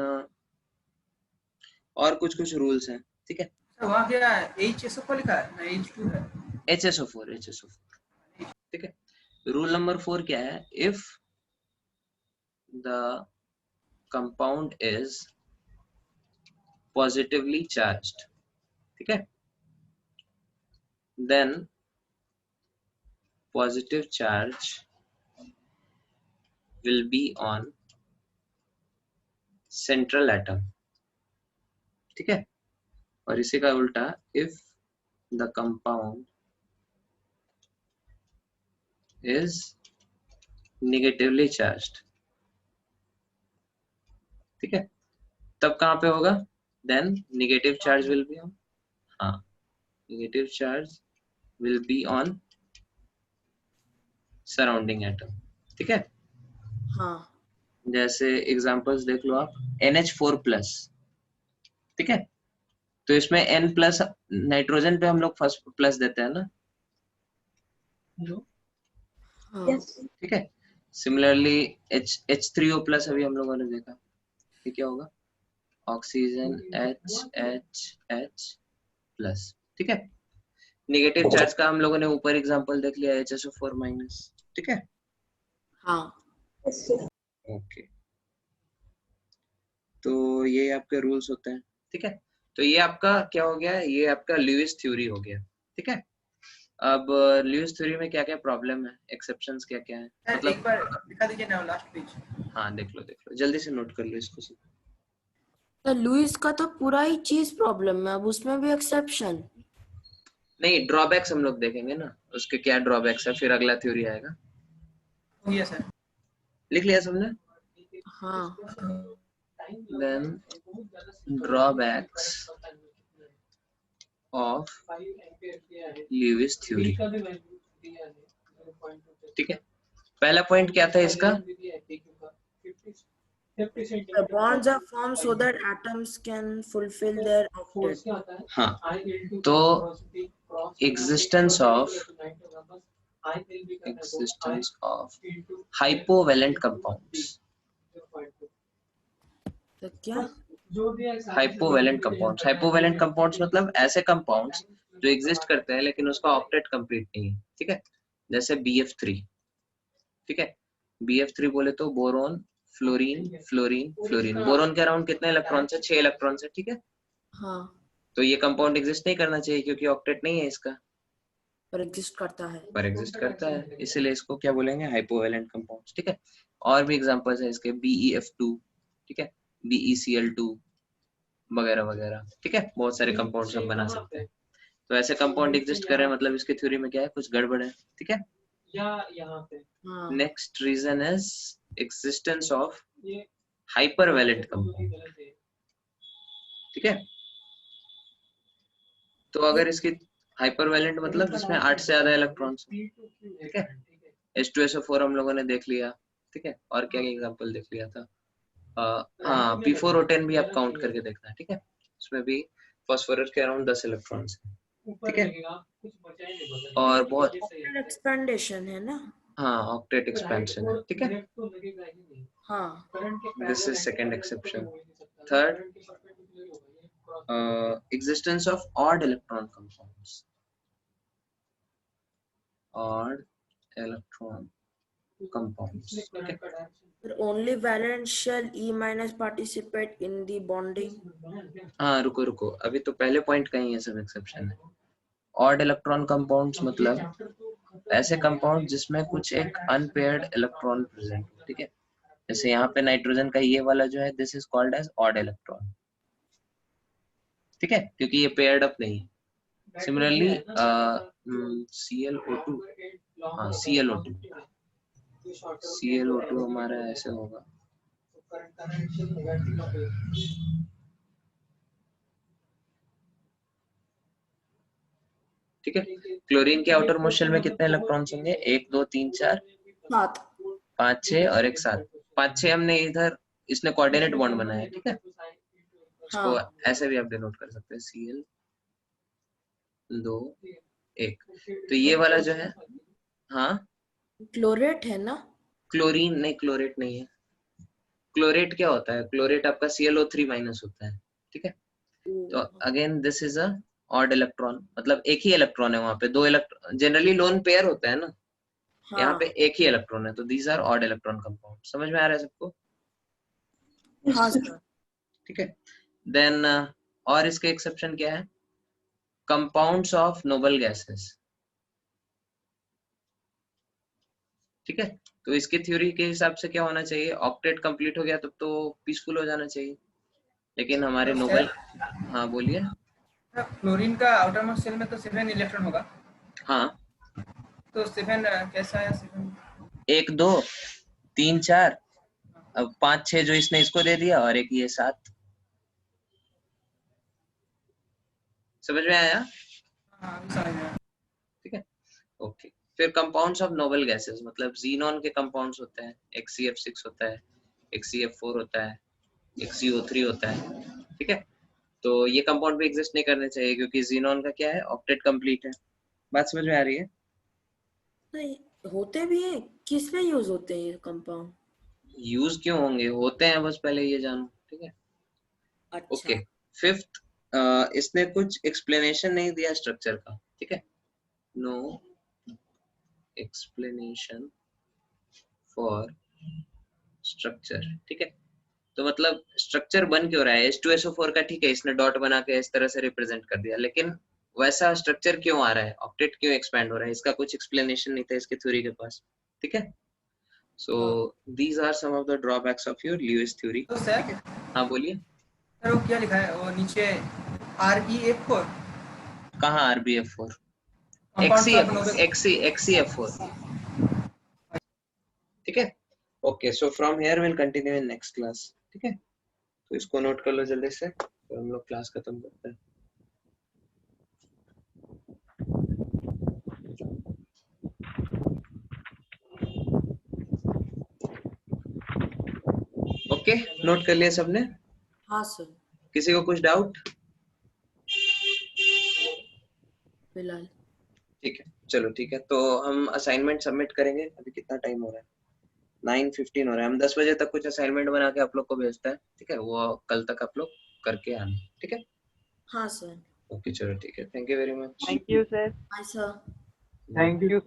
और कुछ कुछ रूल्स हैं, ठीक है। तो वहाँ क्या HSO4 लिखा है ना H2 है? HSO4, ठीक है। रूल नंबर 4 क्या है, if the compound is positively charged, ठीक है, then positive charge will be on central atom, ठीक है। और इसी का उल्टा, if the compound is negatively charged, ठीक है, तब कहाँ पे होगा, then negative charge will be on, हाँ, negative charge will be on surrounding atom, ठीक है। हाँ जैसे एग्जांपल्स देख लो आप, NH4+, ठीक है, तो इसमें N प्लस, नाइट्रोजन पे हम लोग फर्स्ट प्लस देते हैं ना, हाँ ठीक है। सिमिलरली H3O+ अभी हम लोगों ने देखा, ये क्या होगा, ऑक्सीजन H प्लस, ठीक है। नेगेटिव चार्ज का हम लोगों ने ऊपर एग्जांपल देख लिया, HSO4 माइनस, ठीक है। हाँ ओके, तो ये आपके रूल्स होते हैं, ठीक है। तो ये आपका क्या हो गया, ये आपका ल्यूइस थ्योरी हो गया, ठीक है। अब ल्यूइस थ्योरी में क्या क्या प्रॉब्लम है, एक्सेप्शंस क्या क्या है, सर मतलब एक बार दिखा दीजिए ना लास्ट पेज। हाँ देख लो जल्दी से नोट कर लो इसको सब। तो लुइस का तो पूरा ही चीज प्रॉब्लम है, अब उसमें भी एक्सेप्शन। नहीं, ड्रॉबैक्स हम लोग देखेंगे ना, उसके क्या ड्रॉबैक्स है, फिर अगला थ्योरी आएगा। हो गया सर। लिख लिया सबने? हाँ then drawbacks of Lewis theory, ठीक है। पहला पॉइंट क्या था इसका? The bonds are formed so that atoms can fulfill their octet. हाँ, तो existence of hypovalent compounds, तो क्या? हाइपोवैलेंट कंपाउंड्स, हाइपोवैलेंट कंपाउंड्स मतलब ऐसे कंपाउंड्स जो एग्जिस्ट करते हैं लेकिन उसका ऑक्टेट कंप्लीट नहीं है, ठीक है। जैसे BF3, ठीक है। BF3 बोले तो boron, fluorine, fluorine, fluorine. Boron के अराउंड कितने इलेक्ट्रॉन्स है? 6 इलेक्ट्रॉन्स है, ठीक है। हाँ तो ये कंपाउंड एग्जिस्ट नहीं करना चाहिए क्योंकि ऑक्टेट नहीं है इसका, पर एग्जिस्ट करता है। पर एग्जिस्ट करता है, इसीलिए इसको क्या बोलेंगे, हाइपोवैलेंट कंपाउंड्स, ठीक है। और भी एग्जांपल्स है इसके, BeF2, ठीक है, BeCl2 वगैरह वगैरह, ठीक है। बहुत सारे कंपाउंड्स हम बना सकते हैं। तो ऐसे कंपाउंड एग्जिस्ट कर रहे हैं मतलब इसके थ्योरी में क्या है, कुछ गड़बड़ है, ठीक है। हाँ next reason is existence of hypervalent compound, ठीक है। तो अगर इसकी हाइपरवैलेंट मतलब जिसमें 8 से ज्यादा इलेक्ट्रॉन्स, ठीक है। H2SO4 हम लोगों ने देख लिया, ठीक है। और क्या एग्जांपल देख लिया था, हाँ P4O10 भी आप काउंट करके देखना, ठीक है। उसमें भी फास्फोरस के अराउंड 10 इलेक्ट्रॉन्स हैं, ठीक है। और बहुत एक्सपेंडेशन है ना। हाँ ऑक्टेट एक्सपेंशन है, ठीक है। हाँ this is second exception. Third, existence of odd electron compounds, odd electron compounds, okay. But only valence shall E minus participate in the bonding. हाँ रुको अभी तो पहले पॉइंट का ही है सब एक्सेप्शन है। ऑड इलेक्ट्रॉन कंपाउंड्स मतलब ऐसे कंपाउंड जिसमें कुछ एक अनपेयर्ड इलेक्ट्रॉन प्रेजेंट, ठीक है। जैसे यहाँ पे नाइट्रोजन का ये वाला जो है, this is called as odd electron, ठीक है, क्योंकि ये पेयर्ड अप नहीं है। सिमिलरली ClO2, हाँ ClO2 हमारा ऐसे होगा, ठीक है। क्लोरीन के आउटर मोस्ट शेल में कितने इलेक्ट्रॉन्स होंगे? 1 2 3 4 सात 5 6 और एक 7। 5 6 हमने इधर, इसने कोऑर्डिनेट बॉन्ड बनाया है, ठीक है। इसको हाँ ऐसे भी आप डिनोट कर सकते हैं, Cl 2 1। तो ये वाला जो है, हाँ क्लोरेट है ना। क्लोरीन नहीं, क्लोरेट नहीं है। क्लोरेट क्या होता है? क्लोरेट आपका ClO3 माइनस होता है, ठीक है। तो again this is a odd electron, मतलब एक ही इलेक्ट्रॉन है वहां पे, 2 इलेक्ट्रॉन, जनरली लोन पेयर होता है ना, यहाँ पे हाँ एक ही इलेक्ट्रॉन है, तो these are odd electron compound. समझ में आ रहा है सबको? हाँ सर। ठीक है। देन और इसके एक्सेप्शन क्या है? कंपाउंड्स ऑफ नोबल गैसेस, ठीक है। तो इसकी थ्योरी के हिसाब से क्या होना चाहिए, ऑक्टेट कंप्लीट हो गया तब तो पीसफुल हो जाना चाहिए, लेकिन हमारे नोबल, हाँ बोलिए। क्लोरीन का आउटर मोस्ट शेल में तो 7 इलेक्ट्रॉन होगा, हाँ तो 7 कैसा है? 7 1 2 3 4, अब 5 6 जो इसने इसको दे दिया और एक ये 7। समझ में आया? हाँ अभी समझ में आया। ठीक है, ओके। फिर कंपाउंड्स ऑफ नोबल गैसेस, मतलब जीनॉन के कंपाउंड्स होते हैं, एक CF6 होता है, एक CF4 होता है, एक CO3 होता है, ठीक है। तो ये कंपाउंड भी एग्जिस्ट नहीं करने चाहिए क्योंकि जीनॉन का क्या है, ऑक्टेट कंप्लीट है। बात समझ में आ रही है? नहीं होते भी हैं, किस में यूज होते हैं ये कंपाउंड? यूज क्यों होंगे, होते हैं, बस पहले ये जानो, ठीक है। अच्छा ओके, फिफ्थ, इसने कुछ एक्सप्लेनेशन नहीं दिया स्ट्रक्चर का, ठीक है, नो एक्सप्लेनेशन फॉर स्ट्रक्चर, ठीक है। तो मतलब स्ट्रक्चर बन क्यों रहा है, H2SO4 का, ठीक है, इसने डॉट बना के इस तरह से रिप्रेजेंट कर दिया, लेकिन वैसा स्ट्रक्चर क्यों आ रहा है, ऑक्टेट क्यों एक्सपैंड हो रहा है, इसका कुछ एक्सप्लेनेशन नहीं था इसके थ्योरी के पास, ठीक है। So these are some of the drawbacks of your Lewis theory, तो ठीक सर है। हाँ बोलिए, सर वो क्या लिखा है वो नीचे ReF4 कहाँ RBF4, कंपाउंड का XeF4, XeF4, ठीक है। Okay, so from here will continue in next class, ठीक है। तो इसको नोट कर लो जल्दी से, तो हम लोग क्लास खत्म करते हैं। ओके, नोट कर लिया सबने, हाँ सर किसी को कुछ डाउट? फिलहाल ठीक है, चलो ठीक है, तो हम असाइनमेंट सबमिट करेंगे। अभी कितना टाइम हो रहा है, 9:15 हो रहा है। हम 10 बजे तक कुछ असाइनमेंट बना के आप लोग को भेजते हैं, ठीक है, वो कल तक आप लोग करके आना, ठीक है। हाँ सर ओके चलो ठीक है, thank you very much. Thank you, sir. Bye sir thank you.